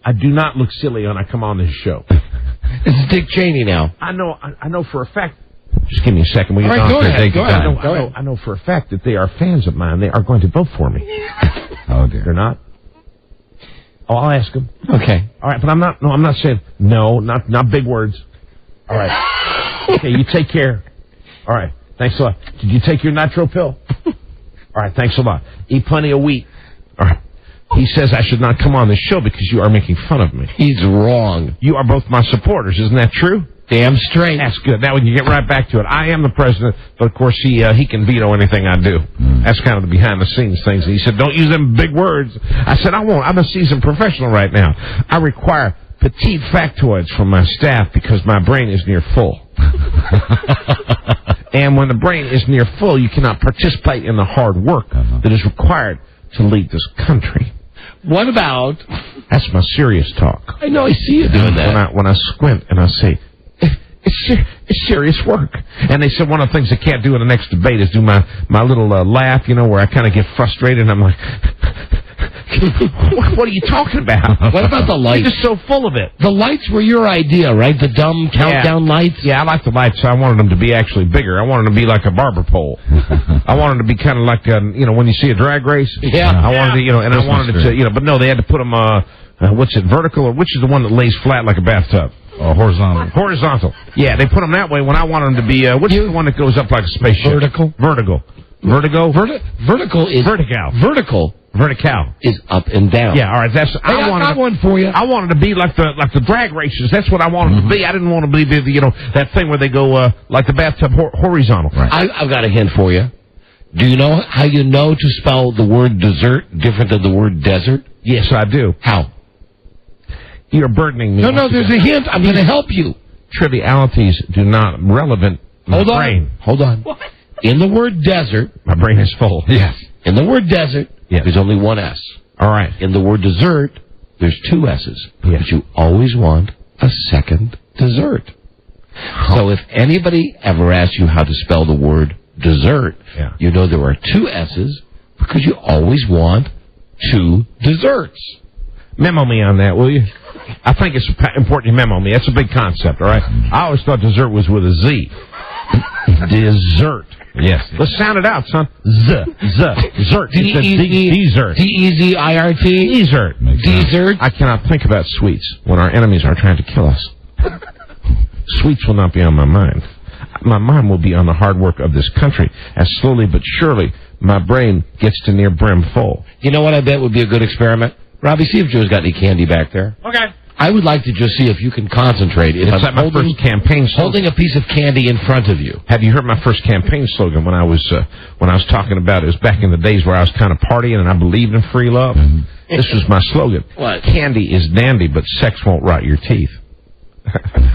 I do not look silly when I come on this show. It's Dick Cheney now. I know for a fact... Just give me a second. All right, go ahead. I know for a fact that they are fans of mine. They are going to vote for me. Oh, dear. They're not? Oh, I'll ask them. Okay. All right, but I'm not saying... No, not big words. All right. Okay, you take care. All right, thanks a lot. Did you take your nitro pill? All right, thanks a lot. Eat plenty of wheat. All right. He says I should not come on this show because you are making fun of me. He's wrong. You are both my supporters, isn't that true? Damn straight. That's good. That way you get right back to it. I am the president, but of course he can veto anything I do. That's kind of the behind-the-scenes things. And he said, don't use them big words. I said, I won't. I'm a seasoned professional right now. I require petite factoids from my staff because my brain is near full. And when the brain is near full, you cannot participate in the hard work that is required to lead this country. What about... That's my serious talk. I know, I see you doing that. When I squint and I say, it's serious work. And they said one of the things I can't do in the next debate is do my little laugh, where I kind of get frustrated and I'm like... What are you talking about? What about the lights? You're just so full of it. The lights were your idea, right? The dumb countdown lights? Yeah, I like the lights. I wanted them to be actually bigger. I wanted them to be like a barber pole. I wanted them to be kind of like, when you see a drag race. Yeah. I wanted to, and I wanted it to, but no, they had to put them, what's it, vertical, or which is the one that lays flat like a bathtub? Horizontal. Horizontal. Yeah, they put them that way when I want them to be, which is the one that goes up like a spaceship? Vertical. Vertical. Vertical is... Vertical. Vertical is up and down. Yeah, all right. I got one for you. I wanted to be like the drag races. That's what I wanted to be. I didn't want to be that thing where they go like the bathtub horizontal. Right. I've got a hint for you. Do you know how you know to spell the word dessert different than the word desert? Yes, I do. How? You're burdening me. No, there's a hint. I'm going to help you. Trivialities do not relevant. Hold on. What? In the word desert, my brain is full. Yes. In the word desert, there's only one S. All right. In the word dessert, there's 2 S's. Yes. But you always want a second dessert. So if anybody ever asks you how to spell the word dessert, you know there are 2 S's because you always want 2 desserts. Memo me on that, will you? I think it's important you memo me. That's a big concept, all right? I always thought dessert was with a Z. Dessert. Yes. Let's sound it out, son. Dessert. Dessert. D-E-Z-I-R-T? Dessert. Dessert. I cannot think about sweets when our enemies are trying to kill us. Sweets will not be on my mind. My mind will be on the hard work of this country, as slowly but surely my brain gets to near brim full. You know what I bet would be a good experiment? Robbie, see if Joe's got any candy back there. Okay. I would like to just see if you can concentrate. If It's like my first campaign slogan. Holding a piece of candy in front of you. Have you heard my first campaign slogan when I was talking about it? It was back in the days where I was kind of partying and I believed in free love. This was my slogan. What? Candy is dandy, but sex won't rot your teeth.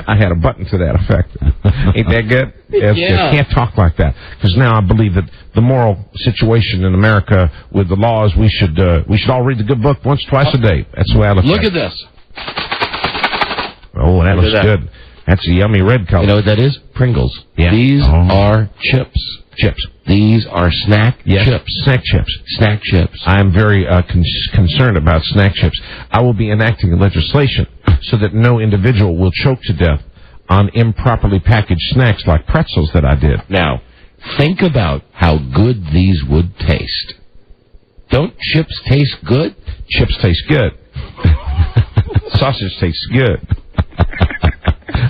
I had a button to that effect. Ain't that good? Yeah. You can't talk like that because now I believe that the moral situation in America with the laws, we should all read the good book once, twice a day. That's the way I look at it. Look at this. Oh, that looks good. That's a yummy red color. You know what that is? Pringles. Yeah. These are chips. Chips. These are snack chips. Snack chips. Snack chips. I am very concerned about snack chips. I will be enacting legislation so that no individual will choke to death on improperly packaged snacks like pretzels that I did. Now, think about how good these would taste. Don't chips taste good? Chips taste good. Sausage tastes good.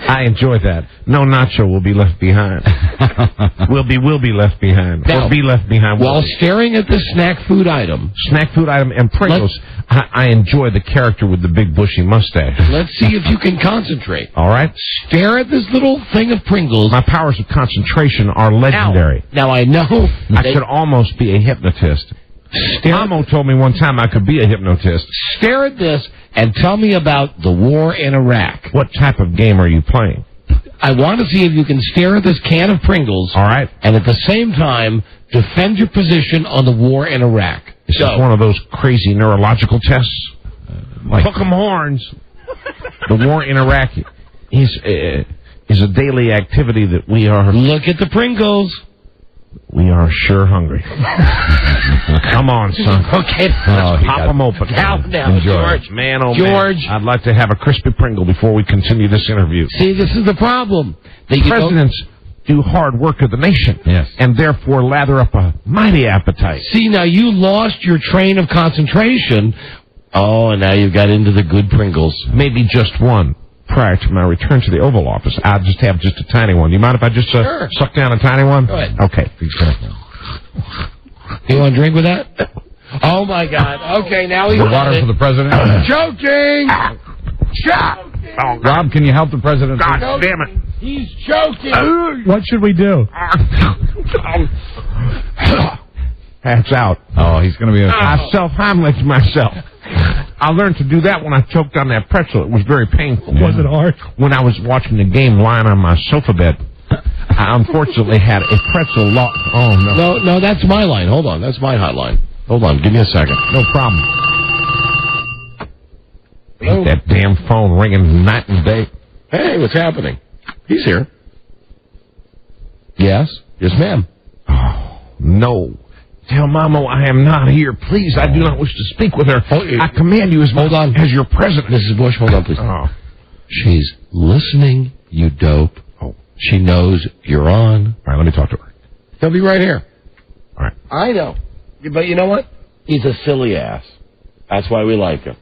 I enjoy that. No nacho will be left behind. will be left behind. Now, or be left behind. While staring at the snack food item and Pringles, I enjoy the character with the big bushy mustache. Let's see if you can concentrate. All right? Stare at this little thing of Pringles. My powers of concentration are legendary. Now I know I could almost be a hypnotist. Mamo told me one time I could be a hypnotist. Stare at this and tell me about the war in Iraq. What type of game are you playing? I want to see if you can stare at this can of Pringles. All right. And at the same time, defend your position on the war in Iraq. This is one of those crazy neurological tests. Like hook 'em horns. The war in Iraq is a daily activity that we are... Look at the Pringles. We are sure hungry. Come on, son. Okay. Pop them open. Now, George. Man, oh George. man. I'd like to have a crispy Pringle before we continue this interview. See, this is the problem. Presidents do hard work of the nation. Yes. And therefore lather up a mighty appetite. See, now you lost your train of concentration. Oh, and now you've got into the good Pringles. Maybe just one. Prior to my return to the Oval Office, I'll just have just a tiny one. You mind if I just suck down a tiny one? Go ahead. Okay. You want to drink with that? Oh, my God. Okay, now he's The water for the president? Joking! Oh, Rob, can you help the president? God damn it. He's joking! What should we do? That's out. Oh, he's going to be... I self-Heimlich myself. I learned to do that when I choked on that pretzel. It was very painful. Was it hard? When I was watching the game lying on my sofa bed, I unfortunately had a pretzel locked. Oh, no. No, that's my line. Hold on. That's my hotline. Hold on. Give me a second. No problem. Ain't that damn phone ringing night and day. Hey, what's happening? He's here. Yes? Yes, ma'am. Oh, no. Tell Mamo I am not here. Please, I do not wish to speak with her. I command you as your president. Mrs. Bush, hold on, please. Oh. She's listening, you dope. Oh. She knows you're on. All right, let me talk to her. He'll be right here. All right. I know. But you know what? He's a silly ass. That's why we like him.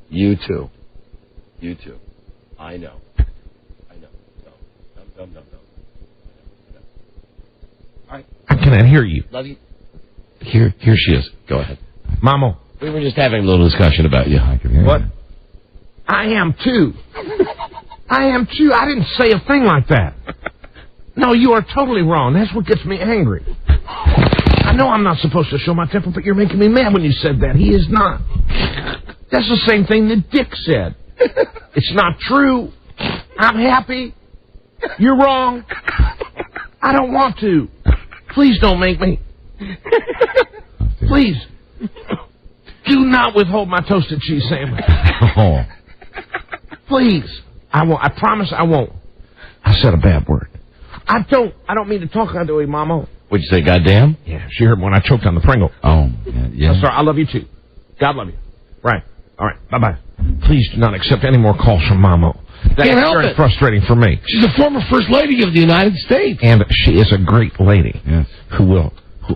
You too. You too. I know. No. All right. I cannot hear you. Love you. Here she is. Go ahead. Mamo. We were just having a little discussion about you. What? I am too. I am too. I didn't say a thing like that. No, you are totally wrong. That's what gets me angry. I know I'm not supposed to show my temper, but you're making me mad when you said that. He is not. That's the same thing that Dick said. It's not true. I'm happy. You're wrong. I don't want to. Please don't make me. Please. Do not withhold my toasted cheese sandwich. Oh. Please. I won't. I promise I won't. I said a bad word. I don't mean to talk that way, Mama. What'd you say, goddamn? Yeah, she heard when I choked on the Pringle. Oh, yeah. I'm sorry, I love you too. God love you. Right. All right. Bye-bye. Please do not accept any more calls from Mama. That's Can't help very it. frustrating for me. She's a former First Lady of the United States. And she is a great lady who will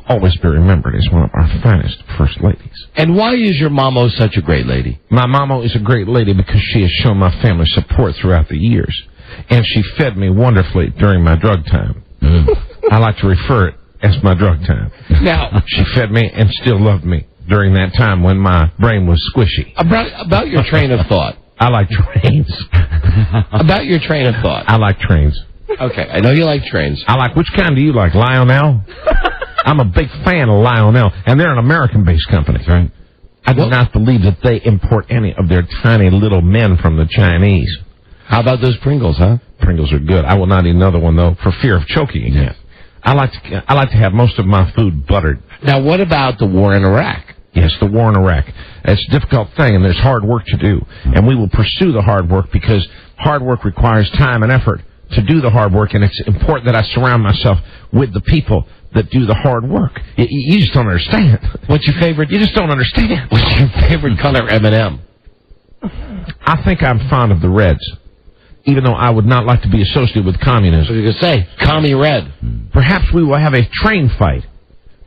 always be remembered as one of our finest First Ladies. And why is your Mamo such a great lady? My Mama is a great lady because she has shown my family support throughout the years. And she fed me wonderfully during my drug time. I like to refer it as my drug time. Now, she fed me and still loved me during that time when my brain was squishy. About your train of thought. I like trains. About your train of thought. I like trains. Okay, I know you like trains. I like, which kind do you like, Lionel? I'm a big fan of Lionel, and they're an American-based company. Right. I do not believe that they import any of their tiny little men from the Chinese. How about those Pringles, huh? Pringles are good. I will not eat another one, though, for fear of choking again. I like to have most of my food buttered. Now, what about the war in Iraq? Yes, the war in Iraq. It's a difficult thing, and there's hard work to do. And we will pursue the hard work because hard work requires time and effort to do the hard work, and it's important that I surround myself with the people that do the hard work. You just don't understand. What's your favorite? You just don't understand. What's your favorite color, M&M? I think I'm fond of the Reds, even though I would not like to be associated with communism. What are you going to say? Commie Red. Perhaps we will have a train fight.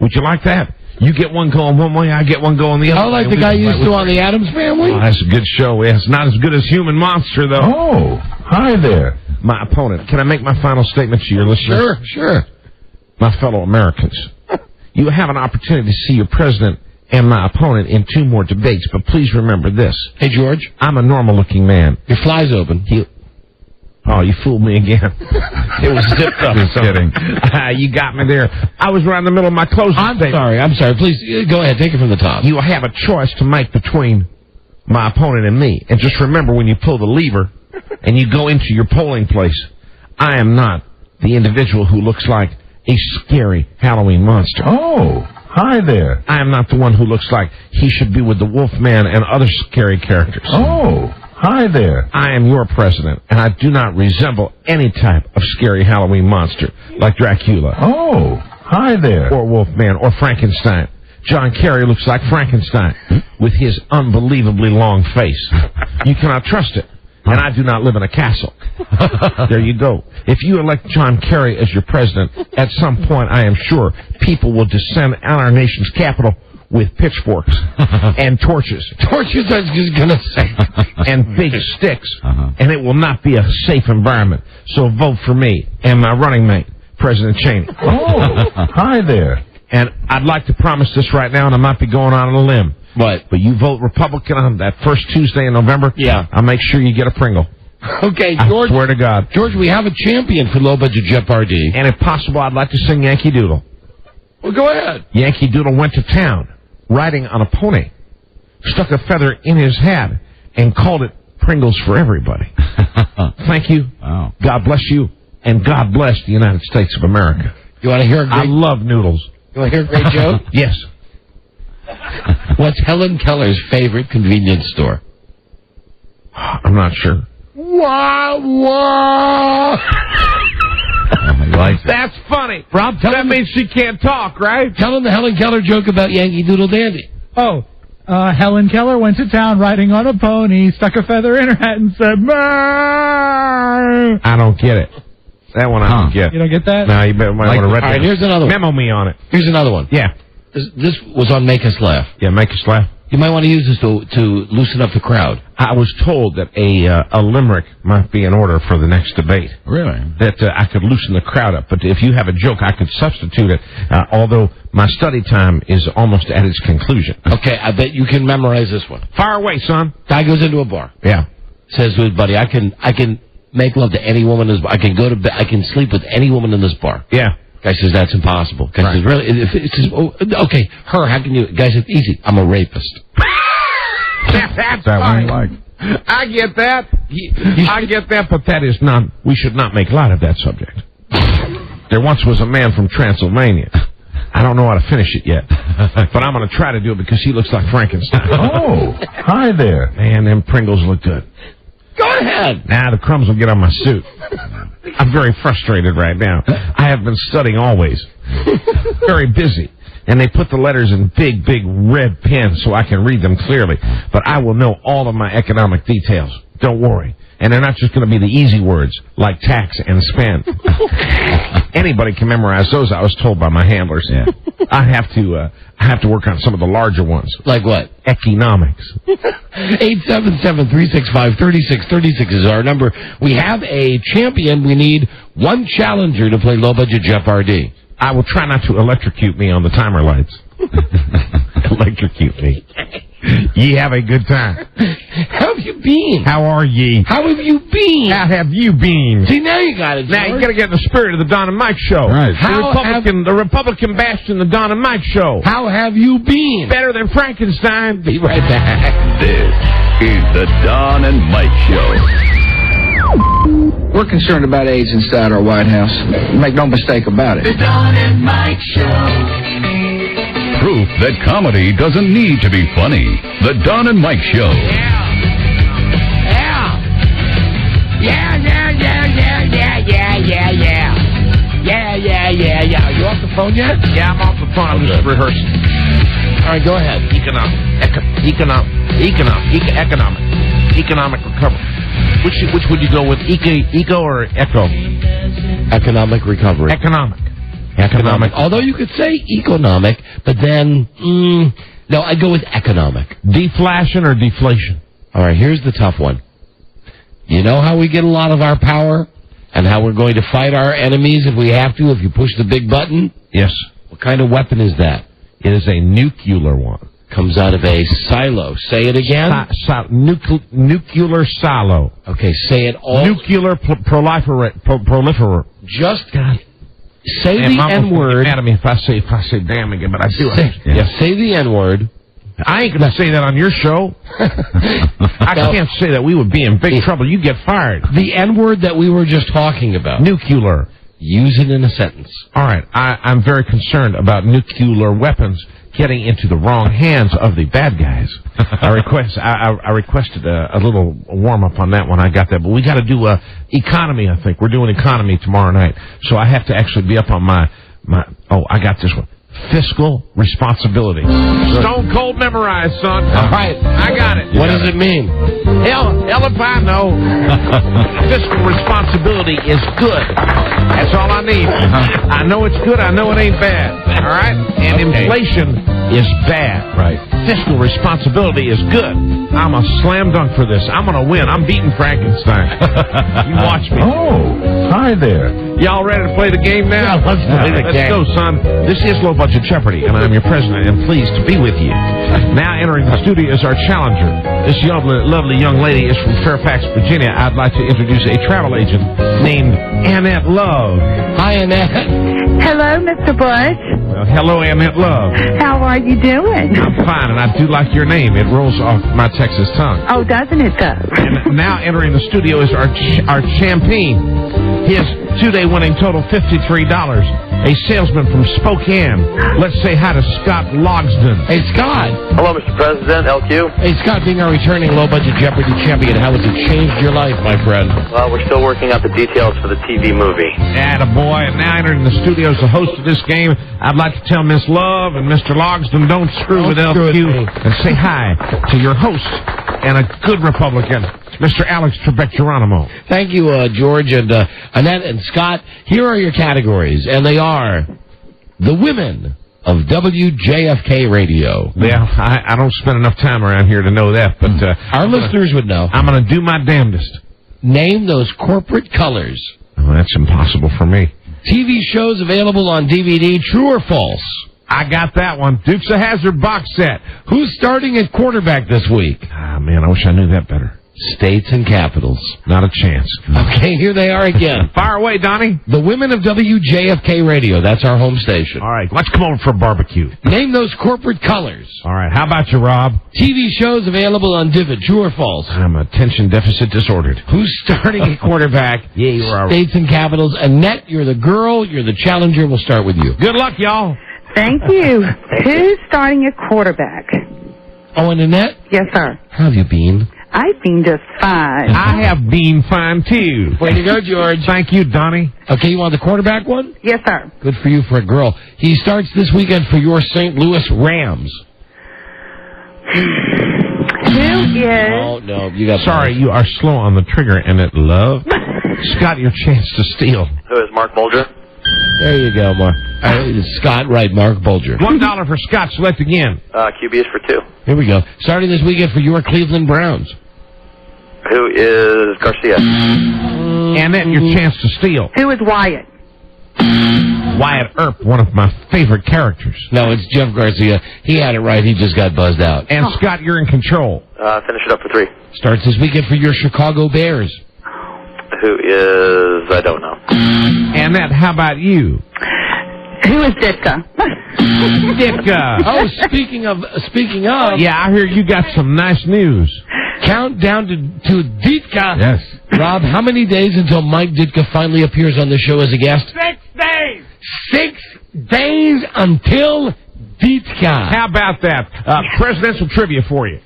Would you like that? You get one going one way, I get one going the other way. I like the guy you used to on the Addams Family. Oh, that's a good show. It's not as good as Human Monster, though. Oh, hi there. My opponent. Can I make my final statement to your listeners? Sure. My fellow Americans, you have an opportunity to see your president and my opponent in 2 more debates, but please remember this. Hey, George. I'm a normal-looking man. Your fly's open. Oh, you fooled me again. It was zipped up. Just kidding. You got me there. I was right in the middle of my closing statement. I'm sorry. Please, go ahead. Take it from the top. You have a choice to make between my opponent and me. And just remember, when you pull the lever and you go into your polling place, I am not the individual who looks like a scary Halloween monster. Oh, hi there. I am not the one who looks like he should be with the Wolfman and other scary characters. Oh, hi there. I am your president, and I do not resemble any type of scary Halloween monster like Dracula. Oh, hi there. Or Wolfman, or Frankenstein. John Kerry looks like Frankenstein with his unbelievably long face. You cannot trust it. And I do not live in a castle. There you go. If you elect John Kerry as your president, at some point, I am sure, people will descend on our nation's capital with pitchforks and torches. Torches, I was just going to say. And big sticks. And it will not be a safe environment. So vote for me and my running mate, President Cheney. Oh, hi there. And I'd like to promise this right now, and I might be going out on a limb. What? But you vote Republican on that first Tuesday in November, I'll make sure you get a Pringle. Okay, George. I swear to God. George, we have a champion for low-budget Jeopardy. And if possible, I'd like to sing Yankee Doodle. Well, go ahead. Yankee Doodle went to town, riding on a pony, stuck a feather in his hat, and called it Pringles for everybody. Thank you. Wow. God bless you, and God bless the United States of America. You want to hear a great... I love noodles. You want to hear a great joke? Yes. What's Helen Keller's favorite convenience store? I'm not sure. That's funny. Rob, that means she can't talk, right? Tell him the Helen Keller joke about Yankee Doodle Dandy. Oh, Helen Keller went to town riding on a pony, stuck a feather in her hat, and said, "Mmm." I don't get it. That one I don't get. You don't get that? No, you might want to read that. All right, here's another one. Memo me on it. Here's another one. Yeah. This was on Make Us Laugh. Yeah, Make Us Laugh. You might want to use this to loosen up the crowd. I was told that a limerick might be in order for the next debate. Really? That I could loosen the crowd up. But if you have a joke, I could substitute it, although my study time is almost at its conclusion. Okay, I bet you can memorize this one. Fire away, son. Guy goes into a bar. Yeah. Says to his buddy, I can make love to any woman in this bar. I can go to bed. I can sleep with any woman in this bar. Yeah. Guy says, that's impossible. Guy says, really? Okay, her, how can you? Guy says, easy. I'm a rapist. That's that fine. one you like? I get that. I get that, but that is not. We should not make light of that subject. There once was a man from Transylvania I don't know how to finish it yet, but I'm going to try to do it because he looks like Frankenstein. Oh, hi there. Man, them Pringles look good. Go ahead. Nah, the crumbs will get on my suit. I'm very frustrated right now. I have been studying always. Very busy. And they put the letters in big, big red pen so I can read them clearly. But I will know all of my economic details. Don't worry. And they're not just going to be the easy words, like tax and spend. Anybody can memorize those, I was told by my handlers. Yeah. I have to work on some of the larger ones. Like what? Economics. 877-365-3636 is our number. We have a champion. We need one challenger to play Low Budget Jeopardy. I will try not to electrocute me on the timer lights. Electrocute me. Ye have a good time. How have you been? How are ye? How have you been? How have you been? See, now you got it, Now you got to get in the spirit of the Don and Mike show. Right. The Republican bastion, the Don and Mike show. How have you been? Better than Frankenstein. Be right back. This is the Don and Mike Show. We're concerned about AIDS inside our White House. Make no mistake about it. The Don and Mike Show. Proof that comedy doesn't need to be funny. The Don and Mike Show. Yeah. Are you off the phone yet? Yeah, I'm off the phone. I'm just rehearsing. All right, go ahead. Economic recovery. Which would you go with, eco or echo? Economic recovery. Economic. Although you could say economic, but then, no, I'd go with economic. Deflation or deflation? All right, here's the tough one. You know how we get a lot of our power? And how we're going to fight our enemies if we have to, if you push the big button? Yes. What kind of weapon is that? It is a nuclear one. Comes out of a silo. Say it again. Nuclear silo. Okay, say it all. Nuclear proliferator. Just say the N-word. Mad at me if I say damn again, but I do. Say the N-word. I ain't going to say that on your show. I can't say that. We would be in big trouble. You get fired. The N-word that we were just talking about. Nuclear. Use it in a sentence. All right. I'm very concerned about nuclear weapons getting into the wrong hands of the bad guys. I requested a little warm-up on that one. I got that. But we got to do economy, I think. We're doing economy tomorrow night. So I have to actually be up on my I got this one. Fiscal responsibility. Stone cold memorized, son. All right. I got it. What does it mean? Hell if I know. Fiscal responsibility is good. That's all I need. I know it's good. I know it ain't bad. All right? And inflation is bad. Right. Fiscal responsibility is good. I'm a slam dunk for this. I'm going to win. I'm beating Frankenstein. You watch me. Oh, hi there. Y'all ready to play the game now? Yeah, let's play the game. Let's go, son. This is Low Budget Jeopardy, and I'm your president, and pleased to be with you. Now entering the studio is our challenger. This lovely young lady is from Fairfax, Virginia. I'd like to introduce a travel agent named Annette Love. Hi, Annette. Hello, Mr. Bush. Well, hello, Annette Love. How are you doing? I'm fine, and I do like your name. It rolls off my Texas tongue. Oh, doesn't it, though? And now entering the studio is our champion. His two-day winning total, $53. A salesman from Spokane. Let's say hi to Scott Logsdon. Hey, Scott. Hello, Mr. President, LQ. Hey, Scott, being our returning Low Budget Jeopardy champion, how has it changed your life, my friend? Well, we're still working out the details for the TV movie. Attaboy. And now entering the studio as the host of this game, I'd like to tell Miss Love and Mr. Logsdon, don't screw with LQ, and say hi to your host and a good Republican, Mr. Alex Trebek-Geronimo. Thank you, George, and Annette and Scott. Here are your categories, and they are the women of WJFK Radio. Yeah, I don't spend enough time around here to know that, but our listeners would know. I'm going to do my damnedest. Name those corporate colors. Oh, that's impossible for me. TV shows available on DVD, true or false? I got that one. Dukes of Hazzard box set. Who's starting at quarterback this week? Ah, man, I wish I knew that better. States and capitals. Not a chance. Okay, here they are again. Fire away, Donnie. The women of WJFK Radio. That's our home station. All right, let's come over for a barbecue. Name those corporate colors. All right, how about you, Rob? TV shows available on Divot, true or false? I'm attention deficit disordered. Who's starting at quarterback? Yeah, you're all right. States and capitals. Annette, you're the girl. You're the challenger. We'll start with you. Good luck, y'all. Thank you. Who's starting at quarterback? Oh, and Annette? Yes, sir. How have you been? I've been just fine. I have been fine, too. Way to go, George. Thank you, Donnie. Okay, you want the quarterback one? Yes, sir. Good for you for a girl. He starts this weekend for your St. Louis Rams. Who is... Oh, no, you got... Sorry, you are slow on the trigger, Annette Love. Scott, your chance to steal. Who is Mark Bulger? There you go, Mark. Scott, right, Mark Bulger. $1 for Scott. Select again. QB is for 2. Here we go. Starting this weekend for your Cleveland Browns. Who is Garcia? Annette, your chance to steal. Who is Wyatt? Wyatt Earp, one of my favorite characters. No, it's Jeff Garcia. He had it right. He just got buzzed out. And Scott, you're in control. Finish it up for 3. Starts this weekend for your Chicago Bears. Who is... I don't know. Annette, how about you? Who is Ditka? Ditka. Oh, speaking of... Yeah, I hear you got some nice news. Countdown to Ditka. Yes. Rob, how many days until Mike Ditka finally appears on the show as a guest? 6 days. 6 days until Ditka. How about that? Presidential trivia for you.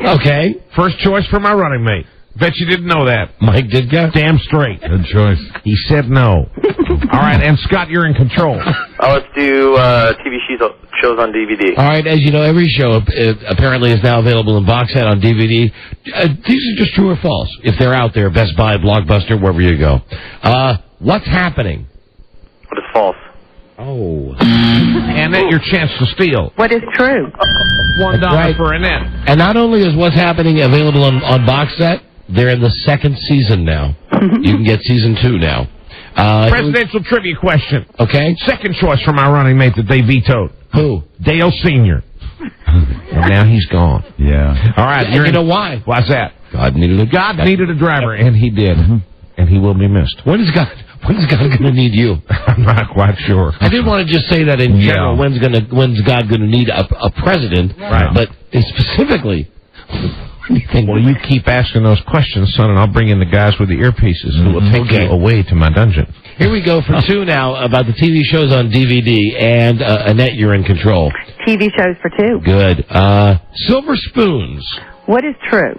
Okay. First choice for my running mate. Bet you didn't know that. Mike Ditka? Damn straight. Good choice. He said no. All right, and Scott, you're in control. Let's do TV shows on DVD. All right, as you know, every show apparently is now available in box set on DVD. These are just true or false. If they're out there, Best Buy, Blockbuster, wherever you go. What's happening? What is false? Oh. Annette, your chance to steal. What is true? $1 right. for Annette. And not only is What's Happening available on box set, they're in the second season now. You can get season 2 now. Presidential trivia question. Okay. Second choice for my running mate that they vetoed. Who? Dale Sr. And now he's gone. Yeah. All right. You know why? Why's that? God needed a driver, and he did. And he will be missed. When is God going to need you? I'm not quite sure. I didn't want to just say that in general. When's God going to need a president? Right. But specifically... Well, you keep asking those questions, son, and I'll bring in the guys with the earpieces who will take you away to my dungeon. Here we go for 2 now about the TV shows on DVD. And Annette, you're in control. TV shows for 2. Good. Silver Spoons. What is true?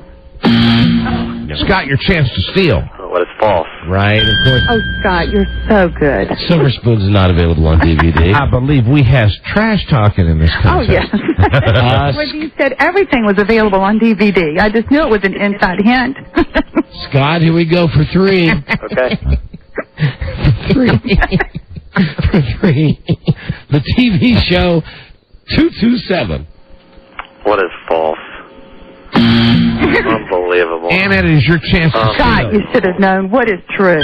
Scott, your chance to steal. What is false? Right, of course. Oh, Scott, you're so good. Silver Spoons is not available on DVD. I believe we has trash talking in this Oh, contest. yes. When you said everything was available on DVD, I just knew it was an inside hint. Scott, here we go for 3. Okay. For 3. The TV show 227. What is false? Unbelievable. Annette, it is your chance to Scott, you should have known. What is true?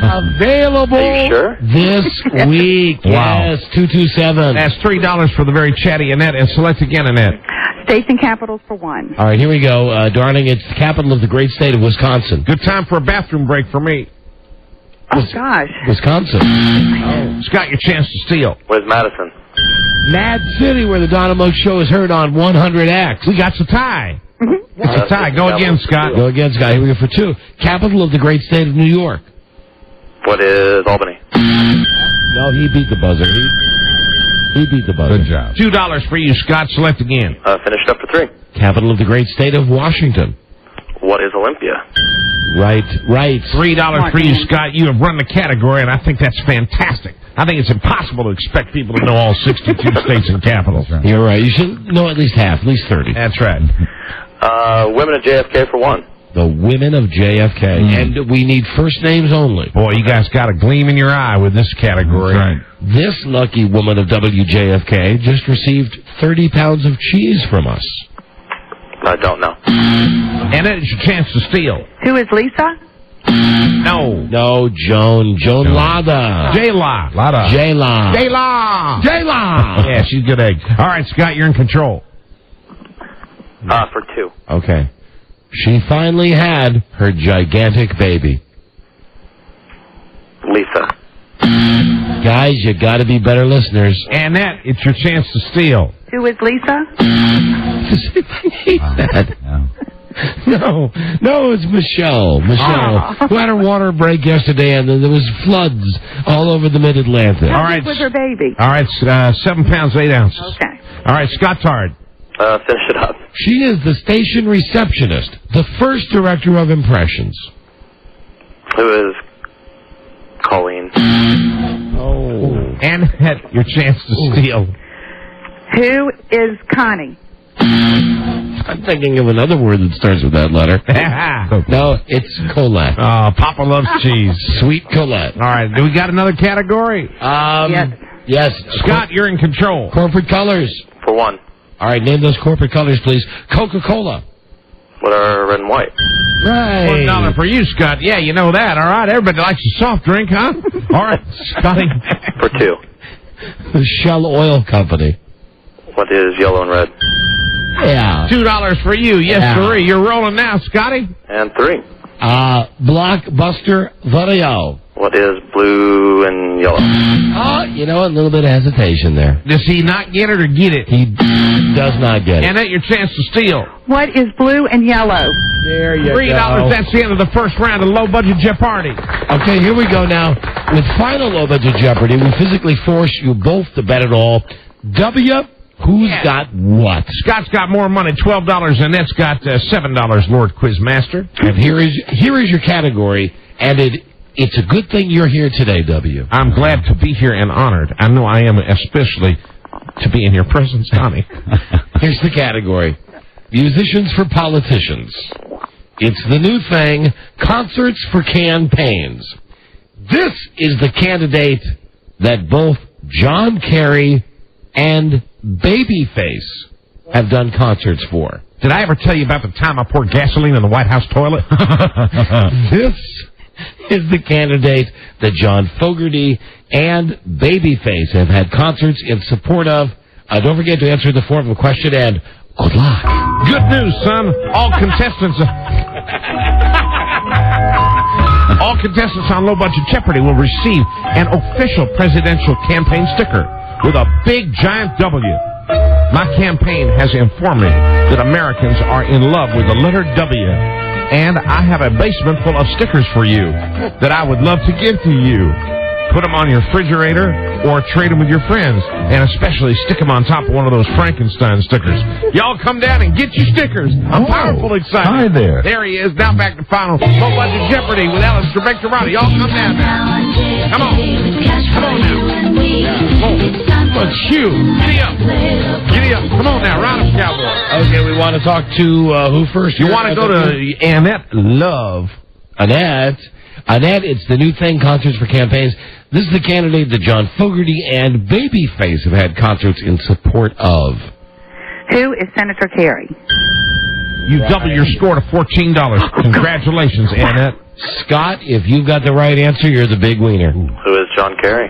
Available Are you sure? this week. Wow. Yes, 227. That's $3 for the very chatty Annette, and select again, Annette. States and capitals for 1. All right, here we go. Darling, it's the capital of the great state of Wisconsin. Good time for a bathroom break for me. Oh, gosh. Wisconsin. Scott, your chance to steal. What is Madison? Mad City, where the Dynamo Show is heard on 100X. We got the tie. That's a tie. Go again, Scott. Go again, Scott. Here we go for 2. Capital of the great state of New York. What is Albany? No, he beat the buzzer. He beat the buzzer. Good job. $2 for you, Scott. Select again. Finish it up for 3. Capital of the great state of Washington. What is Olympia? Right. $3 for you, Scott. You have run the category, and I think that's fantastic. I think it's impossible to expect people to know all 62 states and capitals. You're right. You should know at least half, at least 30. That's right. Women of JFK for 1. The women of JFK. And we need first names only. Boy, you guys got a gleam in your eye with this category. That's right. This lucky woman of WJFK just received 30 pounds of cheese from us. I don't know. And it's your chance to steal. Who is Lisa? No, Joan Lada. J-La. J-La. Yeah, she's a good egg. All right, Scott, you're in control. For 2. Okay. She finally had her gigantic baby. Lisa. Guys, you got to be better listeners. Annette, it's your chance to steal. Who is Lisa? No, it's Michelle. Who had her water break yesterday, and then there was floods all over the Mid-Atlantic. All right. With her baby. All right, 7 pounds, 8 ounces. Okay. All right, Scott Tard. Finish it up. She is the station receptionist, the first director of impressions. Who is Colleen? Oh. Annette, your chance to steal. Who is Connie? I'm thinking of another word that starts with that letter. No, it's Colette. Oh, Papa loves cheese. Sweet Colette. All right, do we got another category? Yes. Scott, you're in control. Corporate colors. For one. All right, name those corporate colors, please. Coca-Cola. What are red and white? Right. $1 for you, Scott. Yeah, you know that. All right, everybody likes a soft drink, huh? All right, Scotty. For two. The Shell Oil Company. What is yellow and red? Yeah. $2 for you. Yes, sir. You're rolling now, Scotty. And three. Blockbuster Video. What is blue and yellow? A little bit of hesitation there. Does he not get it or get it? He does not get it. Annette, your chance to steal. What is blue and yellow? There you $3. go. That's the end of the first round of Low Budget Jeopardy. Okay, here we go now. With final Low Budget Jeopardy, we physically force you both to bet it all. Who's got what? Scott's got more money, $12. Annette's got $7, Lord Quizmaster. And here is your category, and it's a good thing you're here today, W. I'm glad to be here and honored. I know I am, especially to be in your presence, Tommy. Here's the category. Musicians for politicians. It's the new thing, concerts for campaigns. This is the candidate that both John Kerry and Babyface have done concerts for. Did I ever tell you about the time I poured gasoline in the White House toilet? This is the candidate that John Fogerty and Babyface have had concerts in support of. Don't forget to answer the form of a question, and good luck. Good news, son. All contestants on Low Budget Jeopardy will receive an official presidential campaign sticker with a big giant W. My campaign has informed me that Americans are in love with the letter W, and I have a basement full of stickers for you that I would love to give to you. Put them on your refrigerator or trade them with your friends, and especially stick them on top of one of those Frankenstein stickers. Y'all come down and get your stickers. I'm powerful excited. Hi there. There he is. Now back to final Low Budget Jeopardy with Alex Trebek Torado. Y'all come down now. Come on. Come on now. Let's shoot. Giddy up. Giddy up. Come on now. Round up, cowboy. Okay, we want to talk to who first? You want to go to Annette Love. Annette, it's the new thing, concerts for campaigns. This is the candidate that John Fogerty and Babyface have had concerts in support of. Who is Senator Kerry? You double your score to $14. Congratulations, Annette. Scott, if you've got the right answer, you're the big wiener. Who is John Kerry?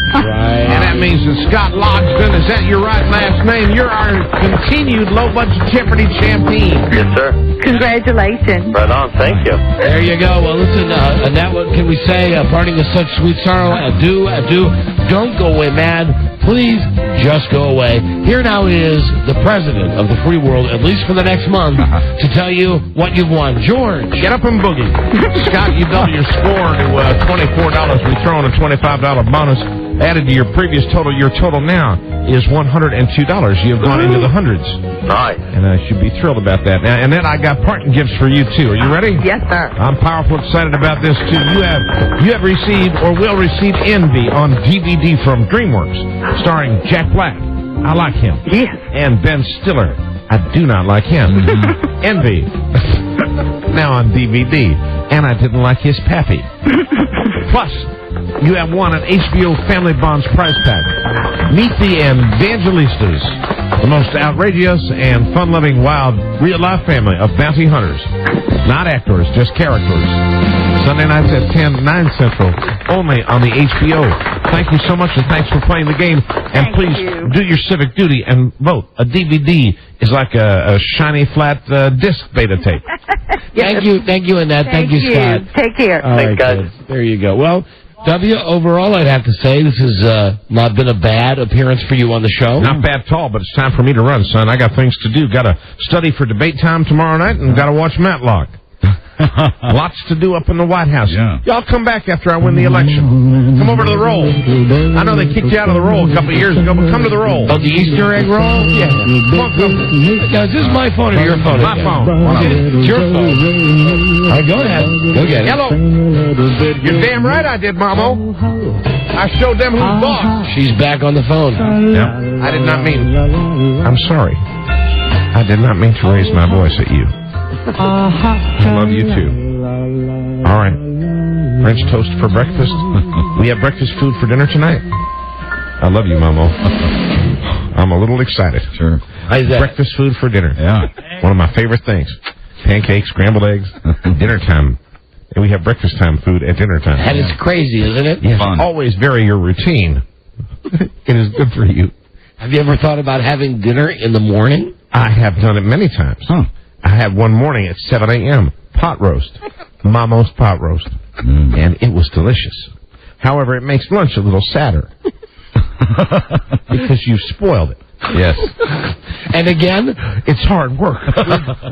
Right. And that means that Scott Logsdon, is that your right last name? You're our continued Low Budget Jeopardy champion. Yes, sir. Congratulations. Right on. Thank you. There you go. Well, listen, Annette, what can we say? Parting of such sweet sorrow. Adieu, adieu. Don't go away, man. Please just go away. Here now is the president of the free world, at least for the next month, to tell you what you've won. George. Get up and boogie. Scott, you double your score to $24. We throw in a $25 bonus added to your previous total. Your total now is $102. You have gone into the hundreds. Nice. And I should be thrilled about that. Now, and then I got parting gifts for you, too. Are you ready? Yes, sir. I'm powerful excited about this, too. You have received or will receive Envy on DVD from DreamWorks, starring Jack Black. I like him. Yes. And Ben Stiller. I do not like him. Envy. Now on DVD. And I didn't like his pappy. Plus, you have won an HBO Family Bonds prize pack. Meet the Evangelistas, the most outrageous and fun-loving, wild, real-life family of bounty hunters. Not actors, just characters. Sunday nights at 10, 9 Central, only on the HBO. Thank you so much, and thanks for playing the game. And please do your civic duty and vote. A DVD is like a shiny, flat disc beta tape. Thank you, Annette. Thank you, Scott. Take care. All right, Thanks, guys. There you go. Well, W, overall, I'd have to say this has not been a bad appearance for you on the show. Not bad at all, but it's time for me to run, son. I got things to do. Got to study for debate time tomorrow night, and got to watch Matlock. Lots to do up in the White House. Yeah. Y'all come back after I win the election. Come over to the roll. I know they kicked you out of the roll a couple of years ago, but come to the roll. Oh, the Easter egg roll? Yeah. Come. Now, is this my phone or your phone? My phone. It's your phone. All right, go ahead. Go get it. Hello. You're damn right I did, Mamo. I showed them who's boss. She's back on the phone. Yeah. I did not mean... I'm sorry. I did not mean to raise my voice at you. I love you, too. All right. French toast for breakfast. We have breakfast food for dinner tonight. I love you, Momo. I'm a little excited. Sure. Breakfast food for dinner. Yeah. One of my favorite things. Pancakes, scrambled eggs, dinner time. And we have breakfast time food at dinner time. That is crazy, isn't it? Yes, always vary your routine. It is good for you. Have you ever thought about having dinner in the morning? I have done it many times. I had one morning at 7 a.m. pot roast. Mama's pot roast. And it was delicious. However, it makes lunch a little sadder. Because you've spoiled it. Yes. And again, it's hard work.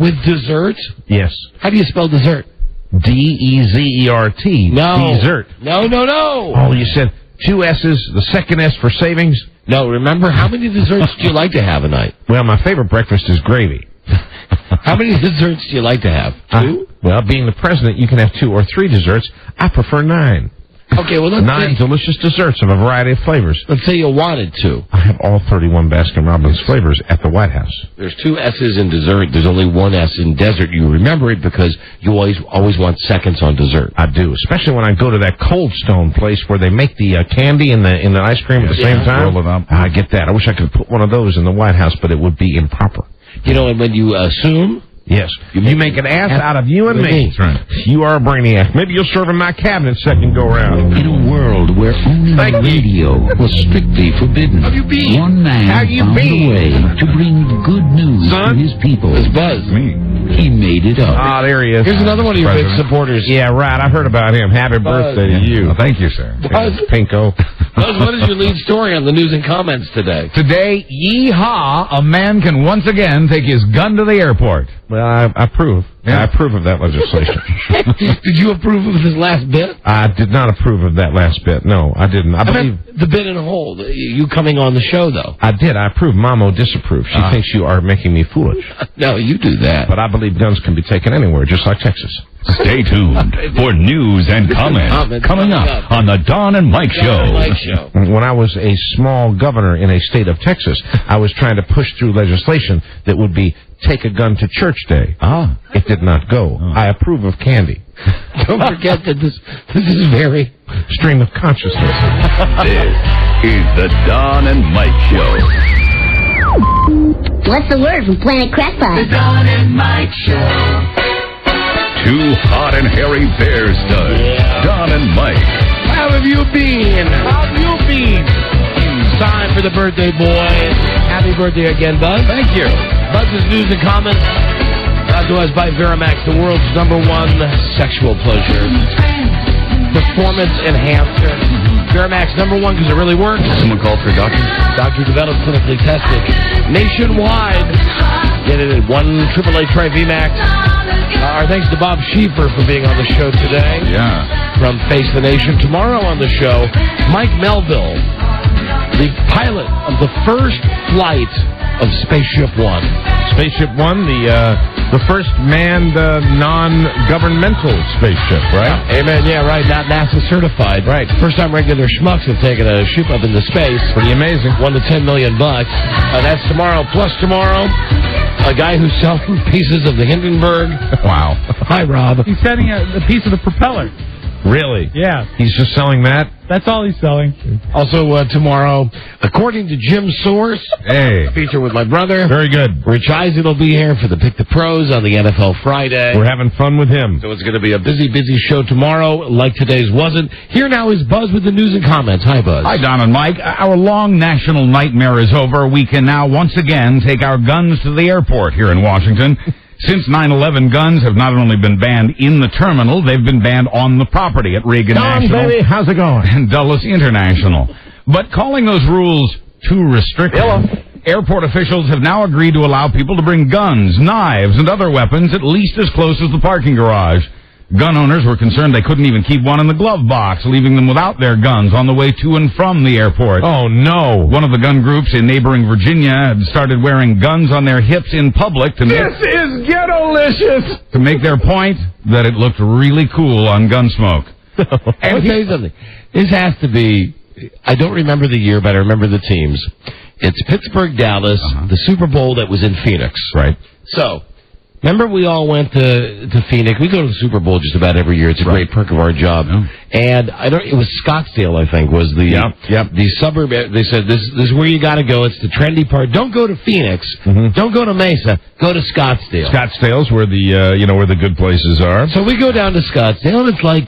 With dessert? Yes. How do you spell dessert? D-E-Z-E-R-T. No. Dessert. No. Oh, you said 2 S's, the second S for savings? No, remember, how many desserts do you like to have a night? Well, my favorite breakfast is gravy. How many desserts do you like to have? 2? Well, being the president, you can have 2 or 3 desserts. I prefer 9. Okay, well, let's 9 delicious desserts of a variety of flavors. Let's say you wanted to. I have all 31 Baskin-Robbins flavors at the White House. There's 2 S's in dessert. There's only 1 S in desert. You remember it because you always want seconds on dessert. I do, especially when I go to that Cold Stone place where they make the candy and the ice cream at the same time. Roll it up. I get that. I wish I could put one of those in the White House, but it would be improper. You know, and when you assume... Yes. You make an ass out of you and me. That's right. You are a brainiac. Maybe you'll serve in my cabinet second go round. In a world where only radio was strictly forbidden, one man found a way to bring good news to his people. It's Buzz. Me. He made it up. Ah, there he is. Here's another one of your big supporters. Yeah, right. I heard about him. Happy birthday to you. Well, thank you, sir. Buzz, Pinko. Buzz, what is your lead story on the news and comments today? Today, yeehaw, a man can once again take his gun to the airport. Well, I approve. Yeah. I approve of that legislation. Did you approve of his last bit? I did not approve of that last bit. No, I didn't. I believe the bit in whole. You coming on the show, though. I did. I approve. Mamo disapproves. She thinks you are making me foolish. No, you do that. But I believe guns can be taken anywhere, just like Texas. Stay tuned for news and comments coming up on the Don and Mike Show. When I was a small governor in a state of Texas, I was trying to push through legislation that would be take a gun to church day. It did not go. I approve of candy. Don't forget that this is very stream of consciousness. This is the Don and Mike Show. What's the word from Planet Crackpot? The Don and Mike Show. 2 hot and hairy bear studs. Yeah. Don and Mike. How have you been? It's time for the birthday boy. Happy birthday again, Buzz. Thank you. Buzz's news and comments brought to us by Veramax, the world's #1 sexual pleasure performance enhancer. Veramax #1 because it really works. Someone called for a doctor? Doctor developed, clinically tested. Nationwide. Get it at 1-888-TRY VMAX. Our thanks to Bob Schieffer for being on the show today. Yeah. From Face the Nation. Tomorrow on the show, Mike Melville, the pilot of the first flight of Spaceship One. Spaceship One, the first manned non-governmental spaceship, right? Amen. Yeah, right. Not NASA certified. Right. First time regular schmucks have taken a ship up into space. Pretty amazing. $1 to $10 million. That's tomorrow. Plus tomorrow, a guy who's selling pieces of the Hindenburg. Wow. Hi, Rob. He's selling a piece of the propeller. Really? Yeah. He's just selling that? That's all he's selling. Also, tomorrow, according to Jim Source, hey, feature with my brother. Very good. Rich Eisen will be here for the Pick the Pros on the NFL Friday. We're having fun with him. So it's going to be a busy, busy show tomorrow, like today's wasn't. Here now is Buzz with the news and comments. Hi, Buzz. Hi, Don and Mike. Our long national nightmare is over. We can now once again take our guns to the airport here in Washington. Since 9/11, guns have not only been banned in the terminal, they've been banned on the property at Reagan National baby, how's it going? and Dulles International. But calling those rules too restrictive, airport officials have now agreed to allow people to bring guns, knives, and other weapons at least as close as the parking garage. Gun owners were concerned they couldn't even keep one in the glove box, leaving them without their guns on the way to and from the airport. Oh, no. One of the gun groups in neighboring Virginia had started wearing guns on their hips in public to is ghetto-licious! to make their point that it looked really cool on Gunsmoke. I'll tell you something. This has to be, I don't remember the year, but I remember the teams. It's Pittsburgh, Dallas, the Super Bowl that was in Phoenix. Right. So, remember we all went to Phoenix. We go to the Super Bowl just about every year. It's a great perk of our job. Yeah. And it was Scottsdale, I think, was the suburb. They said, this is where you got to go. It's the trendy part. Don't go to Phoenix. Don't go to Mesa. Go to Scottsdale. Scottsdale's where the, where the good places are. So we go down to Scottsdale, and it's like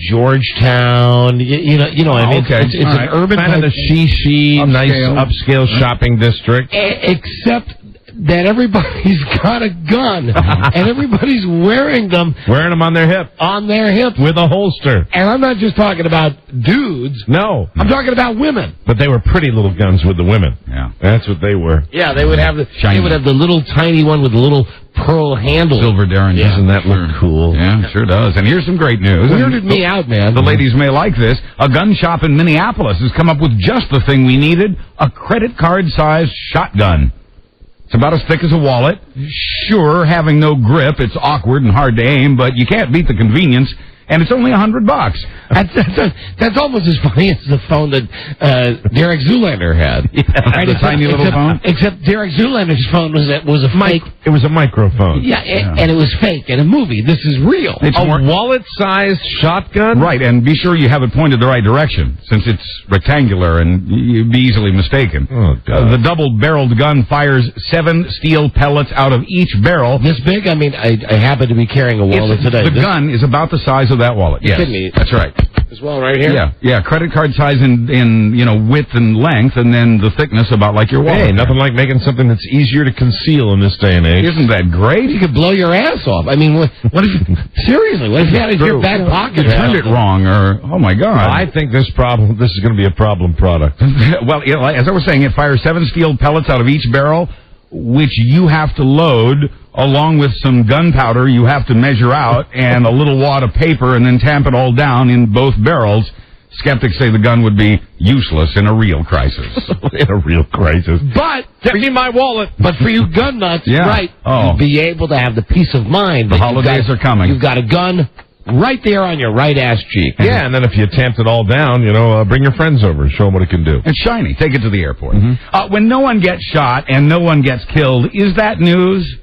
Georgetown. You know. I mean, okay. It's an urban kind of the she nice upscale shopping district. Except that everybody's got a gun, and everybody's wearing them on their hip. On their hips. With a holster. And I'm not just talking about dudes. No. I'm talking about women. But they were pretty little guns with the women. Yeah. That's what they were. Yeah, they would have the little tiny one with the little pearl handle. Silver Derringer. Yeah. Doesn't that look cool? Yeah, it sure does. And here's some great news. Weirded me out, man. The ladies may like this. A gun shop in Minneapolis has come up with just the thing we needed, a credit card-sized shotgun. It's about as thick as a wallet. Sure, having no grip, it's awkward and hard to aim, but you can't beat the convenience. And it's only $100. That's almost as funny as the phone that Derek Zoolander had. Right? The tiny little phone. Except Derek Zoolander's phone was a fake. It was a microphone. Yeah, and it was fake in a movie. This is real. It's a wallet-sized shotgun? Right, and be sure you have it pointed the right direction, since it's rectangular and you'd be easily mistaken. Oh, God. The double-barreled gun fires 7 steel pellets out of each barrel. This big? I mean, I happen to be carrying a wallet today. The gun is about the size of that wallet. Yes, that's right. As well, right here? Yeah, credit card size in width and length, and then the thickness about like your wallet. Hey, nothing like making something that's easier to conceal in this day and age. Isn't that great? You could blow your ass off. I mean, what if, seriously, what if you had it in your back pocket? You turned it wrong, or, oh my God. I think this is going to be a problem product. Well, as I was saying, it fires 7 steel pellets out of each barrel, which you have to load, along with some gunpowder you have to measure out, and a little wad of paper, and then tamp it all down in both barrels. Skeptics say the gun would be useless in a real crisis. In a real crisis. But give me my wallet. But for you gun nuts, right? You'll be able to have the peace of mind. The holidays are coming. You've got a gun right there on your right ass cheek. Yeah, and then if you tamped it all down, bring your friends over and show them what it can do. It's shiny. Take it to the airport. When no one gets shot and no one gets killed, is that news?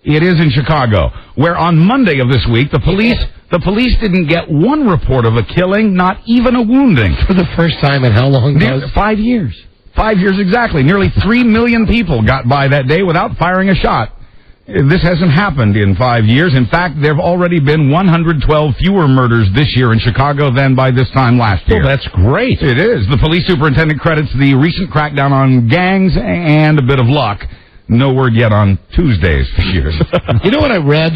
It is in Chicago, where on Monday of this week, the police didn't get one report of a killing, not even a wounding. For the first time in how long? 5 years. 5 years exactly. Nearly 3 million people got by that day without firing a shot. This hasn't happened in 5 years. In fact, there have already been 112 fewer murders this year in Chicago than by this time last year. Well, that's great. It is. The police superintendent credits the recent crackdown on gangs and a bit of luck. No word yet on Tuesdays this year. You know what I read?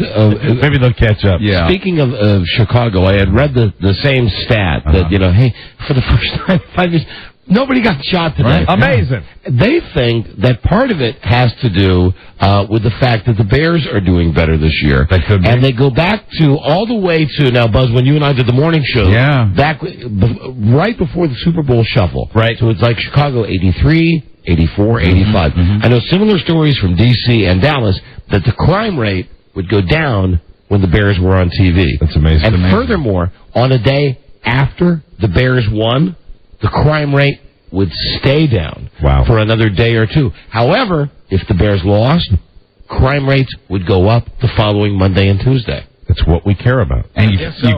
Maybe they'll catch up. Yeah. Speaking of Chicago, I had read the same stat that, hey, for the first time in 5 years, nobody got shot today. Right. Amazing. They think that part of it has to do with the fact that the Bears are doing better this year. That could be. And they go back to all the way to, now, Buzz, when you and I did the morning show. Yeah. Back right before the Super Bowl shuffle. Right. So it's like Chicago 83, 84, 85. I know similar stories from D.C. and Dallas that the crime rate would go down when the Bears were on TV. That's amazing. And furthermore, on a day after the Bears won, the crime rate would stay down for another day or two. However, if the Bears lost, crime rates would go up the following Monday and Tuesday. That's what we care about. And you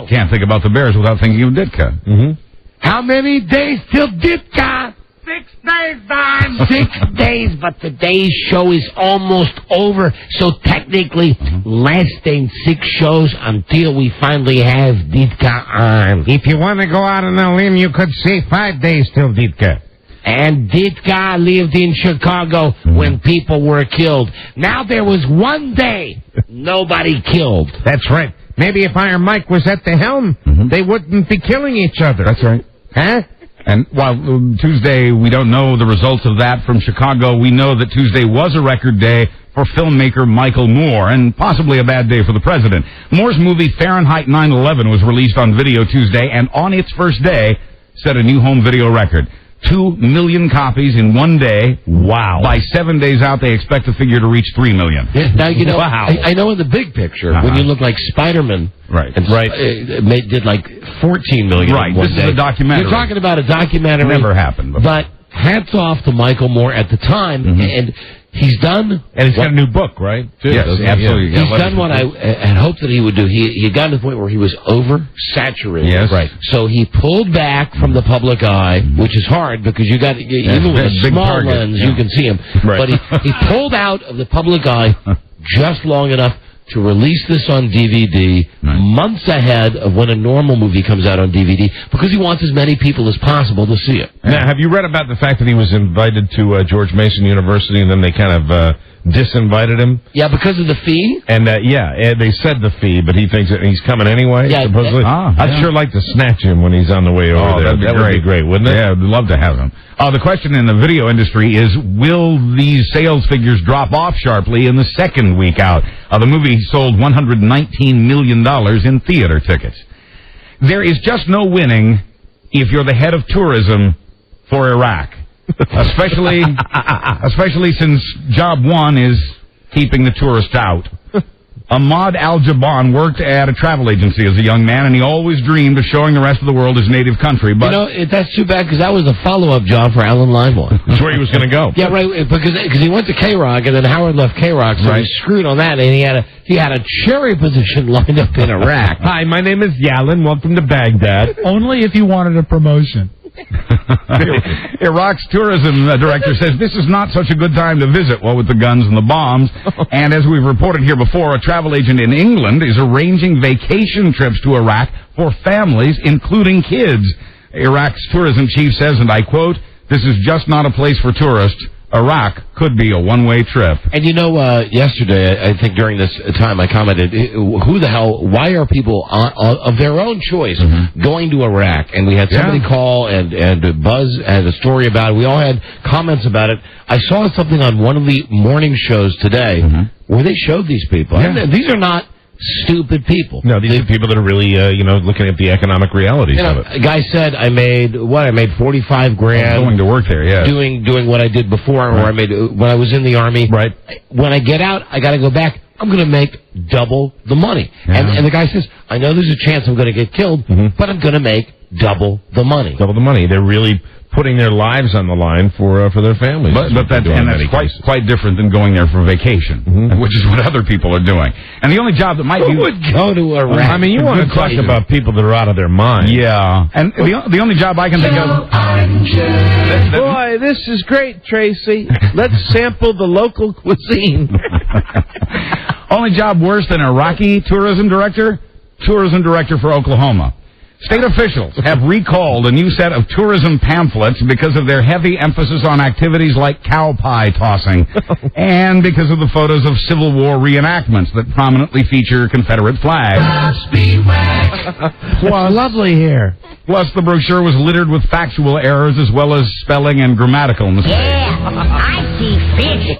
can't think about the Bears without thinking of Ditka. How many days till Ditka? 6 days, Don. 6 days, but today's show is almost over. So technically, less than 6 shows until we finally have Ditka on. If you want to go out on a limb, you could say 5 days till Ditka. And this guy lived in Chicago when people were killed. Now there was one day nobody killed. That's right. Maybe if Iron Mike was at the helm, they wouldn't be killing each other. That's right. Huh? And while Tuesday, we don't know the results of that from Chicago, we know that Tuesday was a record day for filmmaker Michael Moore, and possibly a bad day for the president. Moore's movie Fahrenheit 9/11 was released on video Tuesday, and on its first day, set a new home video record. 2 million copies in one day. Wow. By 7 days out, they expect the figure to reach 3 million. Yeah, now, you know, I know in the big picture, when you look like Spider-Man, did like 14 million Right, in one this day. is a documentary. You're talking about a documentary. Never happened before. But hats off to Michael Moore at the time, and he's done... And he's got a new book, right? Too, yes, absolutely. He's done what I had hoped that he would do. He had gotten to the point where he was oversaturated. Yes. Right. So he pulled back from the public eye, which is hard because you got even with a big small target. lens, you can see him. Right. But he pulled out of the public eye just long enough to release this on DVD months ahead of when a normal movie comes out on DVD because he wants as many people as possible to see it. Now, have you read about the fact that he was invited to George Mason University and then they kind of disinvited him? Yeah, because of the fee? And they said the fee, but he thinks that he's coming anyway, Yeah, supposedly. I'd sure like to snatch him when he's on the way over there. That'd be That would be great, wouldn't it? Yeah, I'd love to have him. The question in the video industry is, will these sales figures drop off sharply in the second week out? The movie sold $119 million in theater tickets. There is just no winning if you're the head of tourism for Iraq. Especially since job one is keeping the tourists out. Ahmad Al-Jaban worked at a travel agency as a young man, and he always dreamed of showing the rest of the world his native country. But you know, that's too bad because that was a follow-up job for Alan Limewine. That's where he was going to go. Yeah, right. Because he went to K-Rock, and then Howard left K-Rock, so he screwed on that, and he had a cherry position lined up in Iraq. Hi, my name is Yalin. Welcome to Baghdad. Only if you wanted a promotion. Iraq's tourism director says this is not such a good time to visit, what with the guns and the bombs. And as we've reported here before, a travel agent in England is arranging vacation trips to Iraq for families, including kids. Iraq's tourism chief says, and I quote, "This is just not a place for tourists. Iraq could be a one-way trip." And you know, yesterday, I think during this time, I commented, why are people of their own choice going to Iraq? And we had somebody call, and Buzz had a story about it. We all had comments about it. I saw something on one of the morning shows today where they showed these people. Yeah. And these are not stupid people. No, these are people that are really, looking at the economic realities of it. A guy said, I made $45 grand. Going to work there, yeah. Doing what I did before, or I made when I was in the Army. Right. When I get out, I got to go back. I'm going to make double the money. Yeah. And the guy says, I know there's a chance I'm going to get killed, but I'm going to make double the money. Double the money. They're really putting their lives on the line for their families. But that's quite different than going there for vacation, which is what other people are doing. And the only job that might Who would go to Iraq? I mean, you want to talk about people that are out of their mind. Yeah. And the only job I can think of... Boy, this is great, Tracy. Let's sample the local cuisine. Only job worse than Iraqi tourism director for Oklahoma. State officials have recalled a new set of tourism pamphlets because of their heavy emphasis on activities like cow pie tossing and because of the photos of Civil War reenactments that prominently feature Confederate flags. Well, lovely here. Plus, the brochure was littered with factual errors as well as spelling and grammatical mistakes. I see fish.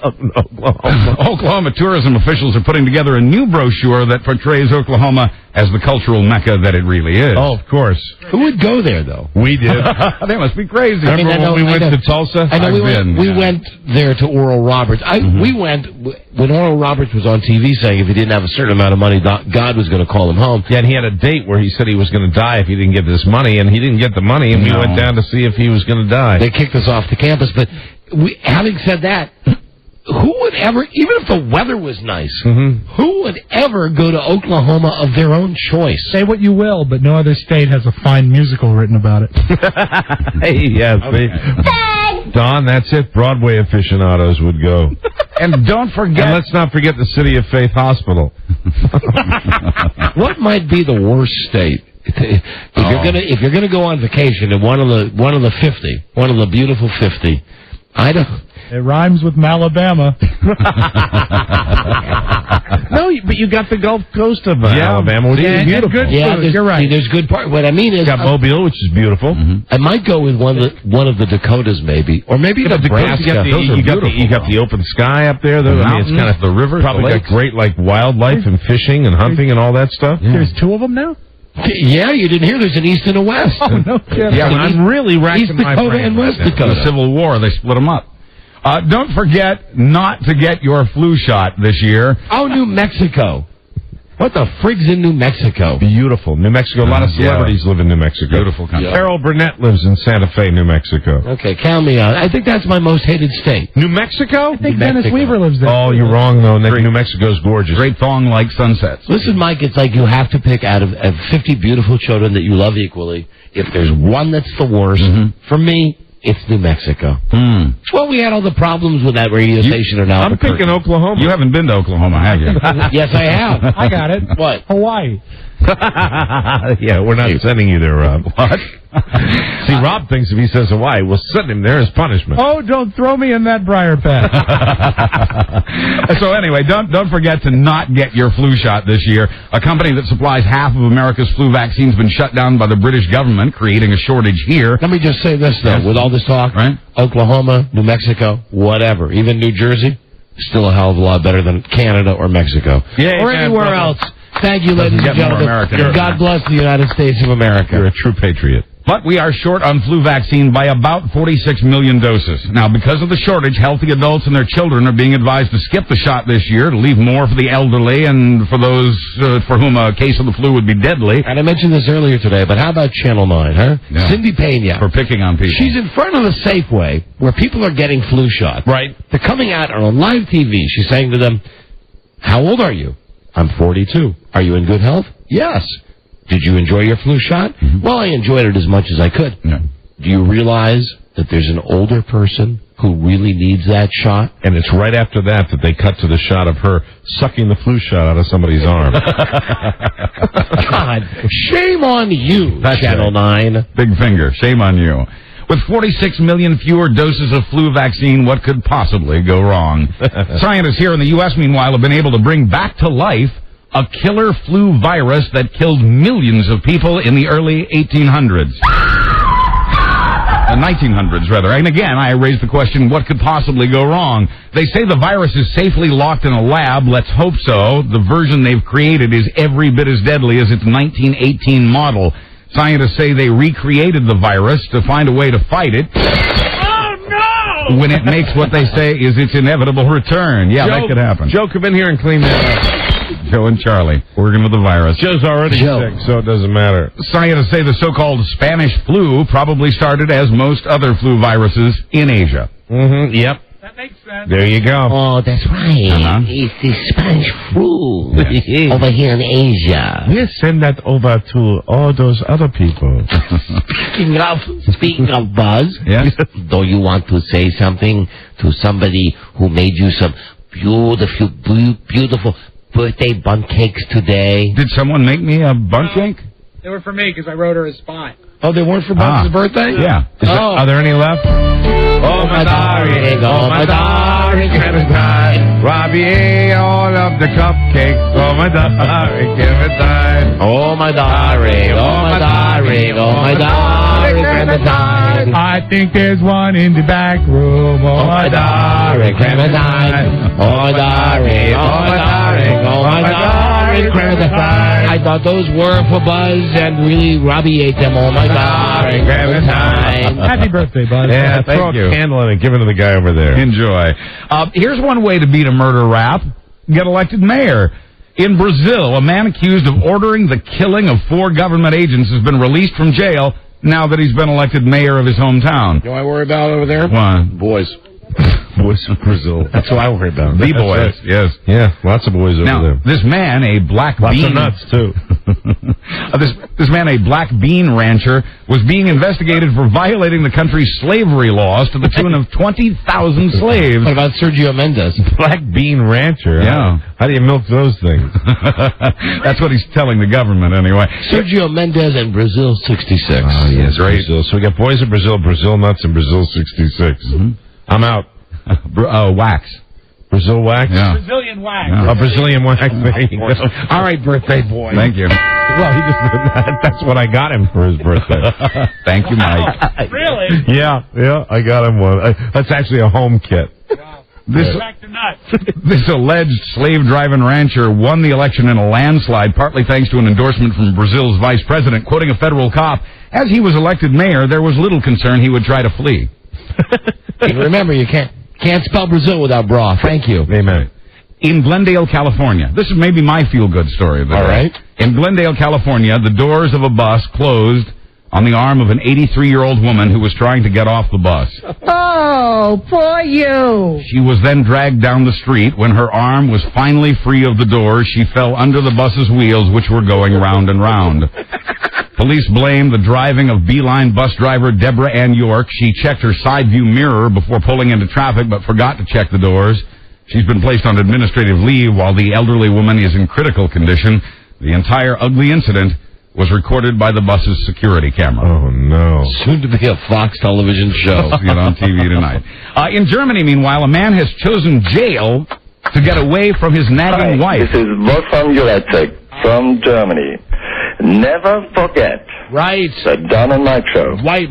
Oklahoma tourism officials are putting together a new brochure that portrays Oklahoma as the cultural mecca that it really is. Oh, of course. Who would go there, though? We did. They must be crazy. Remember when we went to Tulsa? I know we went there to Oral Roberts. We went when Oral Roberts was on TV saying if he didn't have a certain amount of money, God was going to call him home. Yeah, and he had a date where he said he was going to die if he didn't get this money, and he didn't get the money, and we went down to see if he was going to die. They kicked us off the campus, but having said that, who would ever, even if the weather was nice, who would ever go to Oklahoma of their own choice? Say what you will, but no other state has a fine musical written about it. Hey, yes, Don, that's it. Broadway aficionados would go. And don't forget... And let's not forget the City of Faith Hospital. What might be the worst state If you're gonna go on vacation in one of the beautiful 50, I don't. It rhymes with Malabama. No, but you got the Gulf Coast of Alabama, which is beautiful. Good food. You're right. There's good part. What I mean is, You got Mobile, which is beautiful. I might go with one of the Dakotas, maybe, or maybe Nebraska. You got the open sky up there. It's kind of the rivers, probably the got great wildlife and fishing and hunting and all that stuff. There's two of them now? Yeah, you didn't hear. There's an East and a West. Oh, no kidding. Yeah, I'm really racking East my Dakota brain. and West The Dakota. Civil War, they split them up. Don't forget not to get your flu shot this year. Oh, New Mexico. What the frig's in New Mexico? Beautiful. New Mexico. A lot of celebrities live in New Mexico. Beautiful country. Carol Burnett lives in Santa Fe, New Mexico. Okay, count me out. I think that's my most hated state. New Mexico? I think Dennis Weaver lives there. Oh, you're wrong, though. New Mexico's gorgeous. Great thong-like sunsets. Listen, Mike, it's like you have to pick out of 50 beautiful children that you love equally. If there's one that's the worst, for me, it's New Mexico. Well, we had all the problems with that radio station in I'm Albuquerque. picking Oklahoma. You haven't been to Oklahoma, have you? Yes, I have. I got it. What? Hawaii. Yeah, we're not sending you there, Rob. What? See, Rob thinks if he says Hawaii, we'll send him there as punishment. Oh, don't throw me in that briar patch. So anyway, don't forget to not get your flu shot this year. A company that supplies half of America's flu vaccines has been shut down by the British government, creating a shortage here. Let me just say this, though, with all this talk, right? Oklahoma, New Mexico, whatever, even New Jersey, still a hell of a lot better than Canada or Mexico. Yeah, or anywhere else. Thank you, ladies and get more gentlemen. American. God bless the United States of America. You're a true patriot. But we are short on flu vaccine by about 46 million doses. Now, because of the shortage, healthy adults and their children are being advised to skip the shot this year, to leave more for the elderly and for those for whom a case of the flu would be deadly. And I mentioned this earlier today, but how about Channel 9, huh? Yeah. Cindy Pena. For picking on people. She's in front of the Safeway where people are getting flu shots. Right. They're coming out on live TV. She's saying to them, how old are you? I'm 42. Are you in good health? Yes. Did you enjoy your flu shot? Well, I enjoyed it as much as I could. Yeah. Do you realize that there's an older person who really needs that shot? And it's right after that they cut to the shot of her sucking the flu shot out of somebody's arm. God, shame on you, That's Channel right. 9. Big finger. Shame on you. With 46 million fewer doses of flu vaccine, what could possibly go wrong? Scientists here in the U.S., meanwhile, have been able to bring back to life a killer flu virus that killed millions of people in the early 1800s. 1900s, rather. And again, I raise the question, what could possibly go wrong? They say the virus is safely locked in a lab. Let's hope so. The version they've created is every bit as deadly as its 1918 model. Scientists say they recreated the virus to find a way to fight it. Oh, no! When it makes what they say is its inevitable return. Yeah, that could happen. Joe, come in here and clean that up. Joe and Charlie, working with the virus. Joe's already sick, so it doesn't matter. Scientists say the so-called Spanish flu probably started, as most other flu viruses, in Asia. Yep. That makes sense. There you go. Oh, that's right. It's the Spanish flu over here in Asia. We'll send that over to all those other people. Speaking of Buzz, Yes? do you want to say something to somebody who made you some beautiful birthday bun cakes today? Did someone make me a bun cake? They were for me because I wrote her a spot. Oh, they weren't for Buzz's birthday? Yeah. Are there any left? Oh, my darling, oh, my darling Clementine. Robbie ate all of the cupcakes. Oh, my darling Clementine. Oh, my darling, oh, my darling, oh, my darling Clementine. I think there's one in the back room. Oh, my darling Clementine. Oh, my darling, oh, my darling, oh, my darling Clementine. I thought those were for Buzz, and really, Robbie ate them. Oh, my darling Clementine. Happy birthday, Buzz. Yeah, Thank throw you. a candle in and give it to the guy over there. Enjoy. Here's one way to beat a murder rap. Get elected mayor. In Brazil, a man accused of ordering the killing of 4 government agents has been released from jail now that he's been elected mayor of his hometown. You know what I worry about over there? What? Boys. Boys from Brazil. That's what I worry about. The boys, yes. Yeah, lots of boys over Now, there. this man, a black Lots bean... of nuts, too. This man, a black bean rancher, was being investigated for violating the country's slavery laws to the tune of 20,000 slaves. What about Sergio Mendes? Black bean rancher. Yeah. How do you milk those things? That's what he's telling the government, anyway. Sergio Mendes and Brazil 66. Oh, yes, Brazil. So we got Boys of Brazil, Brazil Nuts, and Brazil 66. Mm-hmm. I'm out. Wax. Brazil wax? Yeah. Brazilian wax. Yeah. Brazilian wax. There you go. All right, birthday boy. Thank you. Well, that's what I got him for his birthday. Thank you, Mike. Really? Yeah, I got him one. That's actually a home kit. Wow. This alleged slave-driving rancher won the election in a landslide, partly thanks to an endorsement from Brazil's vice president. Quoting a federal cop, as he was elected mayor, there was little concern he would try to flee. Remember, you can't spell Brazil without bra. Thank you. Amen. In Glendale, California. This is maybe my feel-good story of the day. All right. In Glendale, California, the doors of a bus closed on the arm of an 83-year-old woman who was trying to get off the bus. Oh, poor you. She was then dragged down the street. When her arm was finally free of the doors, she fell under the bus's wheels, which were going round and round. Police blame the driving of Beeline bus driver Deborah Ann York. She checked her side view mirror before pulling into traffic, but forgot to check the doors. She's been placed on administrative leave while the elderly woman is in critical condition. The entire ugly incident was recorded by the bus's security camera. Oh, no. Soon to be a Fox television show. See it on TV tonight. In Germany, meanwhile, a man has chosen jail to get away from his nagging wife. This is Wolfgang Juracek from Germany. Never forget. Right. The Don and Mike Show. Right,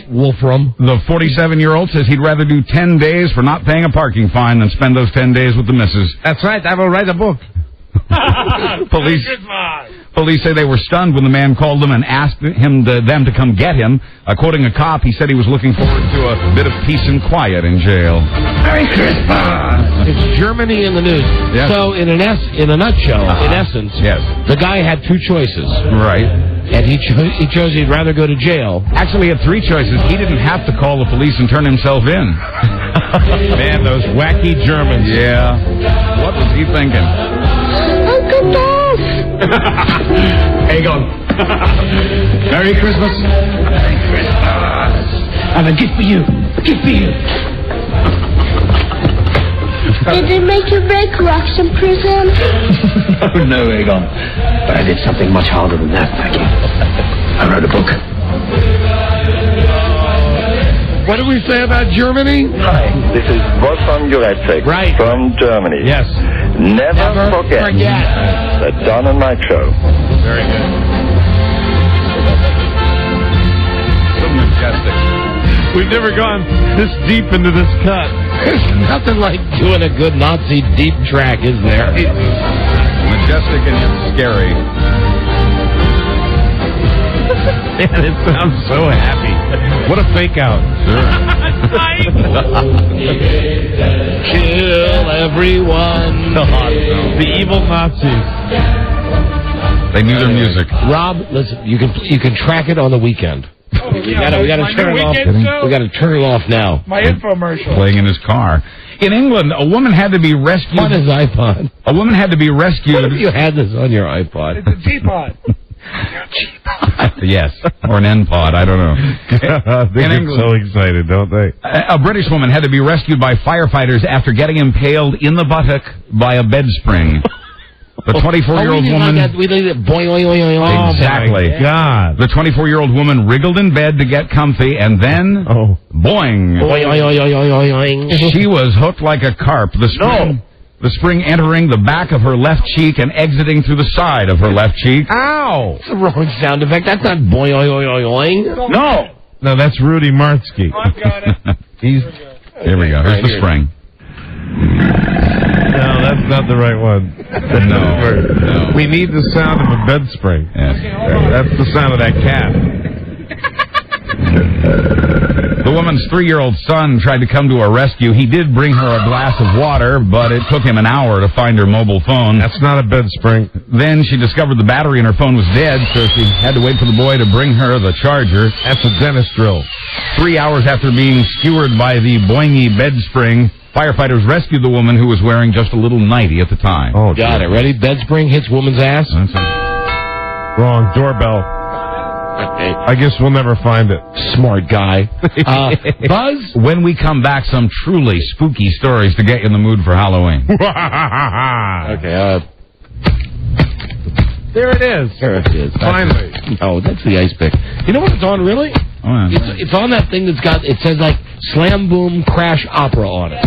Wolfram. The 47-year-old says he'd rather do 10 days for not paying a parking fine than spend those 10 days with the missus. That's right. I will write a book. Police say they were stunned when the man called them and asked them to come get him. Quoting a cop, he said he was looking forward to a bit of peace and quiet in jail. Merry Christmas! It's Germany in the news. Yes. So, in a nutshell, in essence, yes, the guy had two choices. Right. And he chose he'd rather go to jail. Actually, he had three choices. He didn't have to call the police and turn himself in. Man, those wacky Germans. Yeah. What was he thinking? Uncle Dolph. Hey, go. Merry Christmas. Merry Christmas. I have a gift for you. A gift for you. Did they make you break rocks in prison? Oh, no, Egon. But I did something much harder than that, Maggie. I wrote a book. What did we say about Germany? This is Wolfgang Juracek from Germany. Yes. Never forget the Don and Mike Show. Very good. So majestic. We've never gone this deep into this cut. There's nothing like doing a good Nazi deep track, is there? Majestic and yet scary. Man, it sounds so happy. What a fake out. Kill everyone. The evil Nazis. They knew their music. Rob, listen, you can track it on the weekend. We gotta turn it off. We gotta turn it off now. My infomercial. Playing in his car. In England, a woman had to be rescued. On his iPod. A woman had to be rescued. What if you had this on your iPod? It's a teapot. Yes, or an N-pod, I don't know. They get so excited, don't they? A British woman had to be rescued by firefighters after getting impaled in the buttock by a bed spring. The 24-year-old woman... We did it. Boing, oing, oing, oing. Exactly. Oh, my God. The 24-year-old woman wriggled in bed to get comfy, and then... Oh. Boing. Oing, oing, oing, oing, oing. She was hooked like a carp. The spring entering the back of her left cheek and exiting through the side of her left cheek. Ow! That's the wrong sound effect. That's not boing, oing, oing, oing. No! No, that's Rudy Martzke. Oh, I've got it. Here we go. Here's the spring. No, that's not the right one. No. We need the sound of a bed spring. Yes. That's the sound of that cat. The woman's 3-year-old son tried to come to her rescue. He did bring her a glass of water, but it took him an hour to find her mobile phone. That's not a bed spring. Then she discovered the battery in her phone was dead, so she had to wait for the boy to bring her the charger. That's a dentist drill. 3 hours after being skewered by the boingy bed spring, firefighters rescued the woman who was wearing just a little nightie at the time. Oh, got it. Ready? Bed spring hits woman's ass. Wrong. Doorbell. I guess we'll never find it. Smart guy. Buzz? When we come back, some truly spooky stories to get you in the mood for Halloween. Okay, there it is. There it is. Finally. Oh, that's the ice pick. You know what it's on, really? Oh, yeah. It's on that thing it says like Slam Boom Crash Opera on it.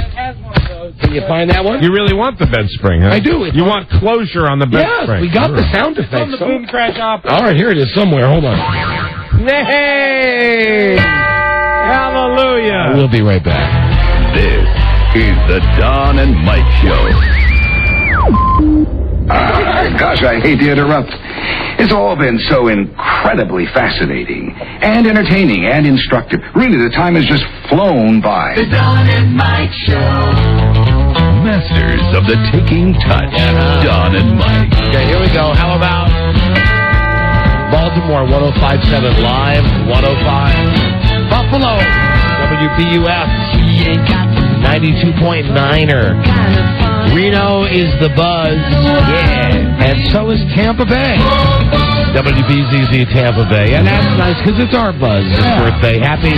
Can you find that one? You really want the bed spring, huh? I do. You want closure on the bed spring. Yes, we got the sound effects. On the Boom Crash Opera. All right, here it is somewhere. Hold on. Hey! Hallelujah! We'll be right back. This is the Don and Mike Show. Gosh, I hate to interrupt. It's all been so incredibly fascinating and entertaining and instructive. Really, the time has just flown by. The Don and Mike Show. Masters of the taking touch. Don and Mike. Okay, here we go. How about Baltimore 105.7 Live, 105. Buffalo, WBUF 92.9er. Reno is the buzz. Yeah. And so is Tampa Bay. WBZZ Tampa Bay. And that's nice because it's our buzz's birthday. Happy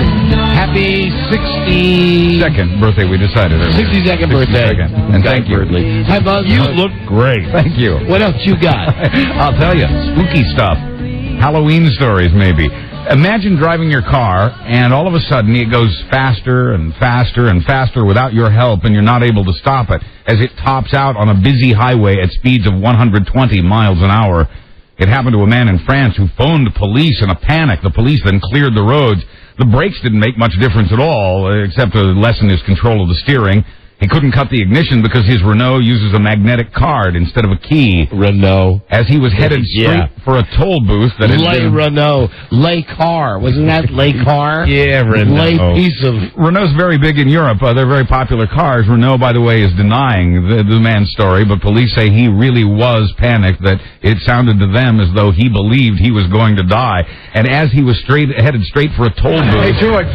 62nd birthday, we decided. 62nd birthday. And thank you. Hi, Buzz. You look great. Thank you. What else you got? I'll tell you. Spooky stuff. Halloween stories, maybe. Imagine driving your car, and all of a sudden it goes faster and faster and faster without your help, and you're not able to stop it as it tops out on a busy highway at speeds of 120 miles an hour. It happened to a man in France who phoned police in a panic. The police then cleared the roads. The brakes didn't make much difference at all, except to lessen his control of the steering. He couldn't cut the ignition because his Renault uses a magnetic card instead of a key. Renault. As he was headed straight for a toll booth that had been... Renault. Lay car. Wasn't that Lay car? Yeah, Renault. Lay piece of... Renault's very big in Europe. They're very popular cars. Renault, by the way, is denying the man's story, but police say he really was panicked, that it sounded to them as though he believed he was going to die. And as he was headed straight for a toll booth... Hey, George,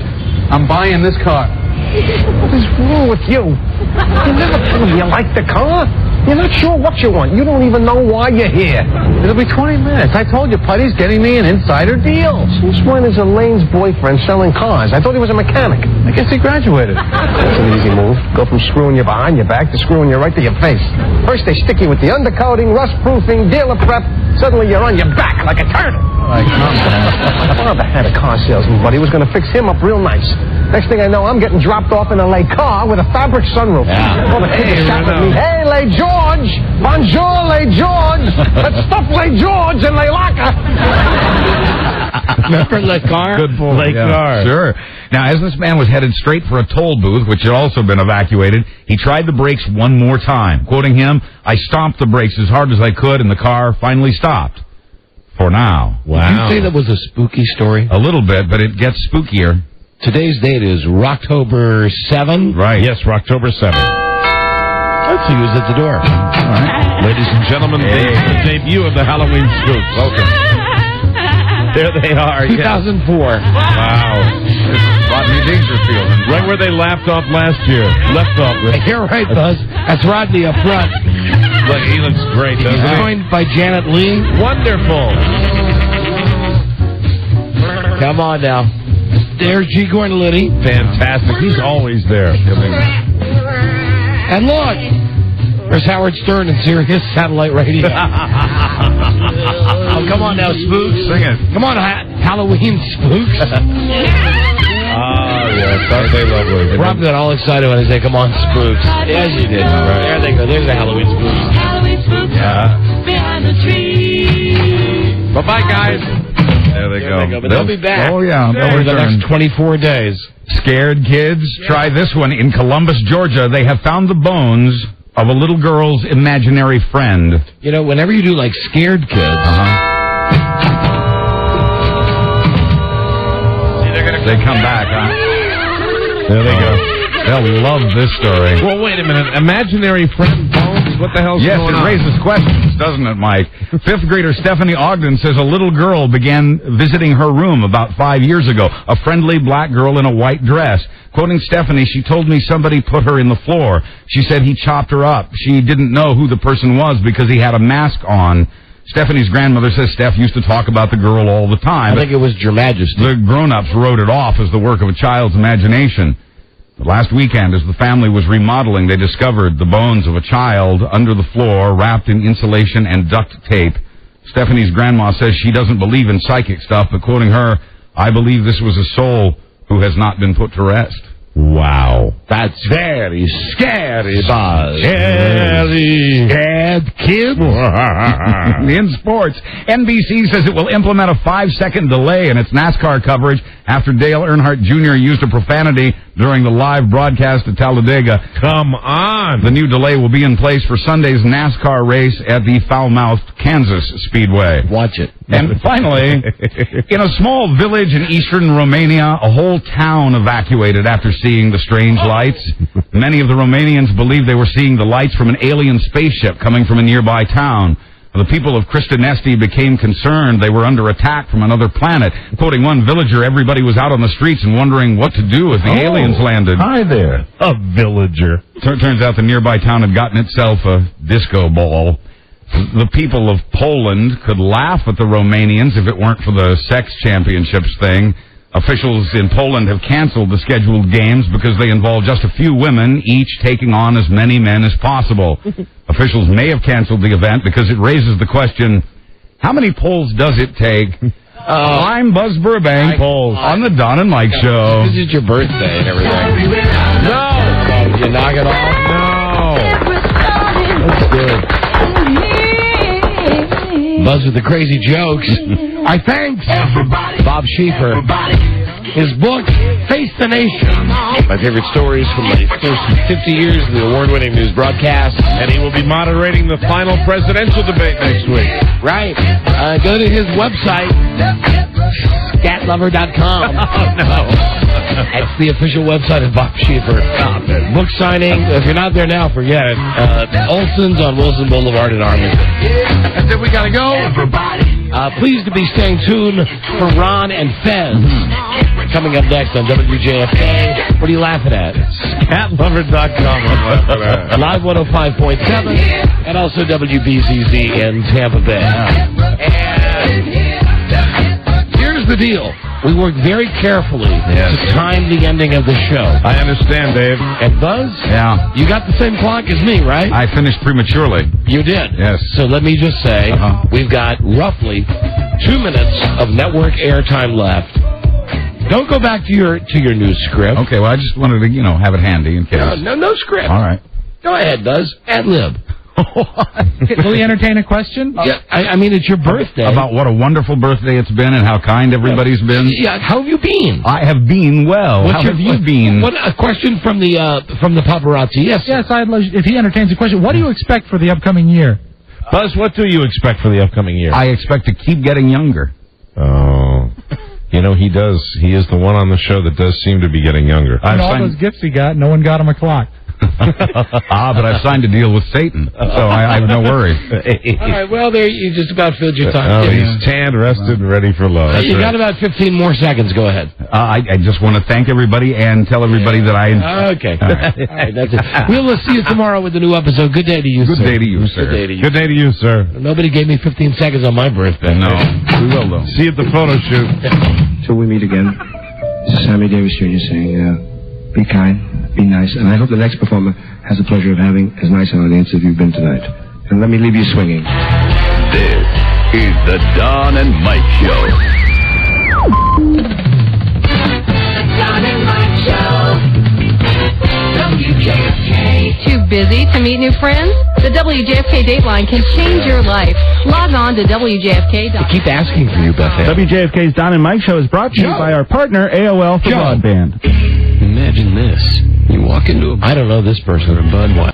I'm buying this car. What is wrong with you? You never told me you like the car. You're not sure what you want. You don't even know why you're here. It'll be 20 minutes. I told you, Putty's getting me an insider deal. Since when is Elaine's boyfriend selling cars? I thought he was a mechanic. I guess he graduated. That's an easy move. Go from screwing you behind your back to screwing you right to your face. First they stick you with the undercoating, rust-proofing, dealer prep. Suddenly you're on your back like a turtle. All right, calm down. Father had a car salesman, but he was going to fix him up real nice. Next thing I know, I'm getting dropped off in a lay car with a fabric sunroof. Yeah. Well, the kid was shouting at me, "Hey, Lay George! Bonjour, Lay George! Let's stuff Lay George and Lay Locker!" Remember Lay car? Good point. Lay car. Sure. Now, as this man was headed straight for a toll booth, which had also been evacuated, he tried the brakes one more time. Quoting him, "I stomped the brakes as hard as I could, and the car finally stopped. For now." Wow. Did you say that was a spooky story? A little bit, but it gets spookier. Today's date is Rocktober 7. Right. Yes, Rocktober 7. Let's see who's at the door. All right. Ladies and gentlemen, the debut of the Halloween Spooks. Welcome. There they are. 2004. Wow. Rodney Dangerfield. Right where they laughed off last year. Left off. You're right, Buzz. That's Rodney up front. Look, he looks great, doesn't he? Joined by Janet Lee. Wonderful. Come on now. There's G. Gordon Liddy. Fantastic. He's always there. And look, there's Howard Stern and Sirius Satellite Radio. Oh, come on now, Spooks. Sing it. Come on, Halloween Spooks. Oh, yes. Aren't they lovely? Rob got all excited when I say, "Come on, Spooks." Yes, you did. Right. There they go. There's the Halloween Spooks. Halloween Spooks. Yeah. Behind the tree. Bye-bye, guys. There they go. But they'll be back. Oh, yeah. Over the next 24 days. Scared kids? Yeah. Try this one. In Columbus, Georgia, they have found the bones of a little girl's imaginary friend. You know, whenever you do, like, scared kids... They come back, huh? There they go. They'll love this story. Well, wait a minute. Imaginary friend bones? What the hell's going on? Yes, it raises questions, doesn't it, Mike? Fifth grader Stephanie Ogden says a little girl began visiting her room about 5 years ago. A friendly black girl in a white dress. Quoting Stephanie, "She told me somebody put her in the floor. She said he chopped her up. She didn't know who the person was because he had a mask on. Stephanie's grandmother says Steph used to talk about the girl all the time. I think it was Your Majesty. The grown-ups wrote it off as the work of a child's imagination. But last weekend, as the family was remodeling, they discovered the bones of a child under the floor, wrapped in insulation and duct tape. Stephanie's grandma says she doesn't believe in psychic stuff, but quoting her, "I believe this was a soul who has not been put to rest." Wow. That's very scary, Buzz. Scary. Scared kids. In sports, NBC says it will implement a 5-second delay in its NASCAR coverage after Dale Earnhardt Jr. used a profanity during the live broadcast at Talladega. Come on. The new delay will be in place for Sunday's NASCAR race at the foul-mouthed Kansas Speedway. Watch it. And finally, in a small village in eastern Romania, a whole town evacuated after seeing the strange lights. Many of the Romanians believed they were seeing the lights from an alien spaceship coming from a nearby town. The people of Cristanesti became concerned they were under attack from another planet. Quoting one villager, everybody was out on the streets and wondering what to do as the aliens landed. Hi there. A villager. Turns out the nearby town had gotten itself a disco ball. The people of Poland could laugh at the Romanians if it weren't for the sex championships thing. Officials in Poland have canceled the scheduled games because they involve just a few women, each taking on as many men as possible. Officials may have canceled the event because it raises the question, how many polls does it take? I'm Buzz Burbank on the Don and Mike Show. This is your birthday and everything. No! Did you knock it off? No! That's good. Buzz with the crazy jokes. Our thanks, Bob Schieffer. His book, Face the Nation. My favorite stories from the first 50 years of the award-winning news broadcast. And he will be moderating the final presidential debate next week. Right. Go to his website, scatlover.com. Oh, no. That's the official website of Bob Schieffer. Book signing. If you're not there now, forget it. Olson's on Wilson Boulevard in Arlington. That's it. We got to go. Pleased to be staying tuned for Ron and Fez. Coming up next on WJFK. What are you laughing at? Scatlover.com. Live 105.7 and also WBZZ in Tampa Bay. And here's the deal. We work very carefully to time the ending of the show. I understand, Dave. And Buzz? Yeah. You got the same clock as me, right? I finished prematurely. You did? Yes. So let me just say, we've got roughly 2 minutes of network airtime left. Don't go back to your news script. Okay, well, I just wanted to, have it handy in case. No script. All right. Go ahead, Buzz. Ad-lib. Will he entertain a question? Yeah, I mean, it's your birthday. About what a wonderful birthday it's been and how kind everybody's been. Yeah, how have you been? I have been well. How have you been? What a question from the paparazzi. Yes. Yes, if he entertains a question, what do you expect for the upcoming year? Buzz, what do you expect for the upcoming year? I expect to keep getting younger. Oh. He does. He is the one on the show that does seem to be getting younger. And all those gifts he got, no one got him a clock. But I've signed a deal with Satan, so I have no worries. All right, well, there you just about filled your time. Oh, he's tanned, rested, and ready for love. You got about 15 more seconds. Go ahead. I just want to thank everybody and tell everybody that I... Okay. All right, that's it. We'll see you tomorrow with a new episode. Good day to you, sir. Good day to you, sir. Good day to you. Good day to you, sir. Nobody gave me 15 seconds on my birthday. No, we will, though. See you at the photo shoot. Till we meet again, this is Sammy Davis Jr. saying, be kind, be nice, and I hope the next performer has the pleasure of having as nice an audience as you've been tonight. And let me leave you swinging. This is the Don and Mike Show. Don and Mike Show. WJFK. Too busy to meet new friends? The WJFK Dateline can change your life. Log on to WJFK.com. Keep asking for you, Beth. WJFK's Don and Mike Show is brought to you by our partner, AOL for Broadband. Imagine this. You walk into I don't know this person, or Budweiser.